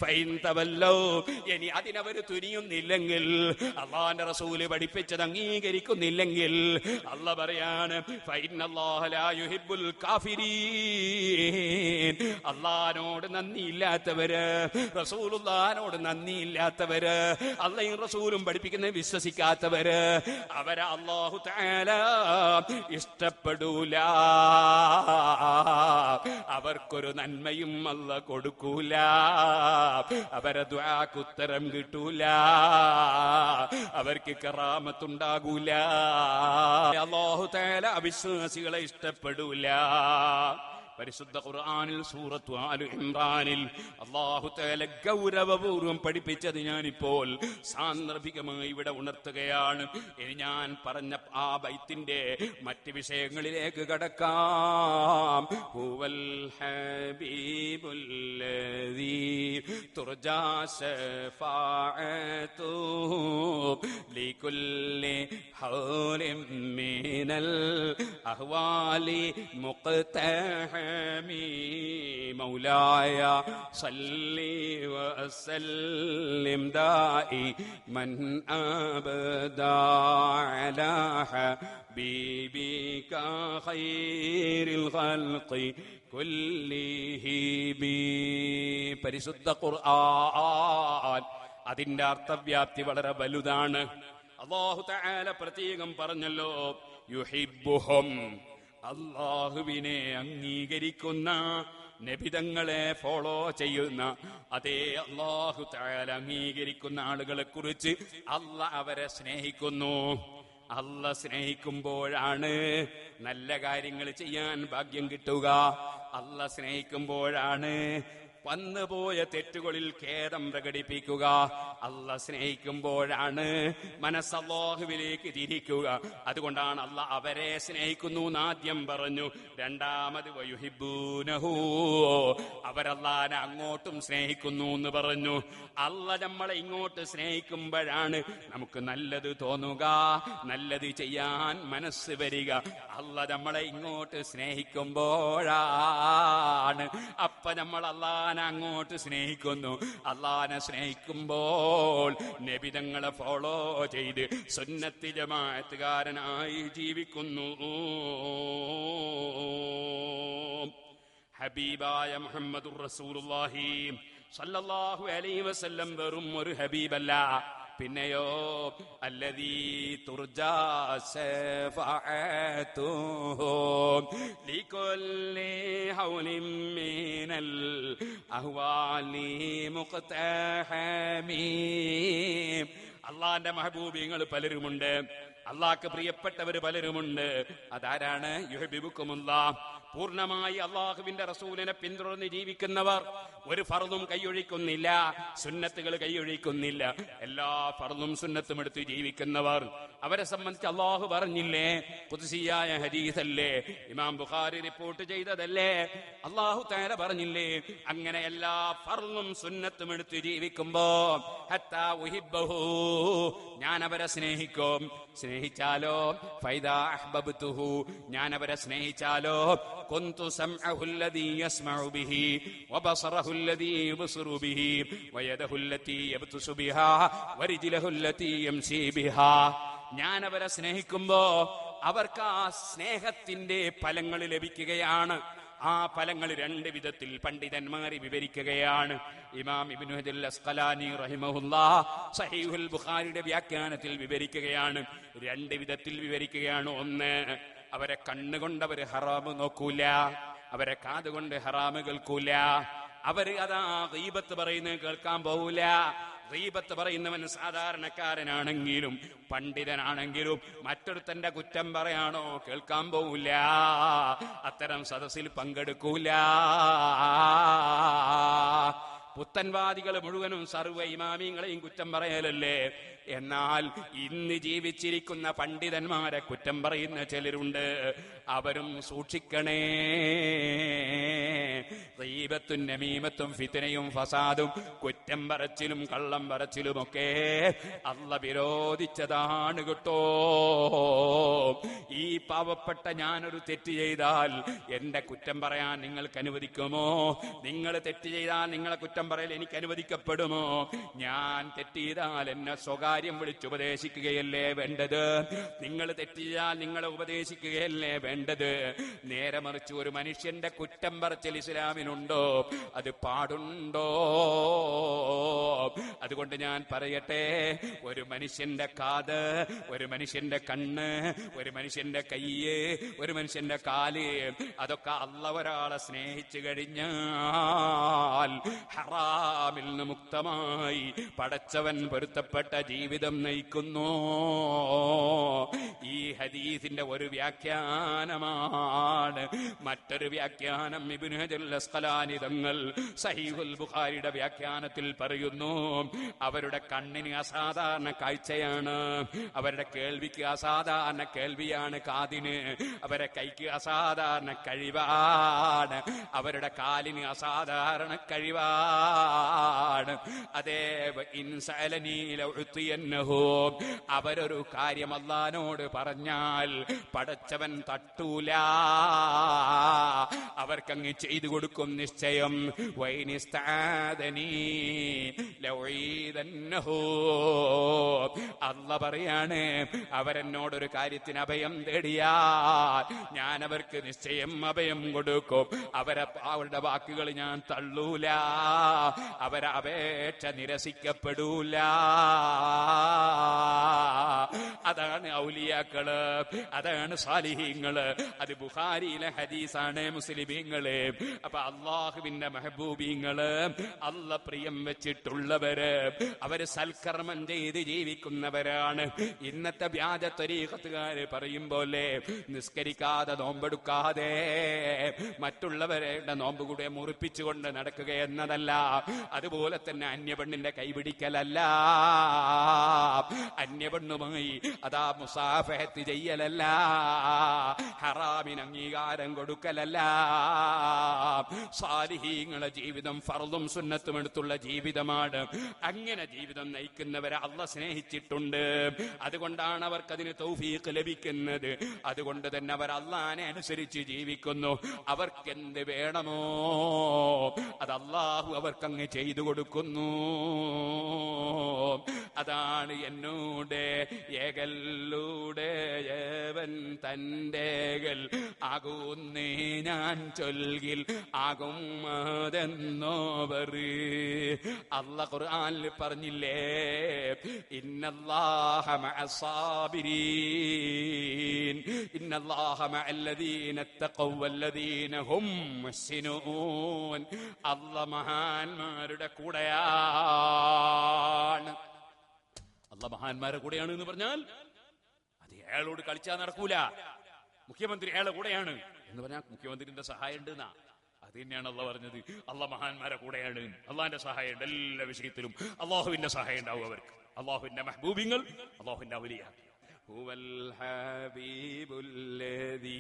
ഫൈൻ തവല്ലൗ, ഇനി അതിനവർ തുനിയുന്നില്ലെങ്കിൽ, അല്ലാഹുവിന്റെ റസൂല് പഠിപ്പിച്ചത് അംഗീകരിക്കുന്നില്ലെങ്കിൽ, അല്ലാഹ് പറയാണ്, ഫൈനല്ലാഹ ലാ യുഹിബ്ബുൽ കാഫിരീൻ, അല്ലാഹുവിനോട് നന്ദിയില്ലാത്തവര്, റസൂലുള്ളാഹിനോട് നന്ദിയില്ലാത്തവര്, അല്ലാഹും റസൂലും പഠിപ്പിക്കുന്നത് വിശ്വസിക്കാത്തവര്, അവരെ അല്ലാഹു തആല ഇഷ്ടപ്പെടൂല. അവർക്കൊരു നന്മയും അല്ലാഹ് കൊടുക്കൂല, അവരെ ദുആക്ക് ഉത്തരം കിട്ടൂല, അവർക്ക് കറാമത്തുണ്ടാകൂല. അല്ലാഹു തആല അവിശ്വാസികളെ ഇഷ്ടപ്പെടൂല. പരിശുദ്ധ ഖുർആനിൽ സൂറത്തു ആലു ഇംറാനിൽ അല്ലാഹു തആല ഗൗരവപൂർവ്വം പഠിപ്പിച്ചത് ഞാനിപ്പോൾ സാന്ദർഭികമായി ഇവിടെ ഉണർത്തുകയാണ്. ഇനി ഞാൻ പറഞ്ഞ ആ ബൈത്തിന്റെ മറ്റ് വിഷയങ്ങളിലേക്ക് കടക്കാം. ഹുവൽ ഹബീബുല്ലദീ തുർജാ ശഫാഅതുഹു ലികുല്ലി ഹൗലിൻ മിനൽ അഹ്വാലി മുഖ്തഹമി മൗലായ സല്ലി വസല്ലിം ദായിമൻ അബദാ അലാ ഹബീബിക ഖൈറിൽ ഖൽഖി കുല്ലിഹിം. പരിശുദ്ധ ഖുർആൻ അതിന്റെ അർത്ഥവ്യാപ്തി വളരെ വലുതാണ്. അല്ലാഹു തആല പ്രത്യേകം പറഞ്ഞല്ലോ, യുഹിബ്ബുഹും, അല്ലാഹുവിനെ അംഗീകരിക്കുന്ന, നബിതങ്ങളെ ഫോളോ ചെയ്യുന്ന അതേ അല്ലാഹു തആല അംഗീകരിക്കുന്ന ആളുകളെ കുറിച്ച് അല്ലാഹ് അവരെ സ്നേഹിക്കുന്നു. അല്ലാഹ് സ്നേഹിക്കുമ്പോഴാണ് നല്ല കാര്യങ്ങൾ ചെയ്യാൻ ഭാഗ്യം കിട്ടുക. അല്ലാഹ് സ്നേഹിക്കുമ്പോഴാണ് വന്നുപോയ തെറ്റുകളിൽ ഖേദം പ്രകടിപ്പിക്കുക. അല്ലാഹ് സ്നേഹിക്കുമ്പോഴാണ് മനസ്സ് അല്ലാഹുവിലേക്ക് തിരിക്കുക. അതുകൊണ്ടാണ് അല്ലാഹ് അവരെ സ്നേഹിക്കുന്നു എന്നാദ്യം പറഞ്ഞു. രണ്ടാമത് വയുഹിബ്ബൂനഹു, അവരല്ലാഹനെ അങ്ങോട്ടും സ്നേഹിക്കുന്നു എന്ന് പറഞ്ഞു. അല്ലാഹ് നമ്മളെ ഇങ്ങോട്ട് സ്നേഹിക്കുമ്പോഴാണ് നമുക്ക് നല്ലത് തോന്നുക, നല്ലത് ചെയ്യാൻ മനസ്സ് വരിക. അല്ലാഹ് നമ്മളെ ഇങ്ങോട്ട് സ്നേഹിക്കുമ്പോഴാണ്. അപ്പ നമ്മൾ അല്ലാഹ് അങ്ങോട്ട് സ്നേഹിക്കുന്നു. അല്ലാഹനെ സ്നേഹിക്കുമ്പോൾ നബിതങ്ങളെ ഫോളോ ചെയ്ത് സുന്നത്ത് ജമാഅത്തുകാരനായി ജീവിക്കുന്നു. ഹബീബായ മുഹമ്മദുർ റസൂലുള്ളാഹി സല്ലല്ലാഹു അലൈഹി വസല്ലം വെറും ഒരു ഹബീബല്ല, പിന്നെയോ അല്ലദീ തുർജാ ശഫാഅതുഹു ലികുല്ലി ഹൗലിൻ മിനൽ അഹ്വാലി മുഖ്തഹമി. അള്ളാന്റെ മഹബൂബിങ്ങൾ പലരുമുണ്ട്, അള്ളാഹ്ക്ക് പ്രിയപ്പെട്ടവർ പലരുമുണ്ട്. അതാരാണ്? യുഹിബ്ബുക്കുമുല്ലാഹ്, പൂർണ്ണമായി അള്ളാഹുവിന്റെ റസൂലിനെ പിന്തുടർന്ന് ജീവിക്കുന്നവർ. ഒരു ഫർളും കൈയൊഴിക്കുന്നില്ല, സുന്നത്തുകൾ കൈയൊഴിക്കുന്നില്ല. എല്ലാ ഫർളും സുന്നത്തും എടുത്ത് ജീവിക്കുന്നവർ, അവരെ സംബന്ധിച്ച് അള്ളാഹു പറഞ്ഞില്ലേ, ഖുദ്സിയായ ഹദീസല്ലേ, ഇമാം ബുഖാരി റിപ്പോർട്ട് ചെയ്തതല്ലേ, അള്ളാഹു തആല പറഞ്ഞില്ലേ, അങ്ങനെ എല്ലാ ഫർളും സുന്നത്തും എടുത്ത് ജീവിക്കുമ്പോ ഹത്താ ഉഹിബ്ബഹു, ഞാൻ അവരെ സ്നേഹിക്കും. സ്നേഹിച്ചാലോ ഫൈദാ അഹ്ബബ്തുഹു, ഞാൻ അവരെ സ്നേഹിച്ചാലോ കുന്തു സംഅഹു അല്ലദീ യസ്മഉ ബിഹി വബസറഹു അല്ലദീ യുബ്സിറു ബിഹി വയദഹു അല്ലതീ യബ്തുസു ബിഹാ വരിജ്ലഹു അല്ലതീ യംശി ബിഹാ. ഞാൻ അവരെ സ്നേഹിക്കുമ്പോ അവർക്ക് ആ സ്നേഹത്തിന്റെ ഫലങ്ങൾ ലഭിക്കുകയാണ്. ആ ഫലങ്ങൾ രണ്ട് വിധത്തിൽ പണ്ഡിതന്മാർ വിവരിക്കുകയാണ്. ഇമാം ഇബ്നു ഹജർ അസ്ഖലാനി റഹിമഹുല്ലാഹ് സഹീഹുൽ ബുഖാരിയുടെ വ്യാഖ്യാനത്തിൽ വിവരിക്കുകയാണ്. രണ്ട് വിധത്തിൽ വിവരിക്കുകയാണ്. ഒന്ന്, അവരെ കണ്ണുകൊണ്ട് അവർ ഹറാമ് നോക്കൂല, അവരെ കാതുകൊണ്ട് ഹറാമ് കേൾക്കൂല, അവര് അതാ ഗീബത്ത് പറയുന്നത് കേൾക്കാൻ പോകൂല. ഗീബത്ത് പറയുന്നവൻ സാധാരണക്കാരനാണെങ്കിലും പണ്ഡിതനാണെങ്കിലും മറ്റൊരുത്തന്റെ കുറ്റം പറയാണോ കേൾക്കാൻ പോവില്ല, അത്തരം സദസ്സിൽ പങ്കെടുക്കൂല. പുത്തൻവാദികൾ മുഴുവനും സർവ്വ ഇമാമിങ്ങളെയും കുറ്റം പറയലല്ലേ. എന്നാൽ ഇന്ന് ജീവിച്ചിരിക്കുന്ന പണ്ഡിതന്മാരെ കുറ്റം പറയുന്ന ചിലരുണ്ട്, അവരും സൂക്ഷിക്കണേ. ഗീബത്തും നമീമത്തും ഫിത്നയും ഫസാദും കുറ്റം പറച്ചിലും കള്ളം പറച്ചിലുമൊക്കെ അല്ലാഹ് വിരോധിച്ചതാണ് കേട്ടോ. ഈ പാവപ്പെട്ട ഞാനൊരു തെറ്റ് ചെയ്താൽ എന്റെ കുറ്റം പറയാൻ നിങ്ങൾക്ക് അനുവദിക്കുമോ? നിങ്ങൾ തെറ്റ് ചെയ്താൽ നിങ്ങളെ കുറ്റം പറയൽ എനിക്ക് അനുവദിക്കപ്പെടുമോ? ഞാൻ തെറ്റ് ചെയ്താൽ എന്നെ സ്വകാര്യം വിളിച്ചുപദേശിക്കുകയല്ലേ വേണ്ടത്? നിങ്ങൾ തെറ്റ് ചെയ്താൽ നിങ്ങളെ ഉപദേശിക്കുകയല്ലേ വേണ്ടത്? നേരെ മറിച്ച് ഒരു മനുഷ്യന്റെ കുറ്റം പറച്ചിൽ ഇസ്ലാമിന് ചെയ്യാനുണ്ടോ? അത് പാടുണ്ടോ? അതുകൊണ്ട് ഞാൻ പറയട്ടെ, ഒരു മനുഷ്യന്റെ കാത്, ഒരു മനുഷ്യന്റെ കണ്ണ്, ഒരു മനുഷ്യന്റെ കയ്യ്, ഒരു മനുഷ്യന്റെ കാല്, അതൊക്കെ അല്ലാഹ് ഒരാളെ സ്നേഹിച്ചു കഴിഞ്ഞാൽ ഹറാമിൽ നിന്ന് മുക്തമായി പടച്ചവൻ പൊരുത്തപ്പെട്ട ജീവിതം നയിക്കുന്നു. ഈ ഹദീസിന്റെ ഒരു വ്യാഖ്യാനമാണ്. മറ്റൊരു വ്യാഖ്യാനം ഇബ്നു ഹജർ അസ്ഖലാനി തങ്ങൾ സഹീഹുൽ ബുഖാരിയുടെ വ്യാഖ്യാനത്തിൽ പറയുന്നു, അവരുടെ കണ്ണിന് അസാധാരണ കാഴ്ചയാണ്, അവരുടെ കേൾവിക്ക് അസാധാരണ കേൾവിയാണ് കാതിന്, അവരുടെ കൈക്ക് അസാധാരണ കഴിവാണ്, അവരുടെ കാലിന് അസാധാരണ കഴിവാണ്. അതേ അവരൊരു കാര്യം അല്ലാഹുവോട് പറഞ്ഞാൽ പടച്ചവൻ തട്ടൂല, അവർക്കങ്ങ് ചെയ്തു കൊടുക്കും നിശ്ചയം. അല്ലാഹ് പറയാണ്, അവരെന്നോടൊരു കാര്യത്തിന് അഭയം തേടിയാൽ ഞാൻ അവർക്ക് നിശ്ചയം അഭയം കൊടുക്കും. അവരുടെ വാക്കുകൾ ഞാൻ തള്ളൂല, അവരെ അപേക്ഷ നിരസിക്കപ്പെടൂല. അതാണ് ഔലിയാക്കള്, അതാണ് സാലിഹീങ്ങള്. അത് ബുഖാരിയിലെ ഹദീസാണ് മുസ്ലിമീങ്ങള്. അപ്പൊ അള്ളാഹുവിന്റെ മെഹബൂബീങ്ങള്, അല്ല പ്രിയം വെച്ചിട്ടുള്ളവര്, അവര് സൽക്കർമ്മം ചെയ്ത് ജീവിക്കുന്നവരാണ്. ഇന്നത്തെ വ്യാജ ത്വരീഖത്തുകാര് പറയും പോലെ നിസ്കരിക്കാതെ നോമ്പെടുക്കാതെ മറ്റുള്ളവരുടെ നോമ്പ് കൂടെ മുറിപ്പിച്ചുകൊണ്ട് നടക്കുക എന്നതല്ല. അതുപോലെ തന്നെ അന്യപെണ്ണിന്റെ കൈപിടിക്കലല്ല, അന്യപെണ്ണുമായി അതാ മുസാഫഹത്ത് ചെയ്യലല്ല, ഹറാമിന് അംഗീകാരം കൊടുക്കലല്ല. സാലിഹീങ്ങളെ ജീവിതം ഫർളും സുന്നത്തും എടുത്തുള്ള ജീവിതമാണ്. അങ്ങനെ ജീവിതം നയിക്കുന്നവരെ അല്ലാഹ് സ്നേഹിച്ചിട്ടുണ്ട്. അതുകൊണ്ടാണ് അവർക്കതിന് തൗഫീഖ് ലഭിക്കുന്നത്. അതുകൊണ്ട് തന്നെ അവർ അല്ലാഹനെ അനുസരിച്ച് ജീവിക്കുന്നു. അവർക്കെന്ത് വേണമോ അത് അല്ലാഹു അവർക്കങ്ങ് ചെയ്തു കൊടുക്കുന്നു. അതാണ് എന്നോട് ഏകല്ലൂടെ ഏവൻ തന്റേകൽ ആകുന്നേ ഞാൻ ചൊൽകിൽ ആകും അതെന്നോവർ. അല്ലാഹ് ഖുർആനിൽ പറഞ്ഞില്ലേ, ഇന്നല്ലാഹ മഅസ്സാബിരീൻ, ഇന്നല്ലാഹ മഅല്ലദീന തഖവ വല്ലദീന ഹും മുഹ്സിനൂൻ. അല്ലാഹ് മഹാന്മാരുടെ കൂടെയാണ്. അല്ലാഹ് മഹാന്മാരുടെ കൂടെയാണ് എന്ന് പറഞ്ഞാൽ അത് അയാളോട് കളിച്ചാൽ നടക്കൂല. മുഖ്യമന്ത്രി അയാളുടെ കൂടെയാണ് എന്ന് പറഞ്ഞാൽ മുഖ്യമന്ത്രിന്റെ സഹായം ഉണ്ട് എന്നാ. അത് തന്നെയാണ് അല്ലാഹ് പറഞ്ഞത്. അല്ലാഹ് മഹാന്മാരെ കൂടെയാണ്, അള്ളാഹിന്റെ സഹായം ഉണ്ട്. എല്ലാ വിഷയത്തിലും അള്ളാഹുവിന്റെ സഹായം ഉണ്ടാവും അവർക്ക്. അള്ളാഹുവിന്റെ മെഹബൂബിങ്ങൾ, അള്ളാഹുവിന്റെ ഔലിയ. ഹുവൽ ഹബീബുല്ലദീ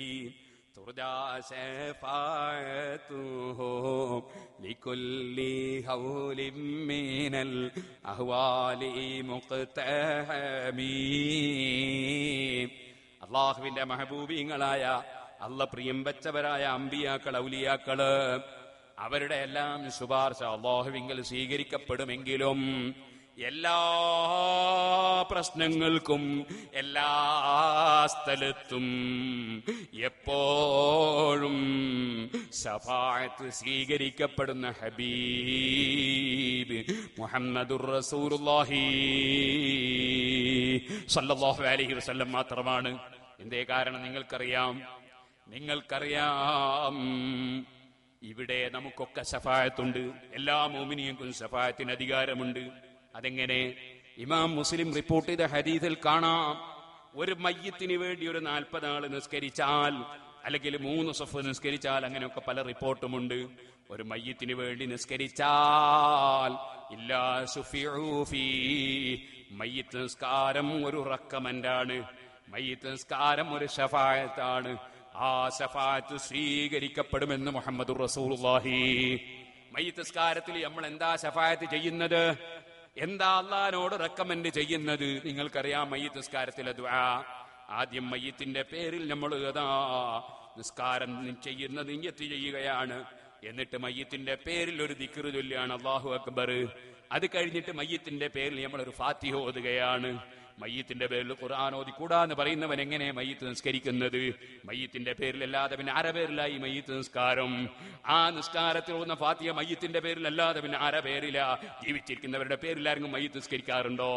തുർജാ ശഫാഅതുഹു ലികുല്ലി ഹൗലിൻ മിനൽ അഹ്വാലി മുഖ്തഹമീ. അള്ളാഹുവിന്റെ മെഹബൂബിങ്ങളായ അല്ലാഹ് പ്രിയം വെച്ചവരായ അമ്പിയാക്കൾ, ഔലിയാക്കള്, അവരുടെ എല്ലാം ശുപാർശ അള്ളാഹുവിങ്കൽ സ്വീകരിക്കപ്പെടുമെങ്കിലും എല്ലാ പ്രശ്നങ്ങൾക്കും എല്ലാ സ്ഥലത്തും എപ്പോഴും ശഫാഅത്ത് സ്വീകരിക്കപ്പെടുന്ന ഹബീബ് മുഹമ്മദുർ റസൂലുള്ളാഹി സ്വല്ലല്ലാഹു അലൈഹി വസല്ലം മാത്രമാണ്. എന്തേ കാരണം? നിങ്ങൾക്കറിയാം ഇവിടെ നമുക്കൊക്കെ ശഫാഅത്തുണ്ട്. എല്ലാ മുഅ്മിനീങ്ങൾക്കും ശഫാഅത്തിന് അധികാരമുണ്ട്. അതെങ്ങനെ? ഇമാം മുസ്ലിം റിപ്പോർട്ട് ചെയ്ത ഹദീസിൽ കാണാം, ഒരു മയ്യത്തിന് വേണ്ടി ഒരു 40 ആള് നിസ്കരിച്ചാൽ, അല്ലെങ്കിൽ 3 സഫ് നിസ്കരിച്ചാൽ, അങ്ങനെയൊക്കെ പല റിപ്പോർട്ടുമുണ്ട്. ഒരു മയ്യത്തിന് വേണ്ടി നിസ്കരിച്ചാൽ ഇല്ലാ ശുഫിഉ ഫീ, മയ്യിത്ത് നിസ്കാരം ഒരു റക്കമന്റാണ്, മയ്യിത്ത് നിസ്കാരം ഒരു ശഫാഅത്താണ്. ആ ശഫാഅത്ത് സ്വീകരിക്കപ്പെടുമെന്ന് മുഹമ്മദുർ റസൂലുള്ളാഹി. മയ്യിത്ത് നിസ്കാരത്തിൽ നമ്മൾ എന്താ ശഫാഅത്ത് ചെയ്യുന്നത്? എന്താ അല്ലാഹുവോട് റെക്കമെൻഡ് ചെയ്യുന്നത്? നിങ്ങൾക്കറിയാം, മയ്യിത്ത് നിസ്കാരത്തിലെ ദുആ. ആദ്യം മയ്യിത്തിന്റെ പേരിൽ നമ്മൾ നിസ്കാരം ചെയ്യുന്ന നിയ്യത്ത് ചെയ്യുകയാണ്. എന്നിട്ട് മയ്യിത്തിന്റെ പേരിൽ ഒരു ദിക്ർ ചൊല്ലുകയാണ്, അല്ലാഹു അക്ബർ. അത് കഴിഞ്ഞിട്ട് മയ്യിത്തിന്റെ പേരിൽ നമ്മൾ ഒരു ഫാത്തിഹ ഓതുകയാണ്. മയ്യത്തിന്റെ പേരിൽ ഖുർആൻ ഓതിക്കൂടാന്ന് പറയുന്നവൻ എങ്ങനെ മയ്യത്ത് നിസ്കരിക്കുന്നത്? മയ്യത്തിന്റെ പേരിലല്ലാതെ പിന്നെ ആരെ പേരിലായി മയ്യത്ത് നിസ്കാരം? ആ നിസ്കാരത്തിൽ ഓതുന്ന ഫാത്തിഹ മയ്യത്തിന്റെ പേരിലല്ലാതെ പിന്നെ ആരെ പേരിലാ? ജീവിച്ചിരിക്കുന്നവരുടെ പേരിൽ ആരെങ്കിലും മയ്യത്ത് നിസ്കരിക്കാറുണ്ടോ?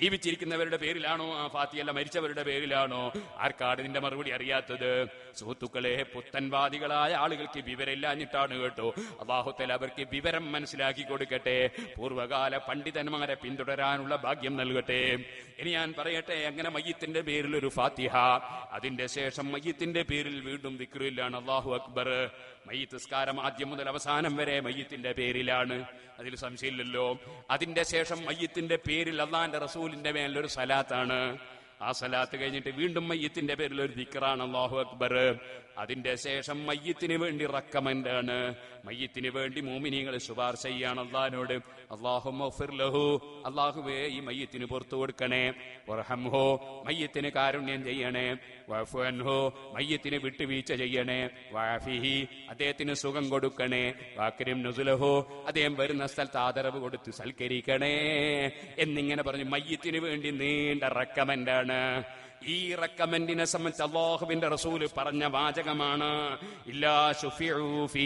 ജീവിച്ചിരിക്കുന്നവരുടെ പേരിലാണോ ആ ഫാത്തിഹ? അല്ല മരിച്ചവരുടെ പേരിലാണോ? ആർക്കാണ് ഇതിന്റെ മറുപടി അറിയാത്തത്? സുഹൃത്തുക്കളെ, പുത്തൻവാദികളായ ആളുകൾക്ക് വിവരമില്ലാഞ്ഞിട്ടാണ് കേട്ടോ. അല്ലാഹു തആല അവർക്ക് വിവരം മനസ്സിലാക്കി കൊടുക്കട്ടെ, പൂർവ്വകാല പണ്ഡിതന്മാരെ പിന്തുടരാനുള്ള ഭാഗ്യം നൽകട്ടെ. ഇനി ഞാൻ പറയട്ടെ, അങ്ങനെ മയ്യത്തിന്റെ പേരിൽ ഒരു ഫാത്തിഹ, അതിന്റെ ശേഷം മയ്യത്തിന്റെ പേരിൽ വീണ്ടും ദിക്റിലാണ് അല്ലാഹു അക്ബർ. മയ്യിത്ത് നിസ്കാരം ആദ്യം മുതൽ അവസാനം വരെ മയ്യത്തിന്റെ പേരിലാണ്, അതിൽ സംശയമില്ലല്ലോ. അതിന്റെ ശേഷം മയ്യത്തിന്റെ പേരിൽ അല്ലാഹുവിന്റെ റസൂലിന്റെ മേലൊരു സലാത്താണ്. ആ സലാത്ത് കഴിഞ്ഞിട്ട് വീണ്ടും മയ്യത്തിന്റെ പേരിൽ ഒരു ദിക്റാണ് അല്ലാഹു അക്ബർ. അതിന്റെ ശേഷം മയ്യത്തിന് വേണ്ടി റക്കമന്റ് ആണ്, മയ്യത്തിന് വേണ്ടി മുഅ്മിനീങ്ങൾ ശുപാർശ ചെയ്യാണ് അല്ലാഹുവിനോട്. അല്ലാഹുമ്മ ഗ്ഫിർ ലഹു, അല്ലാഹുവേ ഈ മയ്യത്തിന് പുറത്തു കൊടുക്കണേ. വർഹംഹു, മയ്യത്തിന് കാരുണ്യം ചെയ്യണേ. വഅഫു അൻഹു, മയ്യത്തിന് വിട്ടുവീഴ്ച ചെയ്യണേ. വഅഫിഹി, അദ്ദേഹത്തിന് സുഖം കൊടുക്കണേ. വഅക്രിം നുസുലഹു, അദ്ദേഹം വരുന്ന സ്ഥലത്ത് ആദരവ് കൊടുത്ത് സൽക്കരിക്കണേ എന്നിങ്ങനെ പറഞ്ഞു മയ്യത്തിന് വേണ്ടി നീണ്ട റക്കമന്റാണ്. ഈ റക്കമന്റിനെ സംബന്ധിച്ച് അല്ലാഹുവിന്റെ റസൂല് പറഞ്ഞ വാചകമാണ്, ഇല്ലാ ശുഫിഉ ഫീ,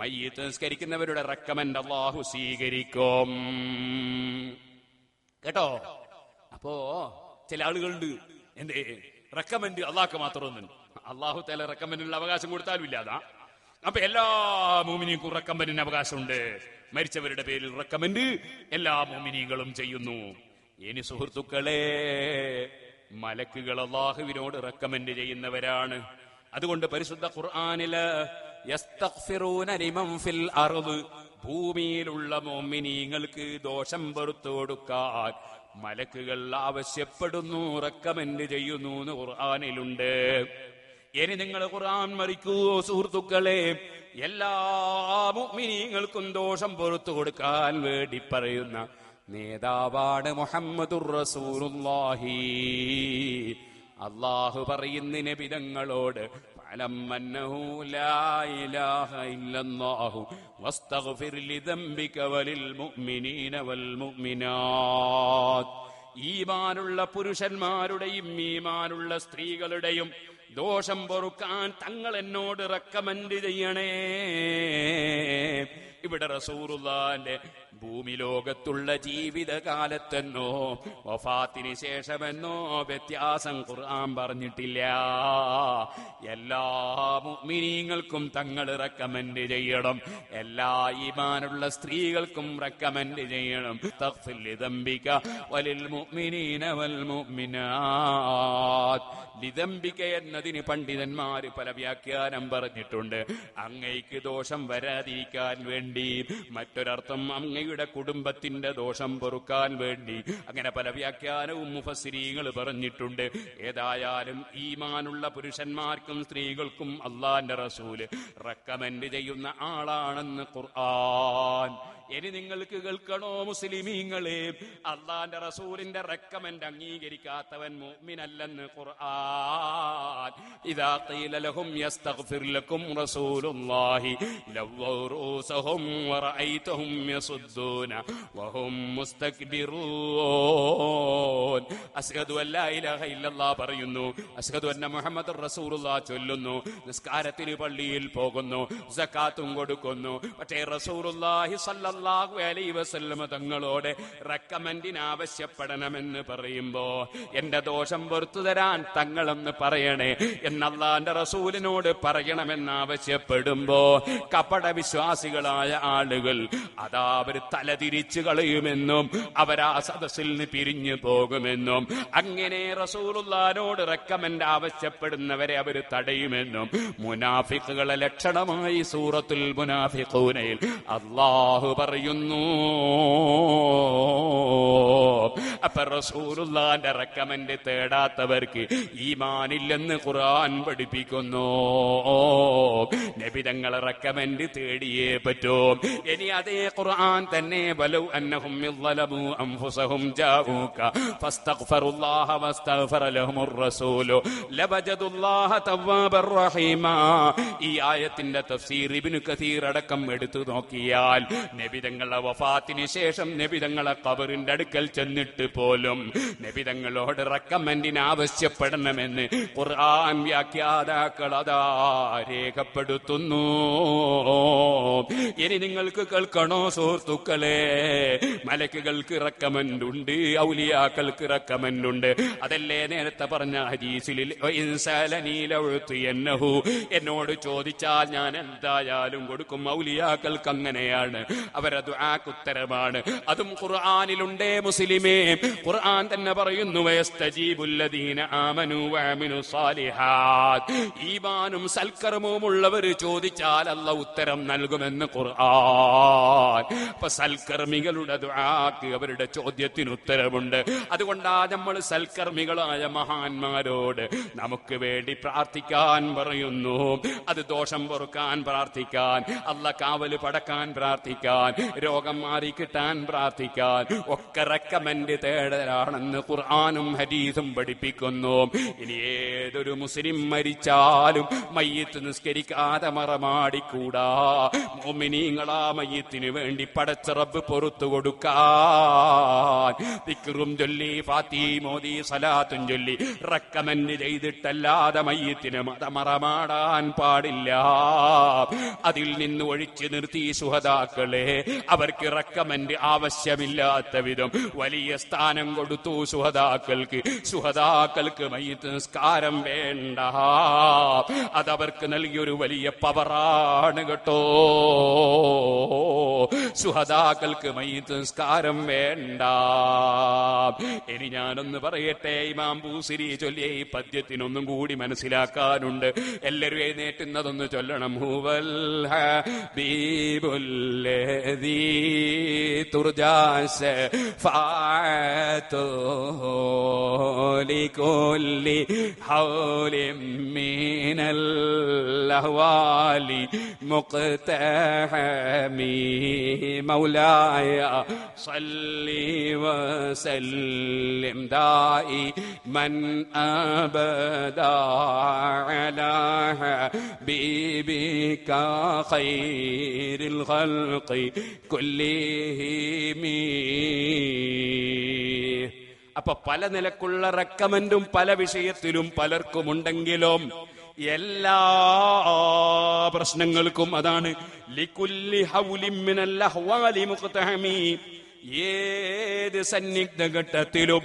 മയ്യിത്ത് നിസ്കരിക്കുന്നവരുടെ റക്കമന്റ് അല്ലാഹു സ്വീകരിക്കും. കേട്ടോ? അപ്പോ ചില ആളുകളുണ്ട്, എന്തേ റക്കമന്റ് അള്ളാഹ്ക്ക് മാത്രമൊന്നും, അല്ലാഹു തആല റക്കമന്റിനുള്ള അവകാശം കൊടുത്താലും ഇല്ലാതാ. അപ്പൊ എല്ലാ മുഅ്മിനീങ്ങൾക്കും റക്കമന്റിന് അവകാശമുണ്ട്. മരിച്ചവരുടെ പേരിൽ റക്കമന്റ് എല്ലാ മുഅ്മിനീങ്ങളും ചെയ്യുന്നു. ഇനി സുഹൃത്തുക്കളെ, മലക്കുകൾ അല്ലാഹുവിനോട് റെക്കമെൻഡ് ചെയ്യുന്നവരാണ്. അതുകൊണ്ട് പരിശുദ്ധ ഖുർആനില് യസ്തഗ്ഫിറൂന ലിമൻ ഫിൽ അർദ്, ഭൂമിയിലുള്ള മുഅ്മിനീങ്ങൾക്ക് ദോഷം പൊറുത്തു കൊടുക്കാൻ മലക്കുകൾ ആവശ്യപ്പെടുന്നു, റെക്കമെൻഡ് ചെയ്യുന്നു എന്ന് ഖുർആനിലുണ്ട്. ഇനി നിങ്ങൾ ഖുർആൻ മറിക്കൂ സുഹൃത്തുക്കളെ, എല്ലാ മുഅ്മിനീങ്ങൾക്കും ദോഷം പൊറുത്തു കൊടുക്കാൻ വേണ്ടി പറയുന്ന നേതാവാണ് മുഹമ്മദുർ റസൂലുള്ളാഹി. അല്ലാഹു പറയുന്ന നബിതങ്ങളോട് ഫലമ്മന്നഹു ലാ ഇലാഹ ഇല്ലല്ലാഹു വസ്തഗ്ഫിർ ലിദംബിക വലിൽ മുഅ്മിനീന വൽ മുഅ്മിനാത്ത്. ഈമാനുള്ള പുരുഷന്മാരുടെയും ഈമാനുള്ള സ്ത്രീകളുടെയും ദോഷം പൊറുക്കാൻ തങ്ങൾ എന്നോട് റെക്കമെൻഡ് ചെയ്യണേ. ഇവിടെ റസൂലുള്ളാഹിന്റെ ഭൂമി ലോകത്തുള്ള ജീവിതകാലത്തെന്നോ വഫാത്തിന് ശേഷമെന്നോ വ്യത്യാസം ഖുർആൻ പറഞ്ഞിട്ടില്ല. എല്ലാ മുഅ്മിനീങ്ങൾക്കും തങ്ങൾ റെക്കമെൻഡ് ചെയ്യണം, എല്ലാ ഈമാനുള്ള സ്ത്രീകൾക്കും റെക്കമെൻഡ് ചെയ്യണം. തഗ്ഫിർ ലിദംബിക വലിൽ മുഅ്മിനീന വൽ മുഅ്മിനാത്ത്. ലിദംബിക എന്നതിന് പണ്ഡിതന്മാര് പല വ്യാഖ്യാനം പറഞ്ഞിട്ടുണ്ട്. അങ്ങയ്ക്ക് ദോഷം വരാതിരിക്കാൻ വേണ്ടി, മറ്റൊരർത്ഥം അങ്ങയുടെ കുടുംബത്തിന്റെ ദോഷം പൊറുക്കാൻ വേണ്ടി, അങ്ങനെ പല വ്യാഖ്യാനവും മുഫസ്സിരീങ്ങൾ പറഞ്ഞിട്ടുണ്ട്. ഏതായാലും ഈമാനുള്ള പുരുഷന്മാർക്കും സ്ത്രീകൾക്കും അല്ലാഹുവിന്റെ റസൂല് റെക്കമെൻഡ് ചെയ്യുന്ന ആളാണെന്ന് ഖുർആൻ. ഇനി നിങ്ങൾക്ക് കേൾക്കണോ മുസ്ലിമീങ്ങളെ, അല്ലാഹുവിന്റെ റസൂലിന്റെ റെക്കമെൻഡ് അംഗീകരിക്കാത്തവൻ മുഅ്മിനല്ലെന്ന് ഖുർആൻ. ഇദാ ഖീല ലഹും യസ്തഗ്ഫിർ ലക്കും റസൂലുള്ളാഹി ലവ്വൗ റൂസഹും വറഅയ്തഹും യസുദ്ദൂന വഹും മുസ്തക്ബിറൂൻ. അശ്ഹദു അല്ലാ ഇലാഹ ഇല്ലല്ലാഹ് പറയുന്നു, അശ്ഹദു അന്ന മുഹമ്മദുർ റസൂലുള്ളാഹ് ചൊല്ലുന്നു, നിസ്കാരത്തിന് പള്ളിയിൽ പോകുന്നു, സകാത്തും കൊടുക്കുന്നു. പക്ഷേ റസൂലുള്ളാഹി സ്വല്ലല്ലാഹു അലൈഹി വസല്ലം തങ്ങളോട് റെക്കമെൻഡിന് ആവശ്യപ്പെടണമെന്ന് പറയുമ്പോ എന്റെ ദോഷം പൊറുത്തു തരാൻ തങ്ങളെന്ന് പറയണേ എന്ന് അല്ലാഹുവിന്റെ റസൂലിനോട് പറയണമെന്ന് ആവശ്യപ്പെടുമ്പോ കപട വിശ്വാസികളായ ആളുകൾ അതാ അവർ തലതിരിച്ചു കളയുമെന്നും അവരാ സദസ്സിൽ നിന്ന് പിരിഞ്ഞു പോകുമെന്നും അങ്ങനെ റസൂലുള്ളാഹിനോട് റെക്കമെൻഡ് ആവശ്യപ്പെടുന്നവരെ അവർ തടയുമെന്നും മുനാഫിഖുകളെ ലക്ഷണമായി സൂറത്തുൽ മുനാഫിഖൂനയിൽ അല്ലാഹു പറയുന്നു. അപ്പൊ റസൂലുള്ളാഹിന്റെ റെക്കമെൻഡ് തേടാത്തവർക്ക് ഈമാനില്ലെന്ന് ഖുർആൻ പഠിപ്പിക്കുന്നു. നബി തങ്ങളെ റെക്കമെൻഡ് തേടിയേ പറ്റൂ. ഇനി അതേ ഖുർആൻ തന്നെ വലൗ അന്നഹും യളമു അൻഫുസഹും ജാഊക ഫസ്തഗ്ഫറു വസ്തഗ്ഫറുല്ലാഹ വസ്തഗ്ഫറ ലഹുമുർ റസൂലു ലവജദുല്ലാഹ തവ്വാബർ റഹീമാ. ഈ ആയത്തിന്റെ തഫ്സീർ ഇബ്നു കസീർ അടക്കം എടുത്തു നോക്കിയാൽ നബിതങ്ങളുടെ വഫാത്തിന് ശേഷം നബിതങ്ങളെ ഖബറിന്റെ അടുക്കൽ ചെന്നിട്ട് പോലും നബിതങ്ങളോട് റെക്കമെൻഡിന് ആവശ്യപ്പെടണമെന്ന് ഖുർആൻ വ്യാഖ്യാതാക്കൾ അതാ രേഖപ്പെടുത്തുന്നു. ഇനി നിങ്ങൾക്ക് കേൾക്കണോ സുഹൃത്തുക്കളെ, മലക്കുകൾക്ക് റെക്കമെൻഡ് ഉണ്ട്, ഔലിയാക്കൾക്ക് റെക്കമെൻഡ് ഉണ്ട്. അതല്ലേ നേരത്തെ പറഞ്ഞ ഹദീസിൽ എന്നോട് ചോദിച്ചാൽ ഞാൻ എന്തായാലും കൊടുക്കും. ഔലിയാക്കൾക്ക് അങ്ങനെയാണ്, അവരെ ദുആക്ക് ഉത്തരമാണ്. അതും ഖുർആനിലുണ്ടേ മുസ്ലിമേ. ഖുർആൻ തന്നെ പറയുന്നു വയസ്തജീബുല്ലദീന ആമനു വഅമിലു സാലിഹാത്ത്. ഈമാനും സൽക്കർമ്മവും ഉള്ളവർ ചോദിച്ചാൽ അല്ലാഹു ഉത്തരം നൽകുമെന്ന് ഖുർആൻ. അപ്പൊ സൽക്കർമ്മികളുടെ ദുആക്ക് അവരുടെ ചോദ്യത്തിന് ഉത്തരമുണ്ട്. അതുകൊണ്ടാ നമ്മൾ സൽക്കർമ്മികളായ മഹാന്മാരോട് നമുക്ക് വേണ്ടി പ്രാർത്ഥിക്കാൻ പറയുന്നു. അത് ദോഷം പൊറുക്കാൻ പ്രാർത്ഥിക്കാൻ, അല്ലാഹ് കാവല് പടക്കാൻ പ്രാർത്ഥിക്കാൻ, രോഗം മാറിക്കിട്ടാൻ പ്രാർത്ഥിക്കാൻ ഒക്കെ റെക്കമെൻഡ് തേടലാണെന്ന് ഖുർആനും ഹദീസും പഠിപ്പിക്കുന്നു. ഇനി ഏതൊരു മുസ്ലിം മരിച്ചാലും മയ്യിത്ത് നിസ്കരിക്കാതെ മറമാടിക്കൂടാ. മുഅ്മിനീങ്ങളാ മയ്യിത്തിന് വേണ്ടി പടച്ച റബ്ബ് പൊറുത്തു കൊടുക്കാൻ ദിക്റും ചൊല്ലി ഫാത്തിഹ ഓതി സലാത്തും ചൊല്ലി റെക്കമെൻഡ് ചെയ്തിട്ടല്ലാതെ മയ്യിത്തിന് മറമാടാൻ പാടില്ല. അതിൽ നിന്ന് ഒഴിച്ചു നിർത്തി ശുഹദാക്കളെ അവർക്ക് റെക്കമെൻഡ് ആവശ്യമില്ലാത്ത വിധം വലിയ സ്ഥാനം കൊടുത്തു ശുഹദാക്കൾക്ക്. ശുഹദാക്കൾക്ക് മയ്യിത്ത് നിസ്കാരം വേണ്ട, അതവർക്ക് നൽകിയൊരു വലിയ പവറാണ് കേട്ടോ. ശുഹദാക്കൾക്ക് മയ്യിത്ത് നിസ്കാരം വേണ്ട. ഇനി ഞാനൊന്ന് പറയട്ടെ, ഇമാം ബൂസിരി ചൊല്ലിയ ഈ പദ്യത്തിനൊന്നും കൂടി മനസ്സിലാക്കാനുണ്ട്. എല്ലാവരും എഴുന്നേറ്റുന്നതൊന്ന് ചൊല്ലണം. ഹുവൽ ഹബീബുല്ലദീ തുർജാ ശഫാഅതുഹു ലികുല്ലി ഹൗലിൻ മിനൽ അഹ്വാലി മുഖ്തഹമി മൗലായ സല്ലി വസല്ലിം ദായിമൻ അബദാ അലാ ഹബീബിക ഖൈറിൽ ഖൽഖി കുല്ലിഹിം. അപ്പൊ പല നിലക്കുള്ള റെക്കമെൻഡും പല വിഷയത്തിലും പലർക്കുമുണ്ടെങ്കിലും എല്ലാ പ്രശ്നങ്ങൾക്കും അതാണ് ലികുല്ലി ഹൗലിൻ മിനൽ അഹ്വാലി മുഖ്തഹമി. ഏത് സന്നിഗ്ധ ഘട്ടത്തിലും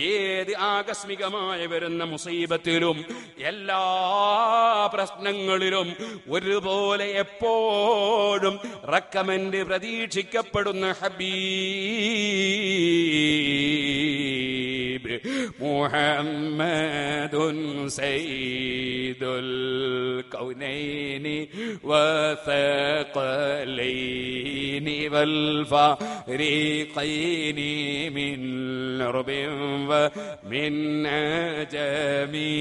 ഏത് ആകസ്മികമായി വരുന്ന മുസീബത്തിലും എല്ലാ പ്രശ്നങ്ങളിലും ഒരുപോലെ എപ്പോഴും റെക്കമെൻഡ് പ്രതീക്ഷിക്കപ്പെടുന്ന ഹബീബ് മുഹമ്മദുൻ സയ്യിദുൽ കൗനൈനി വസഖലൈനി വൽ ഫരീഖൈനി മിൻ ഉർബിൻ വമിൻ അജമി.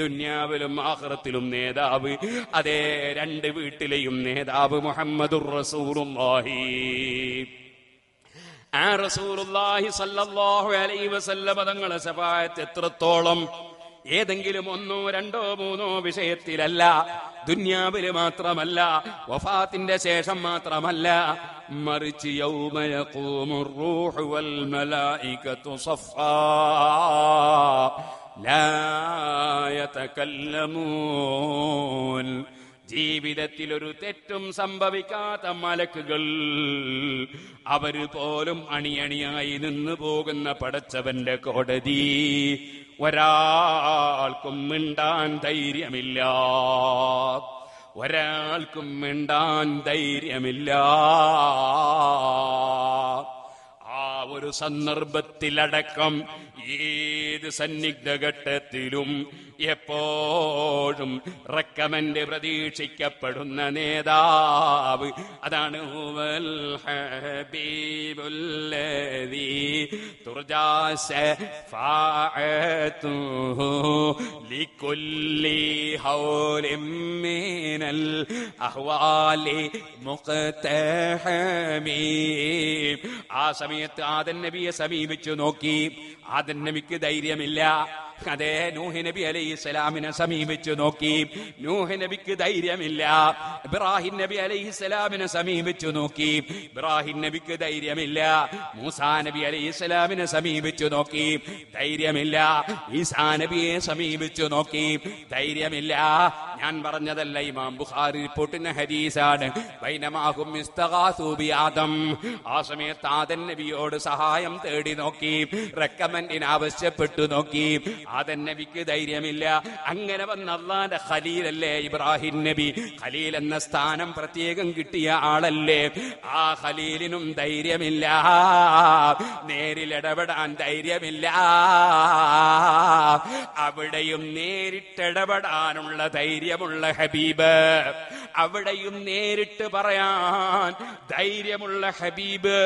ദുനിയാവിലും ആഖിറത്തിലും നേതാവ്, അതേ രണ്ട് വീട്ടിലെയും നേതാവ് മുഹമ്മദുർ റസൂലുള്ളാഹി. ആ റസൂലുള്ളാഹി സ്വല്ലല്ലാഹു അലൈഹി വസല്ലം തങ്ങളുടെ ശഫാഅത്ത് എത്രത്തോളം ഏതെങ്കിലും ഒന്നോ രണ്ടോ മൂന്നോ വിഷയത്തിലല്ല, ദുനിയാവില് മാത്രമല്ല, വഫാത്തിന്റെ ശേഷം മാത്രമല്ല, മറിച്ച് യൗമ യഖൂമുർ റൂഹു വൽ മലായികതു സഫാ ലാ യതകല്ലമൂൻ. ജീവിതത്തിൽ ഒരു തെറ്റും സംഭവിക്കാത്ത മലക്കുകൾ അവര് പോലും അണിയണിയായി നിന്നു പോകുന്ന പടച്ചവന്റെ കോടതി. ഒരാൾക്കും മിണ്ടാൻ ധൈര്യമില്ല, ഒരാൾക്കും മിണ്ടാൻ ധൈര്യമില്ല. ആ ഒരു സന്ദർഭത്തിലടക്കം ഏത് സന്നിഗ്ധ ഘട്ടത്തിലും എപ്പോഴും റെക്കമെൻഡ് പ്രതീക്ഷിക്കപ്പെടുന്ന നേതാവ് അതാണ് ഹുവൽ ഹബീബുല്ലദീ തുർജാ ശഫാഅതുഹു ലികുല്ലി ഹൗലിൻ മിനൽ അഹ്വാലി മുഖ്തഹമി. ആ സമയത്ത് ആദൻ നബിയെ സമീപിച്ചു നോക്കി. ആദൻ ആദം നബിക്ക് ധൈര്യമില്ല. അതേ നൂഹ് നബി അലൈഹിസ്സലാമിനെ സമീപിച്ചു നോക്കി, നൂഹ് നബിക്ക് ധൈര്യമില്ല. ഇബ്രാഹിം നബി അലൈഹിസ്സലാമിനെ സമീപിച്ചു നോക്കി, ഇബ്രാഹിം നബിക്ക് ധൈര്യമില്ല. മൂസാ നബി അലൈഹിസ്സലാമിനെ സമീപിച്ചു നോക്കി, ധൈര്യമില്ല. ഈസാ നബിയെ സമീപിച്ചു നോക്കി, ധൈര്യമില്ല. ഞാൻ പറഞ്ഞതല്ല, ഇമാം ബുഖാരി റിപ്പോർട്ടിന്റെ ഹദീസാണ്. ബൈനമാഹും ഇസ്തഗാസൂ ബി ആദം, ആ സമയത്ത് ആദം നബിയോട് സഹായം തേടി നോക്കി, റെക്കമെൻഡിന് ആവശ്യപ്പെട്ടു നോക്കി. ആദം നബിക്ക് ധൈര്യമില്ല. അങ്ങനെ വന്ന അല്ലാഹുവിന്റെ ഖലീലല്ലേ ഇബ്രാഹിം നബി, ഖലീൽ എന്ന സ്ഥാനം പ്രത്യേകം കിട്ടിയ ആളല്ലേ, ആ ഖലീലിനും ധൈര്യമില്ല, നേരിലിടപെടാൻ ധൈര്യമില്ല. അവിടെയും നേരിട്ടിടപെടാനുള്ള ധൈര്യമുള്ള ഹബീബ്, അവിടെയും നേരിട്ട് പറയാൻ ധൈര്യമുള്ള ഹബീബ്,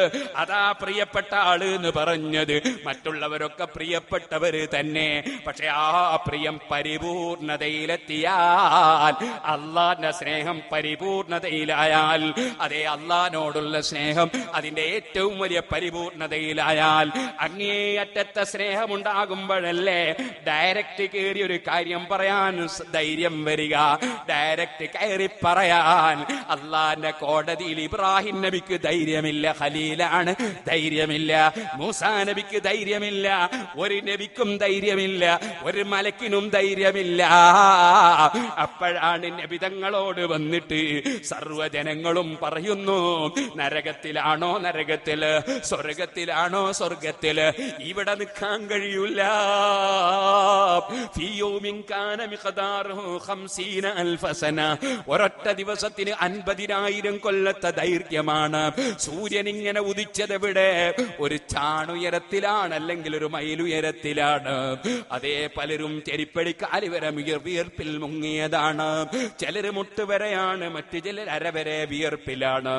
അതാ പ്രിയപ്പെട്ട ആള് എന്ന് പറഞ്ഞത്. മറ്റുള്ളവരൊക്കെ പ്രിയപ്പെട്ടവര് തന്നെ, പക്ഷെ ആ പ്രിയം പരിപൂർണതയിലെത്തിയാൽ, അള്ളാന്റെ സ്നേഹം പരിപൂർണതയിലായാൽ, അതേ അള്ളാനോടുള്ള സ്നേഹം അതിന്റെ ഏറ്റവും വലിയ പരിപൂർണതയിലായാൽ, അങ്ങേയറ്റത്തെ സ്നേഹമുണ്ടാകുമ്പോഴല്ലേ ഡയറക്റ്റ് കയറി ഒരു കാര്യം പറയാൻ ധൈര്യം വരിക, ഡയറക്റ്റ് കയറി പറയാൻ. അള്ളാന്റെ കോടതിയിൽ ഇബ്രാഹിം നബിക്ക് ധൈര്യമില്ല, ഖലീലാണ്, ധൈര്യമില്ല. മൂസാ നബിക്ക് ധൈര്യമില്ല, ഒരു നബിക്കും ധൈര്യമില്ല, ഒരു മലക്കിനും ധൈര്യമില്ല. അപ്പോഴാണ് നബിതങ്ങളോട് വന്നിട്ട് സർവ്വജനങ്ങളും പറയുന്നു, നരകത്തിലാണോ നരകത്തില്, സ്വർഗത്തിലാണോ സ്വർഗത്തില്, ഇവിടെ നിൽക്കാൻ കഴിയൂല. ഒരൊറ്റ ദിവസത്തിന് 50,000 കൊല്ലത്തെ ദൈർഘ്യമാണ്. സൂര്യൻ ഇങ്ങനെ ഉദിച്ചതെവിടെ? ഒരു ചാണുയരത്തിലാണ്, അല്ലെങ്കിൽ ഒരു മൈലുയരത്തിലാണ്. അതേ പലരും ചെരിപ്പടിക്കാല് വരെ വിയർപ്പിൽ മുങ്ങിയതാണ്. ചിലര് മുട്ടുവരെയാണ്, മറ്റു ചിലർ അരവരെ വിയർപ്പിലാണ്,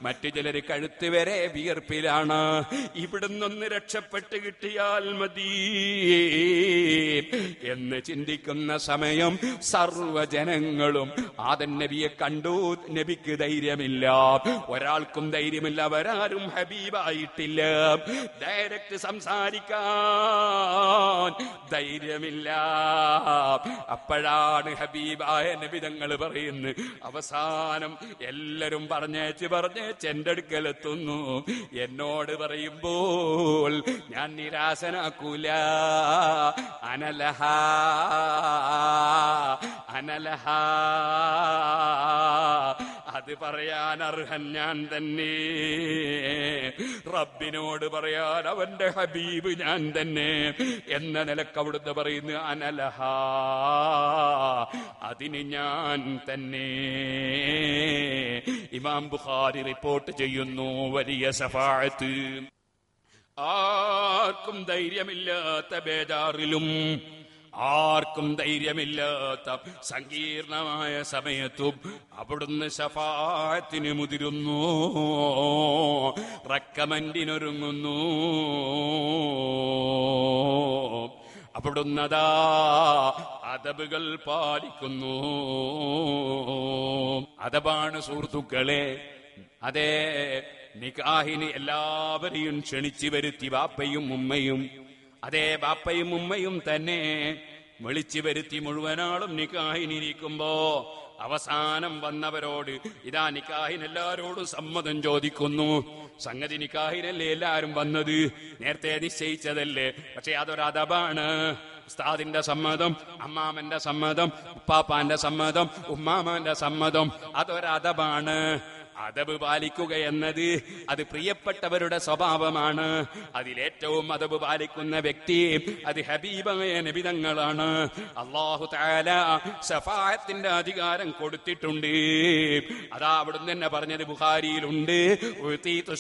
മറ്റു ചിലർ കഴുത്ത് വരെ വിയർപ്പിലാണ്. ഇവിടുന്നൊന്ന് രക്ഷപ്പെട്ട് കിട്ടിയാൽ മതി എന്ന് ചിന്തിക്കുന്ന സമയം സർവ്വജനങ്ങളും ആദം നബിയെ കണ്ടു. നബിക്ക് ധൈര്യമില്ല, ഒരാൾക്കും ധൈര്യമില്ല, അവരാരും ഹബീബായിട്ടില്ല. ഡയറക്റ്റ് സംസാരിക്കാൻ ധൈര്യമില്ല. അപ്പോഴാണ് ഹബീബായ നബി തങ്ങൾ പറയുന്നത്. അവസാനം എല്ലാരും പറഞ്ഞേച്ച് എന്റെ അടുക്കലെത്തുന്നു. എന്നോട് പറയുമ്പോൾ ഞാൻ നിരാശനാക്കൂല. അനലഹ അനലഹ, അത് പറയാൻ അർഹൻ ഞാൻ തന്നെ. റബ്ബിനോട് പറയാൻ അവന്റെ ഹബീബ് ഞാൻ തന്നെ എന്ന നിലക്ക് അവിടുന്ന് പറയുന്നു, അനലഹ, അതിന് ഞാൻ തന്നെ. ഇമാം ബുഖാരി റിപ്പോർട്ട് ചെയ്യുന്നു, വലിയ ശഫാഅത്ത്. ആർക്കും ധൈര്യമില്ലാത്ത ബേജാറിലും, ആർക്കും ധൈര്യമില്ലാത്ത സങ്കീർണമായ സമയത്തും അവിടുന്ന് ശഫാഅത്തിന് മുതിരുന്നു, റെക്കമെൻഡിനൊരുങ്ങുന്നു. അവിടുന്നതാ അദബുകൾ പാലിക്കുന്നു. അദബാണ് സുഹൃത്തുക്കളെ. അതേ നിക്കാഹിന് എല്ലാവരെയും ക്ഷണിച്ചു വരുത്തി ബാപ്പയും ഉമ്മയും, അതേ ബാപ്പയും ഉമ്മയും തന്നെ വിളിച്ചു വരുത്തി മുഴുവനാളും നിക്കാഹിനിരിക്കുമ്പോ അവസാനം വന്നവരോട് ഇതാ നിക്കാഹിന് എല്ലാരോടും സമ്മതം ചോദിക്കുന്നു. സംഗതി നിക്കാഹിനല്ലേ എല്ലാരും വന്നത്, നേരത്തെ നിശ്ചയിച്ചതല്ലേ, പക്ഷെ അതൊരു അദബാണ്. ഉസ്താദിന്റെ സമ്മതം, അമ്മാമന്റെ സമ്മതം, ഉപ്പാപ്പാന്റെ സമ്മതം, ഉമ്മാമാന്റെ സമ്മതം, അതൊരു അദബാണ്. അദബ് പാലിക്കുക എന്നത് അത് പ്രിയപ്പെട്ടവരുടെ സ്വഭാവമാണ്. അതിലേറ്റവും അദബ് പാലിക്കുന്ന വ്യക്തി അത് ഹബീബായ നബി തങ്ങളാണ്. അല്ലാഹു തആല ശഫാഅത്തിന്റെ അധികാരം കൊടുത്തിട്ടുണ്ട്. അതാ അവിടുന്ന് തന്നെ പറഞ്ഞത് ബുഖാരിയിലുണ്ട്, ഉതീതു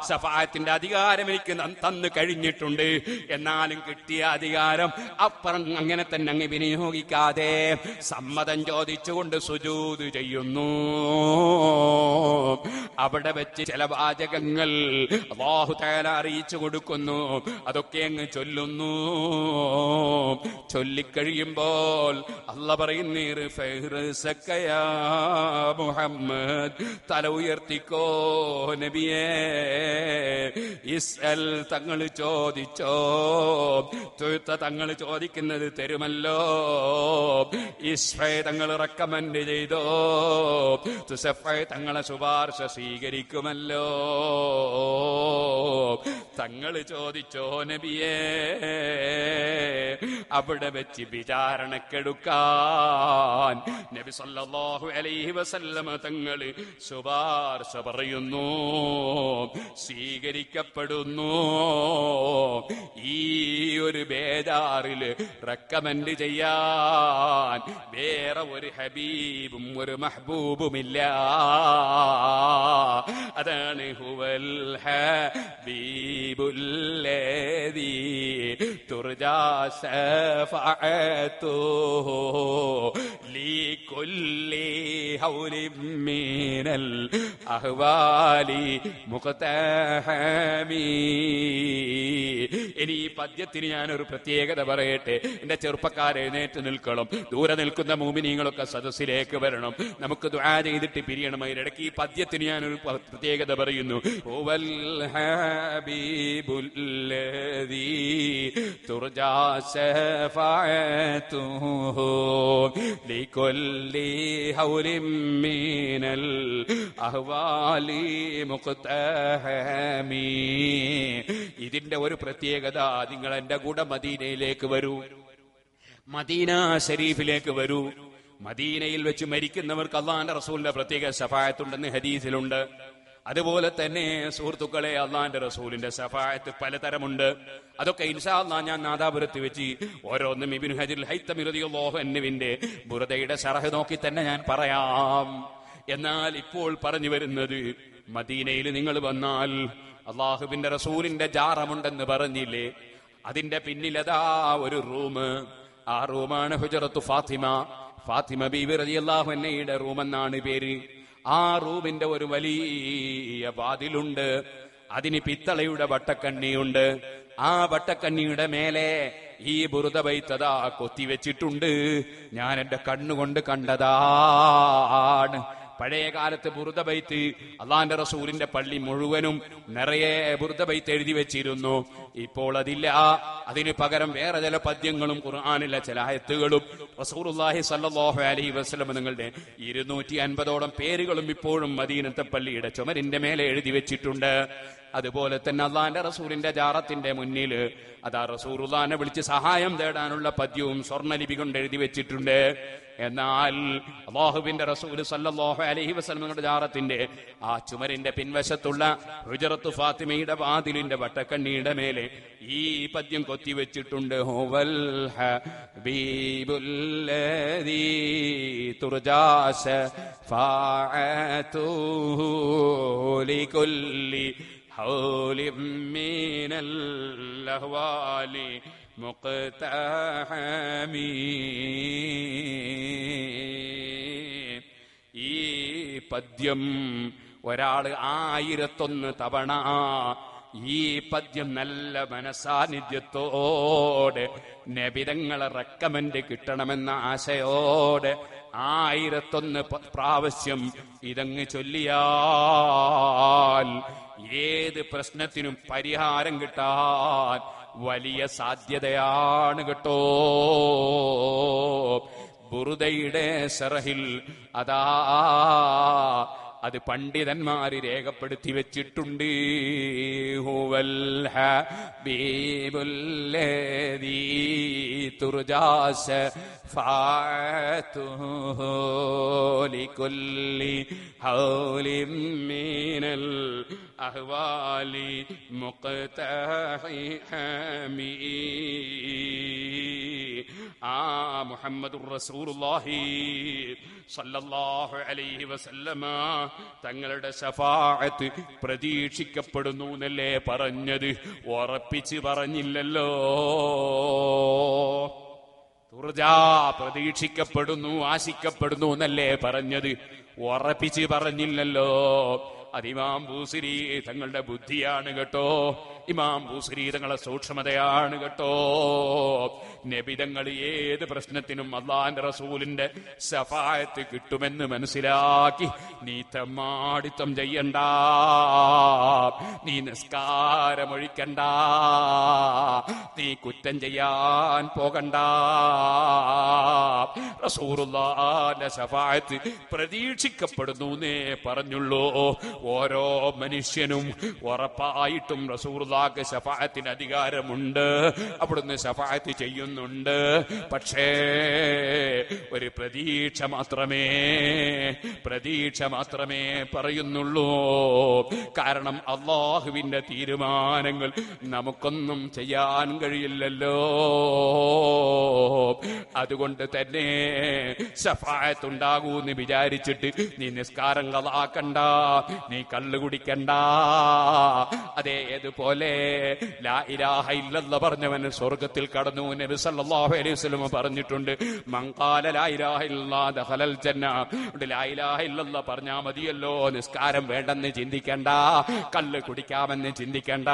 ശഫാഅത്തിന്റെ അധികാരം എനിക്ക് തന്നു കഴിഞ്ഞിട്ടുണ്ട്. എന്നാലും കിട്ടിയ അധികാരം അപ്പുറം അങ്ങനെ തന്നെ അങ്ങ് വിനിയോഗിക്കാതെ സമ്മതം ചോദിച്ചുകൊണ്ട് സുജൂദ് ചെയ്യുന്നു. അവിടെ വെച്ച് ചില വാചകങ്ങൾ അല്ലാഹു തആല അറിയിച്ചു കൊടുക്കുന്നു. അതൊക്കെ അങ്ങ് ചൊല്ലുന്നു. ചൊല്ലിക്കഴിയുമ്പോൾ അല്ലാഹ് പറയുന്നു, ഫൈറസക്കയാ മുഹമ്മദ്, തല ഉയർത്തിക്കോ നബിയേ, ഇസ്അൽ, തങ്ങൾ ചോദിച്ചോ, തങ്ങൾ ചോദിക്കുന്നത് തരുമല്ലോ, ഇസ്ഫൈ, തങ്ങൾ റെക്കമെൻഡ് ചെയ്തോ, തുസഫൈ, തങ്ങളെ ശുപാർശ സ്വീകരിക്കുമല്ലോ. തങ്ങൾ ചോദിച്ചോ നബിയേ. അവിടെ വെച്ച് വിചാരണക്കെടുക്കാൻ നബി സല്ലല്ലാഹു അലൈഹി വസല്ലമ തങ്ങൾ ശുപാർശ പറയുന്നു, സ്വീകരിക്കപ്പെടുന്നു. ഈ ഒരു ബേജാറില് റെക്കമെൻഡ് ചെയ്യാൻ വേറെ ഒരു ഹബീബും ഒരു മഹബൂബുമില്ല. അതാണ് ഹുവൽ ഹബീബുല്ലദീ തുർജാ ശഫാഅതുഹു ലികുല്ലി ഹൗലിൻ മിനൽ അഹ്വാലി മുഖ്തഹമീ. ഇനി ഈ പദ്യത്തിന് ഞാനൊരു പ്രത്യേകത പറയട്ടെ. എന്റെ ചെറുപ്പക്കാരെ എഴുന്നേറ്റ് നിൽക്കണം. ദൂരെ നിൽക്കുന്ന മുഅ്മിനീങ്ങളൊക്കെ സദസ്സിലേക്ക് വരണം. നമുക്ക് ദുആ ചെയ്തിട്ട് പിരിയണം. അതിനിടയ്ക്ക് ഈ പദ്യത്തിന് ഞാനൊരു പ്രത്യേകത പറയുന്നു. ഹുവൽ ഹബീബുല്ലദീ തുർജാ ശഫാഅതുഹു ലികുല്ലി ഹൗലിൻ മിനൽ അഹ്വാലി മുഖ്തഹമീ. ഇതിന്റെ ഒരു പ്രത്യേകത, നിങ്ങൾ എന്റെ കൂടെ മദീനയിലേക്ക് വരൂ, മദീന ശരീഫിലേക്ക് വരൂ. മദീനയിൽ വെച്ച് മരിക്കുന്നവർക്ക് അള്ളാന്റെ റസൂലിന്റെ പ്രത്യേക ശഫാഅത്തുണ്ടെന്ന് ഹദീസിലുണ്ട്. അതുപോലെ തന്നെ സുഹൃത്തുക്കളെ, അള്ളാന്റെ റസൂലിന്റെ ശഫാഅത്ത് പലതരമുണ്ട്. അതൊക്കെ ഇൻഷാ അല്ലാഹ് ഞാൻ നാദാപുരത്ത് വെച്ച് ഓരോന്നും ഇബ്നു ഹജർ ഹൈതമി റളിയല്ലാഹു അൻഹുവിന്റെ ബുർദയുടെ ശറഹ് നോക്കി തന്നെ ഞാൻ പറയാം. എന്നാൽ ഇപ്പോൾ പറഞ്ഞു വരുന്നത്, മദീനയിൽ നിങ്ങൾ വന്നാൽ അള്ളാഹുവിന്റെ റസൂലിന്റെ ജാറമുണ്ടെന്ന് പറഞ്ഞില്ലേ, അതിന്റെ പിന്നിലതാ ഒരു റൂം. ആ റൂമാണ് ഹുജറത്തു ഫാത്തിമ. ഫാത്തിമ ബീവി റളിയല്ലാഹു അൻഹയുടെ റൂം എന്നാണ് പേര്. ആ റൂമിന്റെ ഒരു വലിയ വാതിലുണ്ട്. അതിന് പിത്തളയുടെ വട്ടക്കണ്ണിയുണ്ട്. ആ വട്ടക്കണ്ണിയുടെ മേലെ ഈ ബുറുദ ബൈത്തതാ കൊത്തിവെച്ചിട്ടുണ്ട്. ഞാൻ എന്റെ കണ്ണുകൊണ്ട് കണ്ടതാണ്. പഴയ കാലത്ത് ബുറുദ ബൈത്ത്, അള്ളാന്റെ റസൂലിന്റെ പള്ളി മുഴുവനും നിറയെ ബുറുദ ബൈത്ത് എഴുതി വെച്ചിരുന്നു. ഇപ്പോൾ അതില്ല. അതിന് പകരം വേറെ ചില പദ്യങ്ങളും ഖുർആനിലെ ചില ആയത്തുകളും റസൂലുള്ളാഹി സ്വല്ലല്ലാഹു അലൈഹി വസല്ലം നിങ്ങളുടെ 250ഓളം പേരുകളും ഇപ്പോഴും മദീനത്തെ പള്ളിയുടെ ചുമരിന്റെ മേലെ എഴുതി വെച്ചിട്ടുണ്ട്. അതുപോലെ തന്നെ അള്ളാന്റെ റസൂലിന്റെ ജാറത്തിന്റെ മുന്നിൽ അതാ റസൂലുള്ളാഹിനെ വിളിച്ച് സഹായം തേടാനുള്ള പദ്യവും സ്വർണ്ണലിപി കൊണ്ട് എഴുതി വെച്ചിട്ടുണ്ട്. എന്നാൽ അല്ലാഹുവിന്റെ റസൂൽ സല്ലല്ലാഹു അലൈഹി വസല്ലമയുടെ ജാറത്തിന്റെ ആ ചുമരിന്റെ പിൻവശത്തുള്ള ഹുജറത്തു ഫാത്തിമയുടെ വാതിലിന്റെ വട്ടക്കണ്ണിയുടെ മേലെ ഈ പദ്യം കൊത്തിവെച്ചിട്ടുണ്ട്. ഹുവൽ ഹബീബുല്ലദീ തുർജാ ശഫാഅതുഹു ലികുല്ലി ഹൗലിൻ മിനൽ അഹ്വാലി മുഖ്തഹമീ. ഈ പദ്യം ഒരാള് 1001 തവണ ഈ പദ്യം നല്ല മനസാന്നിധ്യത്തോടെ നബിതങ്ങളെ റെക്കമെൻഡ് കിട്ടണമെന്ന ആശയോടെ 1001 പ്രാവശ്യം ഇതങ്ങ് ചൊല്ലിയാൽ ഏത് പ്രശ്നത്തിനും പരിഹാരം കിട്ടാൻ വലിയ സാധ്യതയാണ് കേട്ടോ. ബുറുദയുടെ ശറഹിൽ അതാ അത് പണ്ഡിതന്മാര് രേഖപ്പെടുത്തി വെച്ചിട്ടുണ്ട്. ഹുവൽ ഹബീബുല്ലദീ തുർജാ ശഫാഅതുഹു ലികുല്ലി ഹൗലിൻ മിനൽ അഹ്വാലി മുഖ്തഹമീ. മുഹമ്മദുർ റസൂലുള്ളാഹി സല്ലല്ലാഹു അലൈഹി വസല്ലമ തങ്ങളുടെ ശഫാഅത്ത് പ്രതീക്ഷിക്കപ്പെടുന്നു എന്നല്ലേ പറഞ്ഞത്, ഉറപ്പിച്ച് പറഞ്ഞില്ലല്ലോ. തുർജാ പ്രതീക്ഷിക്കപ്പെടുന്നു, ആശിക്കപ്പെടുന്നു എന്നല്ലേ പറഞ്ഞത്, ഉറപ്പിച്ച് പറഞ്ഞില്ലല്ലോ. അത് ഇമാം ബൂസിരി തങ്ങളുടെ ബുദ്ധിയാണ് കേട്ടോ, ഇമാം ബൂസിരി തങ്ങളുടെ സൂക്ഷ്മതയാണ് കേട്ടോ. നബിതങ്ങൾ ഏത് പ്രശ്നത്തിനും അള്ളാന്റെ റസൂലിന്റെ ശഫാഅത്ത് കിട്ടുമെന്ന് മനസ്സിലാക്കി നീ തെമ്മാടിത്തം ചെയ്യണ്ട, നീ നിസ്കാരമൊഴിക്കണ്ട, നീ കുറ്റം ചെയ്യാൻ പോകണ്ട. റസൂലുള്ളാഹിന്റെ ശഫാഅത്ത് പ്രതീക്ഷിക്കപ്പെടുന്നു എന്നേ പറഞ്ഞുള്ളൂ. ഓരോ മനുഷ്യനും ഉറപ്പായിട്ടും റസൂലുള്ളാഹിക്ക് ശഫാഅത്തിന് അധികാരമുണ്ട്, അവിടുന്ന് ശഫാഅത്ത് ചെയ്യുന്നുണ്ട്. പക്ഷേ ഒരു പ്രതീക്ഷ മാത്രമേ പറയുന്നുള്ളൂ. കാരണം അല്ലാഹുവിന്റെ തീരുമാനങ്ങൾ നമുക്കൊന്നും ചെയ്യാൻ കഴിയില്ലല്ലോ. അതുകൊണ്ട് തന്നെ ശഫാഅത്ത് ഉണ്ടാകൂന്ന് വിചാരിച്ചിട്ട് നീ നിസ്കാരം കളാക്കണ്ട, നീ കള്ളു കുടിക്കണ്ട. അതേതുപോലെ ലാ ഇലാഹ ഇല്ലല്ലാഹ് പറഞ്ഞവന് സ്വർഗത്തിൽ കടന്നു. നബി സല്ലല്ലാഹു അലൈഹി വസല്ലം പറഞ്ഞിട്ടുണ്ട്, മൻ ഖാല ലാ ഇലാഹ ഇല്ലല്ലാഹ് ദഖലൽ ജന്ന. ലാ ഇലാഹ ഇല്ലല്ലാഹ് പറഞ്ഞാ മതിയല്ലോ, നിസ്കാരം വേണ്ടെന്ന് ചിന്തിക്കണ്ട, കള്ള് കുടിക്കാമെന്ന് ചിന്തിക്കണ്ട,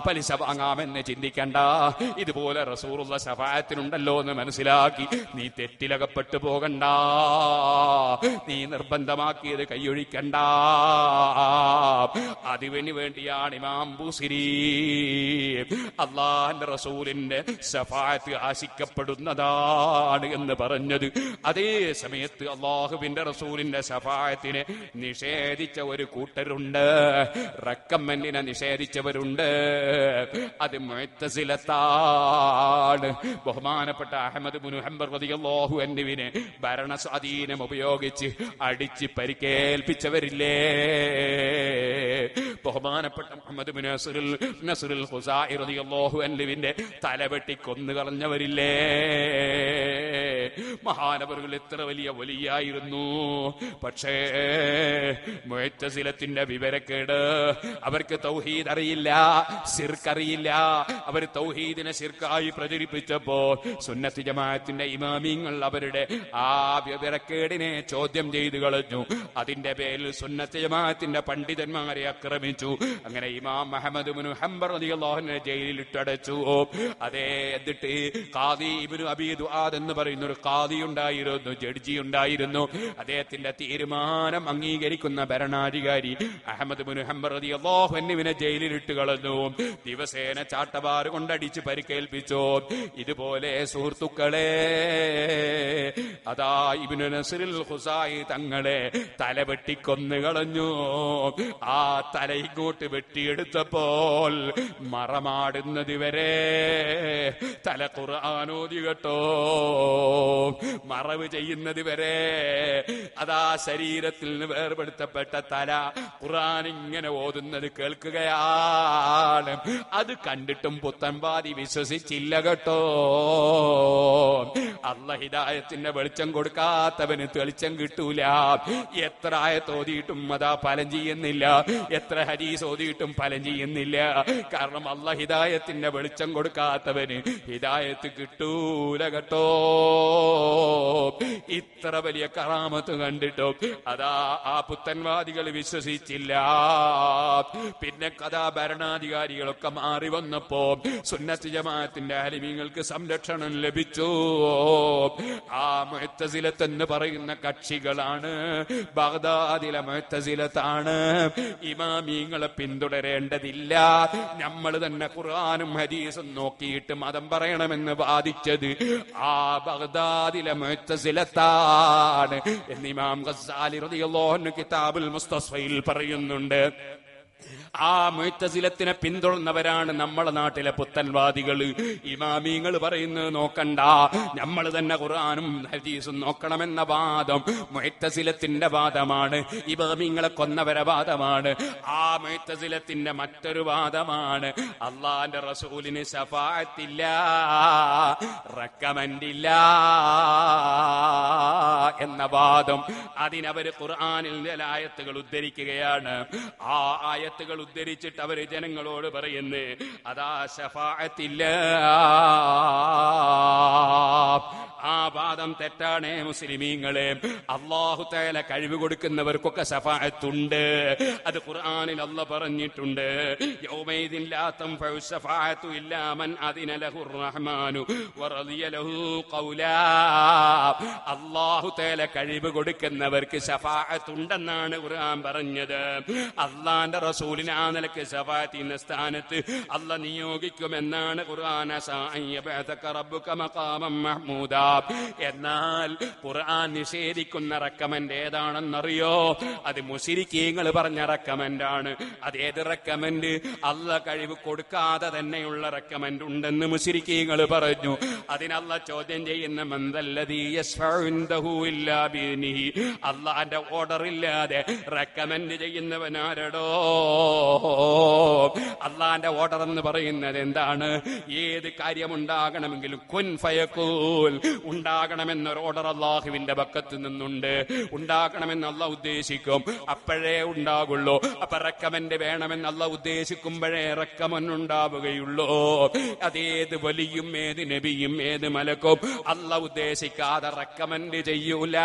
പലിശ വാങ്ങാമെന്ന് ചിന്തിക്കണ്ട. ഇതുപോലെ റസൂലുള്ളാഹി ശഫാഅത്തിനുണ്ടല്ലോ എന്ന് മനസ്സിലാക്കി നീ തെറ്റിലകപ്പെട്ടു പോകണ്ട, നീ നിർബന്ധമാക്കിയത് കൈയൊഴിക്കണ്ട. അതിന് വേണ്ടിയാണ് ഇമാം ബൂസിരി അല്ലാഹുവിന്റെ റസൂലിന്റെ ശഫാഅത്ത് ആശിക്കപ്പെടുന്നതാണ് എന്ന് പറഞ്ഞത്. അതേ സമയത്ത് അല്ലാഹുവിന്റെ റസൂലിന്റെ ശഫാഅത്തിനെ നിഷേധിച്ച ഒരു കൂട്ടരുണ്ട്, റെക്കമെന്റിനെ നിഷേധിച്ചവരുണ്ട്. അത് മുഅ്തസിലത്താണ്. ബഹുമാനപ്പെട്ട അഹ്മദ് ഇബ്നു ഹംബൽ റളിയല്ലാഹു അൻഹുവിനെ ഭരണസ്വാധീനം ഉപയോഗിച്ച് അടിച്ച് പരിക്കേൽപ്പിച്ചവരില്ലേ? ബഹുമാനപ്പെട്ട മുഹമ്മദ് ബിൻ നസ്റുൽ ഖുസാഇ റളിയല്ലാഹു അൻഹുവിന്റെ തലവെട്ടി കൊന്നു കളഞ്ഞവരില്ലേ? മഹാനവറുകൾ എത്ര വലിയ വലിയായിരുന്നു. പക്ഷേ മുഅ്തസിലത്തിന്റെ വിവരക്കേട്, അവർക്ക് തൗഹീദ് അറിയില്ല, ശിർക്ക് അറിയില്ല. അവർ തൗഹീദിനെ ശിർക്കായി പ്രചരിപ്പിച്ചപ്പോ സുന്നത്ത് ജമാഅത്തിന്റെ ഇമാമിങ്ങൾ അവരുടെ ആ വിവരക്കേടിനെ ചോദ്യം ചെയ്തു കളഞ്ഞു. അതിന്റെ പേരിൽ സുന്നത്ത് ജമാഅത്തിന്റെ പണ്ഡിതന്മാരെ ആക്രമിച്ചു. അങ്ങനെ ഇമാം അഹ്മദ് ഇബ്നു ഹംബൽ റളിയല്ലാഹു അൻഹു ജയിലിൽ ഇട്ടടച്ചു. അതേ, എന്നിട്ട് ഖാദി ഇബ്നു അബീ ദുആദ് എന്ന് പറയുന്ന ഒരു ഖാദി ഉണ്ടായിരുന്നു, ജഡ്ജി ഉണ്ടായിരുന്നു. അദ്ദേഹത്തിന്റെ തീരുമാനം അംഗീകരിക്കുന്ന ഭരണാധികാരി അഹ്മദ് ഇബ്നു ഹംബൽ റളിയല്ലാഹു അൻഹുവിനെ ജയിലിൽ ഇട്ട് കളഞ്ഞു. ദിവസേന ചാട്ടവാറ് കൊണ്ടടിച്ച് പരിക്കേൽപ്പിച്ചു. ഇതുപോലെ സുഹൃത്തുക്കളെ, അതാ ഇബ്നു നസ്റുൽ ഖുസാഇ തങ്ങളെ തലവെട്ടിക്കൊന്നു കളഞ്ഞു. ആ തല ഇങ്ങോട്ട് വെട്ടിയെടുത്തപ്പോൾ മറമാടുന്നത് വരെ തല ഖുർആനോദി കേട്ടോ, മറവ് ചെയ്യുന്നത് വരെ അതാ ശരീരത്തിൽ നിന്ന് വേർപെടുത്തപ്പെട്ട തല ഖുർആൻ ഇങ്ങനെ ഓതുന്നത് കേൾക്കുകയാണ്. അത് കണ്ടിട്ടും പുത്തൻവാദി വിശ്വസിച്ചില്ല കേട്ടോ. അല്ലാഹ് ഹിദായത്തിന്റെ വെളിച്ചം കൊടുക്കാത്തവന് തെളിച്ചം കിട്ടൂല. എത്ര ആയത്ത് ഓതിയിട്ടും അതാ ഫലം ചെയ്യുന്നില്ല, എത്ര ഹദീസ് ഓതിയിട്ടും ഫലം ചെയ്യുന്നില്ല. കാരണം അല്ലാഹ് ഹിദായത്തിന്റെ വെളിച്ചം കൊടുക്കാത്തവന് ഹിദായത്ത് കിട്ടൂല കേട്ടോ. ഇത്ര വലിയ കറാമത്ത് കണ്ടിട്ടോ അതാ ആ പുത്തൻവാദികൾ വിശ്വസിച്ചില്ല. പിന്നെ കഥാ ഭരണാധികാരികളൊക്കെ മാറി വന്നപ്പോ സുന്നത്ത് ജമാഅത്തിന്റെ ആലിമീങ്ങൾക്ക് സംരക്ഷണം ലഭിച്ചു. ആ മുഅ്തസിലത്ത് എന്ന് പറയുന്ന കക്ഷികളാണ്, ബഗ്ദാദിലെ മുഅ്തസിലത്താണ്. ഇമാമീങ്ങളെ പിന്തുടരേണ്ടതില്ല, നമ്മൾ തന്നെ ഖുർആനും ഹദീസും നോക്കിയിട്ട് മതം പറയണമെന്ന് വാദിച്ചത് ആ ബഗ്ദാദിലെ മുഅ്തസിലത്താണ് എന്ന് ഇമാം ഗസ്സാലി റളിയല്ലാഹു അൻഹു കിതാബുൽ മുസ്തസ്ഫയിൽ പറയുന്നുണ്ട്. ആ മുഅ്തസിലത്തിനെ പിന്തുടർന്നവരാണ് നമ്മളെ നാട്ടിലെ പുത്തൻവാദികൾ. ഇമാമീങ്ങൾ പറയുന്നത് നോക്കണ്ട, നമ്മൾ തന്നെ ഖുർആനും ഹദീസും നോക്കണമെന്ന വാദം മുഅ്തസിലത്തിന്റെ വാദമാണ്. ഇമാമീങ്ങളെ കൊന്നവരെ വാദമാണ്. ആ മുഅ്തസിലത്തിന്റെ മറ്റൊരു വാദമാണ് അല്ലാഹുവിന്റെ റസൂലിന് ശഫാഅത്തില്ല, റെക്കമെൻഡില്ല എന്ന വാദം. അതിനവര് ഖുർആനിൽ ആയത്തുകൾ ഉദ്ധരിക്കുകയാണ്. ആ ആയത്തുകൾ ഉദ്ധരിച്ചിട്ട് അവര് ജനങ്ങളോട് പറയുന്നു അതാ ശഫാഅത്തില്ല. ആ വാദം വാദം തെറ്റാണേ മുസ്ലിമീങ്ങളെ. അല്ലാഹു തആല കഴിവ് കൊടുക്കുന്നവർക്കൊക്കെ ശഫാഅത്തുണ്ട്. അത് ഖുർആനിൽ അല്ലാഹ് പറഞ്ഞിട്ടുണ്ട്. യൗമൈദിൻ ലാ തൻഫഉ ശഫാഅത്തു ഇല്ലാ മൻ അദിന ലഹുർ റഹ്മാനു വറദിയ ലഹു ഖൗലാ. അല്ലാഹു തആല കഴിവ് കൊടുക്കുന്നവർക്ക് ശഫാഅത്തുണ്ടെന്നാണ് ഖുർആൻ പറഞ്ഞത്. അല്ലാഹുവിന്റെ റസൂലിനെ ആ നിലക്ക് ശഫാഅത്തിന്റെ സ്ഥാനത്ത് അല്ലാഹ് നിയോഗിക്കുമെന്നാണ് ഖുർആൻ. റബ്ബുക മഖാമൻ മഹ്മൂദാ. എന്നാൽ ഖുർആൻ നിഷേധിക്കുന്ന റെക്കമെന്റ് ഏതാണെന്നറിയോ? അത് മുശ്രിക്കീങ്ങൾ പറഞ്ഞ റെക്കമെന്റാണ്. അതേത് റെക്കമെന്റ്? അല്ലാഹ് കഴിവ് കൊടുക്കാതെ തന്നെയുള്ള റെക്കമെന്റ് ഉണ്ടെന്ന് മുശ്രിക്കീങ്ങൾ പറഞ്ഞു. അതിനല്ല ചോദ്യം ചെയ്യുന്ന മന്ദല്ലദീ യശ്ഫഉ ഇൻദഹു ഇല്ലാ ബിഇദ്നിഹി. അല്ലാഹുവിന്റെ ഓർഡർ ഇല്ലാതെ റെക്കമെന്റ് ചെയ്യുന്നവനാരടോ? അല്ലാഹുവിന്റെ ഓർഡർ എന്ന് പറയുന്നത് എന്താണ്? ഏത് കാര്യമുണ്ടാകണമെങ്കിലും കുൻ ഫയകൂൽ, ഉണ്ടാകണമെന്നൊരു ഓർഡർ അല്ലാഹുവിന്റെ പക്കത്ത് നിന്നുണ്ട്. ഉണ്ടാകണമെന്ന് അല്ലാഹ് ഉദ്ദേശിക്കും, അപ്പോഴേ ഉണ്ടാകുള്ളൂ. അപ്പൊ റെക്കമെന്റ് വേണമെന്ന് അല്ലാഹ് ഉദ്ദേശിക്കുമ്പോഴേ റെക്കമെന്റ് ഉണ്ടാവുകയുള്ളൂ. അതേത് വലിയും ഏത് നബിയും ഏത് മലക്കും അല്ലാഹ് ഉദ്ദേശിക്കാതെ റെക്കമെന്റ് ചെയ്യൂല.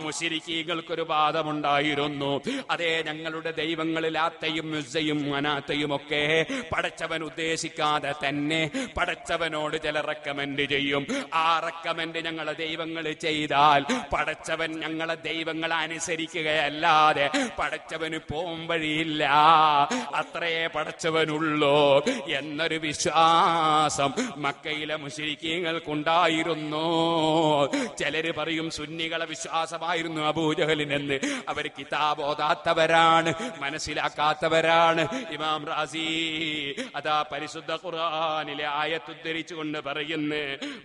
മുശ്രിക്കീകൾക്കൊരു വാദമുണ്ടായിരുന്നു. അതേ, ഞങ്ങളുടെ ദൈവങ്ങളിൽ ആത്തയും ഉസ്സയും മനാത്തയും ഒക്കെ പടച്ചവൻ ഉദ്ദേശിക്കാതെ തന്നെ പടച്ചവനോട് ചില റെക്കമെന്റ് ചെയ്യും. ആ റെക്കമെന്റ് ഞങ്ങളെ ദൈവങ്ങൾ ചെയ്താൽ പടച്ചവൻ ഞങ്ങളെ ദൈവങ്ങളെ അനുസരിക്കുകയല്ലാതെ പടച്ചവന് പോം വഴിയില്ല. അത്രയേ പടച്ചവനുള്ളൂ എന്നൊരു വിശ്വാസം മക്കയിലെ മുശ്രിക്കീങ്ങൾക്കുണ്ടായിരുന്നു. ചിലര് പറയും സുന്നികളെ വിശ്വാസമായിരുന്നു അബൂജഹലിനെന്ന്. അവർ കിതാബ് ഓതാത്തവരാണ്, മനസ്സിലാക്കാത്തവരാണ്. ഇമാം റാസി അതാ പരിശുദ്ധ ഖുർആനിലെ ആയത്ത് ഉദ്ധരിച്ചുകൊണ്ട് പറയുന്നു,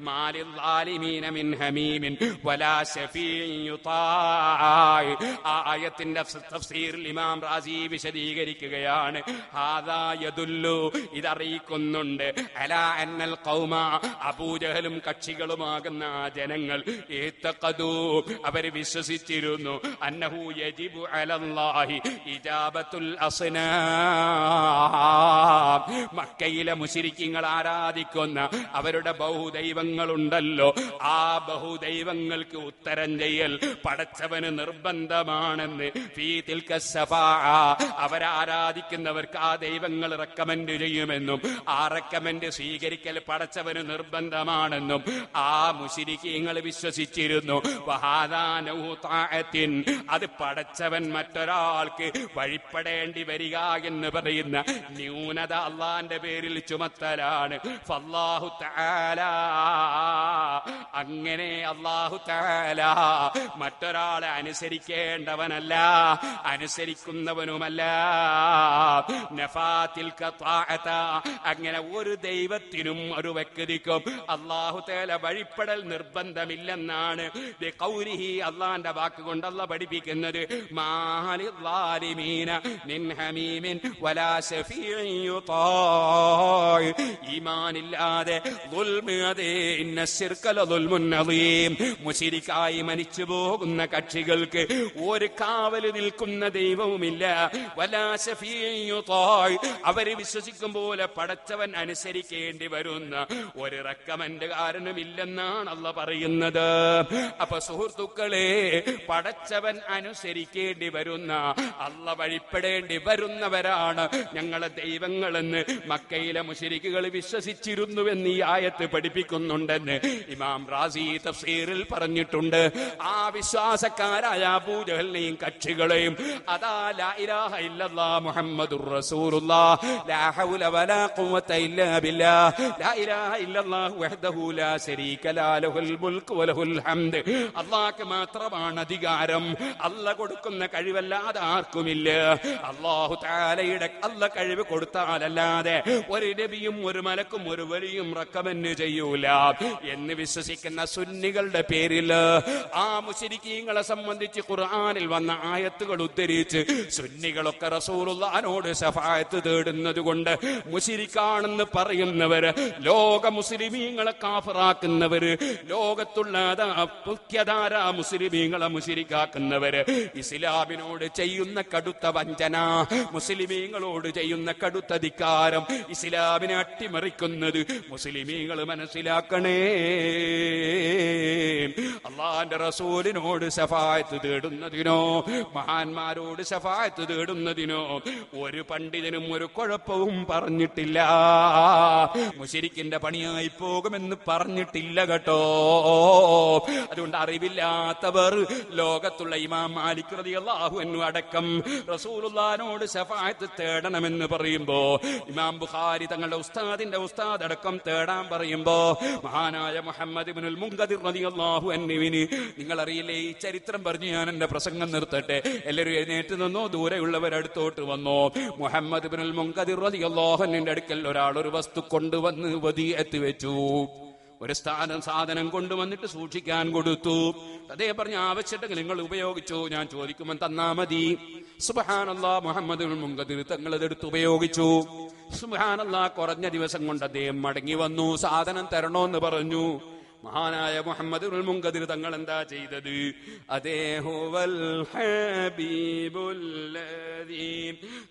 മാലിൽ ളാലിമീന മിൻ ഹമീമിൻ വലാ ശഫീഇൻ യുതാഅ്. ആ ആയത്തിന്റെ തഫ്സീറിൽ ഇമാം റാസി വിശദീകരിക്കുകയാണ്. ഹാദാ യദുല്ലു, ഇതറിയിക്കുന്നുണ്ട്, അലാ അന്നൽ ഖൗമ, അബൂജഹലും കക്ഷികളുമാകുന്ന ജനങ്ങൾ, ഇതഖദു, അവർ വിശ്വസിച്ചിരുന്നു, അന്നഹു യജിബു അലല്ലാഹി ഇജാബത്തുൽ അസ്നാം. മക്കയിലെ മുശ്രിക്കീങ്ങൾ ആരാധിക്കുന്ന അവരുടെ ബഹുദൈവങ്ങളുണ്ടല്ലോ, ആ ബഹുദൈവങ്ങൾക്ക് ഉത്തരം ചെയ്യൽ പടച്ചവന് നിർബന്ധമാണെന്ന് ഫീ തിൽക ശഫാഅ, അവരാരാധിക്കുന്നവർക്ക് ആ ദൈവങ്ങൾ റെക്കമെന്റ് ചെയ്യുമെന്നും ആ റെക്കമെന്റ് സ്വീകരിക്കൽ പടച്ചവന് നിർബന്ധമാണെന്നും ആ മുശ്രിക്കീങ്ങൾ വിശ്വസിച്ചിരുന്നു. വഹാദാ നൗഉ ത്വാഅത്തിൻ, അത് പടച്ചവൻ മറ്റൊരാൾക്ക് വഴിപ്പെടേണ്ടി വരിക എന്ന് പറയുന്ന ന്യൂനത അള്ളാന്റെ പേരിൽ ചുമത്തലാണ്. ഫല്ലാഹു തആല, അങ്ങനെ അല്ലാഹു തആല മറ്റൊരാളെ അനുസരിക്കേണ്ടവനല്ല, അനുസരിക്കുന്നവനുമല്ല. നഫാത്തിൽ ഖതാഅത, അങ്ങനെ ഒരു ദൈവത്തിനും ഒരു വ്യക്തിക്കും അല്ലാഹു തആല വഴിപ്പെടൽ നിർബന്ധമില്ലെന്നാണ് ബിഖൗലിഹി, അല്ലാഹുവിന്റെ വാക്ക് കൊണ്ട് അല്ലാഹ് പഠിപ്പിക്കുന്നത്. മാലിൽ ളാലിമീന മിൻ ഹമീമിൻ വലാ ശഫീഇൻ യുതാഅ്. ഈമാനില്ലാതെ ദുൽമ്, അതേ ഇന്ന ശിർക ലദുൽമുൻ അദീം, മുശ്രിക്കായി മരിച്ചു പോകുന്ന കക്ഷികൾക്ക് ഒരു കാവല് നിൽക്കുന്ന ദൈവവുമില്ല. വലാ ശഫീഇൻ യുതാഅ്, അവര് വിശ്വസിക്കും പോലെ പടച്ചവൻ അനുസരിക്കേണ്ടി വരുന്ന ഒരു റെക്കമെന്റുകാരനുമില്ലെന്നാണ് അല്ലാഹ് പറയുന്നത്. അപ്പൊ സുഹൃത്തുക്കളെ, പടച്ചവൻ അനുസരിക്കേണ്ടി വരുന്ന, അല്ലാഹ് വഴിപ്പെടേണ്ടി വരുന്നവരാണ് ഞങ്ങളെ ദൈവങ്ങളെന്ന് മക്കയിലെ മുശ്രിക്കുകൾ വിശ്വസിച്ചിരുന്നുവെന്ന് ഈ ആയത്ത് പഠിപ്പിക്കുന്നുണ്ടെന്ന് ഇമാം റാസി തഫ്സീറിൽ പറഞ്ഞിട്ടുണ്ട്. ആ വിശ്വാസക്കാരായ അബൂജഹലിനെയും കക്ഷികളെയും അതാ ലാ ഇലാഹ ഇല്ലല്ലാഹ് മുഹമ്മദുർ റസൂലുള്ളാഹ് ലാ ഹൗല വലാ ഖുവത ഇല്ലാ ബില്ലാഹ് ലാ ഇലാഹ ഇല്ലല്ലാഹു വഹ്ദഹു ലാ ശരീക ലഹുൽ മുൽക്കു വലഹുൽ ഹംദ്, അല്ലാഹ്ക്ക് മാത്രമാണ് അധികാരം, അല്ലാഹ് കൊടുക്കുന്ന കഴിവല്ലാതെ ആർക്കുമില്ല. അല്ലാഹു തആലയുടെ അല്ലാഹ് കഴിവ് കൊടുത്താലല്ലാതെ ഒരു നബിയും ഒരു മലക്കും ഒരു വലിയും റെക്കമെന്റ് ചെയ്യൂല എന്ന് വിശ്വസിക്കുന്ന സുന്നികളുടെ പേരിൽ ആ മുശ്രിക്കീങ്ങളെ സംബന്ധിച്ച് ഖുർആനിൽ വന്ന ആയത്തുകൾ ഉദ്ധരിച്ച് സുന്നികളൊക്കെ റസൂലുള്ളാഹിനോട് ശഫാഅത്ത് തേടുന്നത് കൊണ്ട് മുശ്രിക്കാണെന്ന് പറയുന്നവര്, ലോക മുസ്ലിമീങ്ങളെ കാഫിറാക്കുന്നവര്, ലോകത്തുള്ള മുഖ്യധാര മുസ്ലിമീങ്ങളെ മുശ്രിക്കാക്കുന്നവര്, ഇസ്ലാമിനോട് ചെയ്യുന്ന കടുത്ത വഞ്ചന, മുസ്ലിമീങ്ങളോട് ചെയ്യുന്ന കടുത്ത ധിക്കാരം, ഇസ്ലാമിനെ അട്ടിമറിക്കുന്നത് മുസ്ലിമീങ്ങൾ മനസ്സിലാക്കണേ. അള്ളാന്റെ റസൂലിനോട് ശഫാഅത്ത് തേടുന്നതിനോ മഹാന്മാരോട് ശഫാഅത്ത് തേടുന്നതിനോ ഒരു പണ്ഡിതനും ഒരു കുഴപ്പവും പറഞ്ഞിട്ടില്ല. മുശ്രിക്കിന്റെ പണിയായി പോകുമെന്ന് പറഞ്ഞിട്ടില്ല കേട്ടോ. അതുകൊണ്ട് അറിവില്ലാത്തവർ ലോകത്തുള്ള ഇമാം മാലിക് റളിയല്ലാഹു അൻഹു അടക്കം റസൂലുള്ളാഹിനോട് ശഫാഅത്ത് തേടണമെന്ന് പറയുമ്പോ, ഇമാം ബുഖാരി തങ്ങളുടെ ഉസ്താദിന്റെ ഉസ്താദ് അടക്കം തേടാൻ പറയുമ്പോ, മഹാനായ മുഹമ്മദ് ഇബ്നുൽ മുൻകദിർ റളിയല്ലാഹു അൻഹുവിന്, നിങ്ങൾ അറിയില്ലേ, ഈ ചരിത്രം പറഞ്ഞ് ഞാൻ എന്റെ പ്രസംഗം നിർത്തട്ടെ. എല്ലാവരും എഴുന്നേറ്റ് നിന്നോ, ദൂരെയുള്ളവർ അടുത്തോട്ട് വന്നോ. മുഹമ്മദ് ഇബ്നുൽ മുൻകദിർ റളിയല്ലാഹു അൻഹുവിന്റെ അടുക്കൽ ഒരാൾ ഒരു വസ്തു കൊണ്ടുവന്ന് വദിയത്ത് വെച്ചു. ഒരു സാധനം കൊണ്ടുവന്നിട്ട് സൂക്ഷിക്കാൻ കൊടുത്തു. അദ്ദേഹം പറഞ്ഞ ആവശ്യമുണ്ടെങ്കിൽ നിങ്ങൾ ഉപയോഗിച്ചു, ഞാൻ ചോദിക്കുമ്പോൾ തന്നാ മതി. സുബ്ഹാനല്ലാഹ്, മുഹമ്മദ് ഇബ്നുൽ മുൻകദിർ തങ്ങൾ അതെടുത്ത് ഉപയോഗിച്ചു. സുബ്ഹാനല്ലാഹ്, കുറഞ്ഞ ദിവസം കൊണ്ട് അദ്ദേഹം മടങ്ങി വന്നു. സാധനം തരണോന്ന് പറഞ്ഞു. മഹാനായ മുഹമ്മദ് ഇബ്നുൽ മുൻകദിർ തങ്ങൾ എന്താ ചെയ്തത്? അതേ ഹുവൽ ഹബീബുല്ലദീ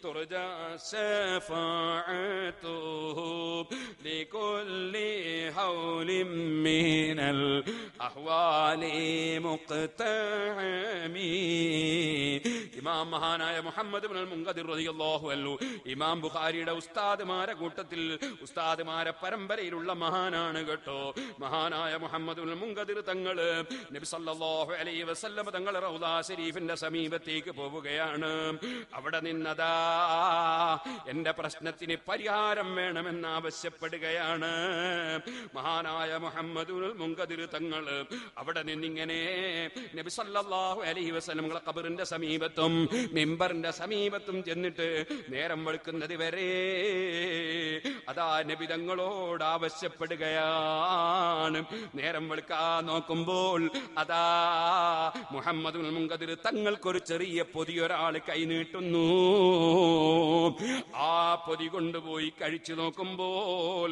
തുർജാ ശഫാഅതുഹു ലികുല്ലി ഹൗലിൻ മിനൽ അഹ്വാലി മുഖ്തഅമി. ഇമാം മഹാനായ മുഹമ്മദ് ഇബ്നുൽ മുൻകദിർ റളിയല്ലാഹു അൻഹു ഇമാം ബുഖാരിയുടെ ഉസ്താദുമാരെ കൂട്ടത്തിൽ, ഉസ്താദുമാരെ പരമ്പരയിലുള്ള മഹാനാണ് കേട്ടോ. മഹാനായ മുഹമ്മദ് ഇബ്നുൽ മുൻകദിർ തങ്ങള് നബി സല്ലല്ലാഹു അലൈഹി വസല്ലം തങ്ങൾ റൗദാ ശരീഫിന്റെ സമീപത്തേക്ക് പോവുകയാണ്. അവിടെ നിന്നതാ എന്റെ പ്രശ്നത്തിന് പരിഹാരം വേണമെന്ന് ആവശ്യപ്പെടുകയാണ്. മഹാനായ മുഹമ്മദ് ഇബ്നുൽ മുൻകദിർ തങ്ങള് അവിടെ നിന്നിങ്ങനെ നബി സല്ലല്ലാഹു അലൈഹി വസല്ലം ഖബറിന്റെ സമീപത്തും മിമ്പറിന്റെ സമീപത്തും ചെന്നിട്ട് നേരം വെളുക്കുന്നത് വരെ അതാ നബി തങ്ങളോട് ആവശ്യപ്പെടുകയാണ്. നേരം വെളുക്കാൻ നോക്കുമ്പോൾ അതാ മുഹമ്മദ് ഇബ്നുൽ മുൻകദിർ തങ്ങൾക്കൊരു ചെറിയ പൊതിയൊരാൾ കൈനീട്ടുന്നു. ആ പൊതി കൊണ്ടുപോയി കഴിച്ചു നോക്കുമ്പോൾ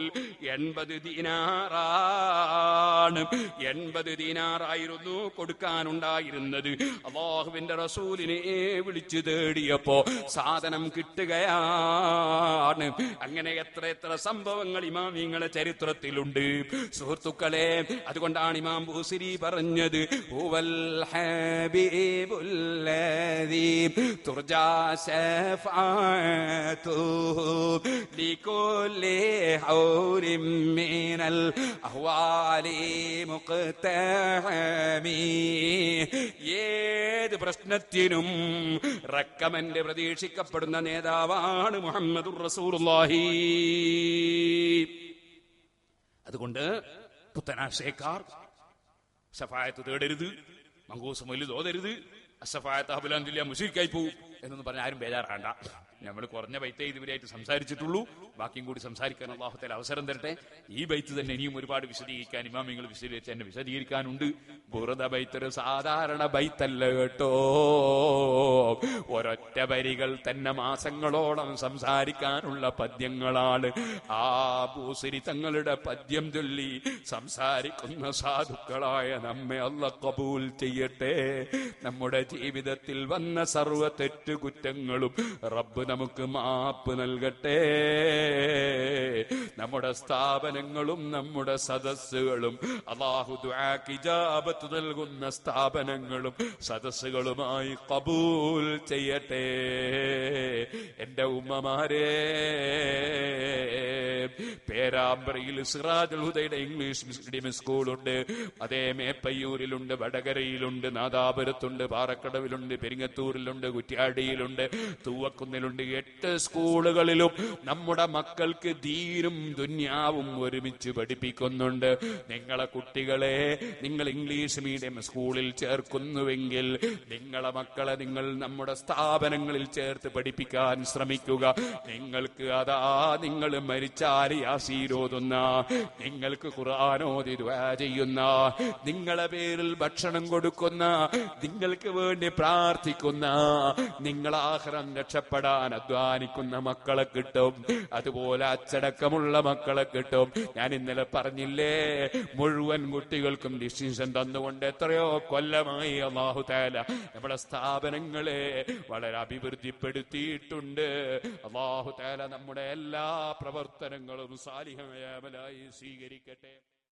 80 ദീനാറാണ്. 80 ദീനാറായിരുന്നു കൊടുക്കാനുണ്ടായിരുന്നത്. അല്ലാഹുവിന്റെ റസൂലിനെ വിളിച്ചു തേടിയപ്പോ സാധനം കിട്ടുകയാണ്. അങ്ങനെ എത്ര സംഭവങ്ങൾ ഇമാമിങ്ങളുടെ ചരിത്രത്തിലുണ്ട് സുഹൃത്തുക്കളെ. അതുകൊണ്ടാണ് ഇമാം ബൂസിരി പറഞ്ഞത്, ഹുവൽ ഹബീബുല്ലദീ തുർജാ ശഫാഅതുഹു ലികുല്ലി ഹൗലിൻ മിനൽ അഹ്വാലി മുഖ്തഅമി. ഏത് പ്രശ്നത്തിനും റെക്കമെന്റ് പ്രതീക്ഷിക്കപ്പെടുന്ന നേതാവാണ് മുഹമ്മദുർ റസൂലുള്ളാഹി. അതുകൊണ്ട് പുത്തനാശയക്കാർ ശഫായത്ത് തേടരുത്, മങ്കൂസ് മൊയ്ലിദ് ഓതരുത്, അശഫായത്ത് അഹ്ബലാന്തില്ല മുശ്രിക്കായി പോവും എന്നൊന്നും പറഞ്ഞ ആരും ബേജാറാണ്ട. നമ്മൾ കുറഞ്ഞ ബൈത്തേ ഇതുവരെയായിട്ട് സംസാരിച്ചിട്ടുള്ളൂ. ബാക്കിയും കൂടി സംസാരിക്കാൻ അല്ലാഹു തആല അവസരം തരട്ടെ. ഈ ബൈത്ത് തന്നെ ഇനിയും ഒരുപാട് വിശദീകരിക്കാൻ ഇമാമിങ്ങൾ വിശദീകരിച്ച് തന്നെ വിശദീകരിക്കാനുണ്ട്. ബുർദ ബൈത്തൊരു സാധാരണ ബൈത്തല്ല കേട്ടോ. ഒരൊറ്റ വരികൾ തന്നെ മാസങ്ങളോളം സംസാരിക്കാനുള്ള പദ്യങ്ങളാണ്. ആ ബൂസിരി തങ്ങളുടെ പദ്യം ചൊല്ലി സംസാരിക്കുന്ന സാധുക്കളായ നമ്മെ അല്ലാഹ് കബൂൽ ചെയ്യട്ടെ. നമ്മുടെ ജീവിതത്തിൽ വന്ന സർവ്വ തെറ്റുകുറ്റങ്ങളും റബ്ബ് നമുക്ക് മാപ്പ് നൽകട്ടെ. നമ്മുടെ സ്ഥാപനങ്ങളും നമ്മുടെ സദസ്സുകളും അല്ലാഹു ദുആക്ക് ഇജാബത്ത് നൽകുന്ന സ്ഥാപനങ്ങളും സദസ്സുകളുമായി ഖബൂൽ ചെയ്യട്ടെ. എന്റെ ഉമ്മമാരെ, പേരാമ്പ്രയിൽ സിറാജുൽ ഹുദയുടെ ഇംഗ്ലീഷ് മീഡിയം സ്കൂളുണ്ട്. അതേ മേപ്പയ്യൂരിലുണ്ട്, വടകരയിലുണ്ട്, നാദാപുരത്തുണ്ട്, പാറക്കടവിലുണ്ട്, പെരിങ്ങത്തൂരിലുണ്ട്, കുറ്റ്യാടിയിലുണ്ട്, തൂവക്കുന്നിലുണ്ട്. 8 സ്കൂളുകളിലും നമ്മുടെ മക്കൾക്ക് ദീനും ദുന്യാവും ഒരുമിച്ച് പഠിപ്പിക്കുന്നുണ്ട്. നിങ്ങളെ കുട്ടികളെ നിങ്ങൾ ഇംഗ്ലീഷ് മീഡിയം സ്കൂളിൽ ചേർക്കുന്നുവെങ്കിൽ നിങ്ങളെ മക്കളെ നിങ്ങൾ നമ്മുടെ സ്ഥാപനങ്ങളിൽ ചേർത്ത് പഠിപ്പിക്കാൻ ശ്രമിക്കുക. നിങ്ങൾക്ക് അതാ നിങ്ങൾ മരിച്ചാൽ യാസീനോതുന്ന, നിങ്ങൾക്ക് ഖുർആനോദി ദുആ ചെയ്യുന്ന, നിങ്ങളെ പേരിൽ ഭക്ഷണം കൊടുക്കുന്ന, നിങ്ങൾക്ക് വേണ്ടി പ്രാർത്ഥിക്കുന്ന, നിങ്ങൾ ആഖിറം രക്ഷപ്പെടാൻ അധ്വാനിക്കുന്ന മക്കളെ കിട്ടും. അതുപോലെ അച്ചടക്കമുള്ള മക്കളെ കിട്ടും. ഞാൻ ഇന്നലെ പറഞ്ഞില്ലേ, മുഴുവൻ കുട്ടികൾക്കും ഡിസിഷൻ തന്നുകൊണ്ട് എത്രയോ കൊല്ലമായി അല്ലാഹു തആല നമ്മുടെ സ്ഥാപനങ്ങളെ വളരെ അഭിവൃദ്ധിപ്പെടുത്തിയിട്ടുണ്ട്. അല്ലാഹു തആല നമ്മുടെ എല്ലാ പ്രവർത്തനങ്ങളും സാലിഹായ അമലായി സ്വീകരിക്കട്ടെ.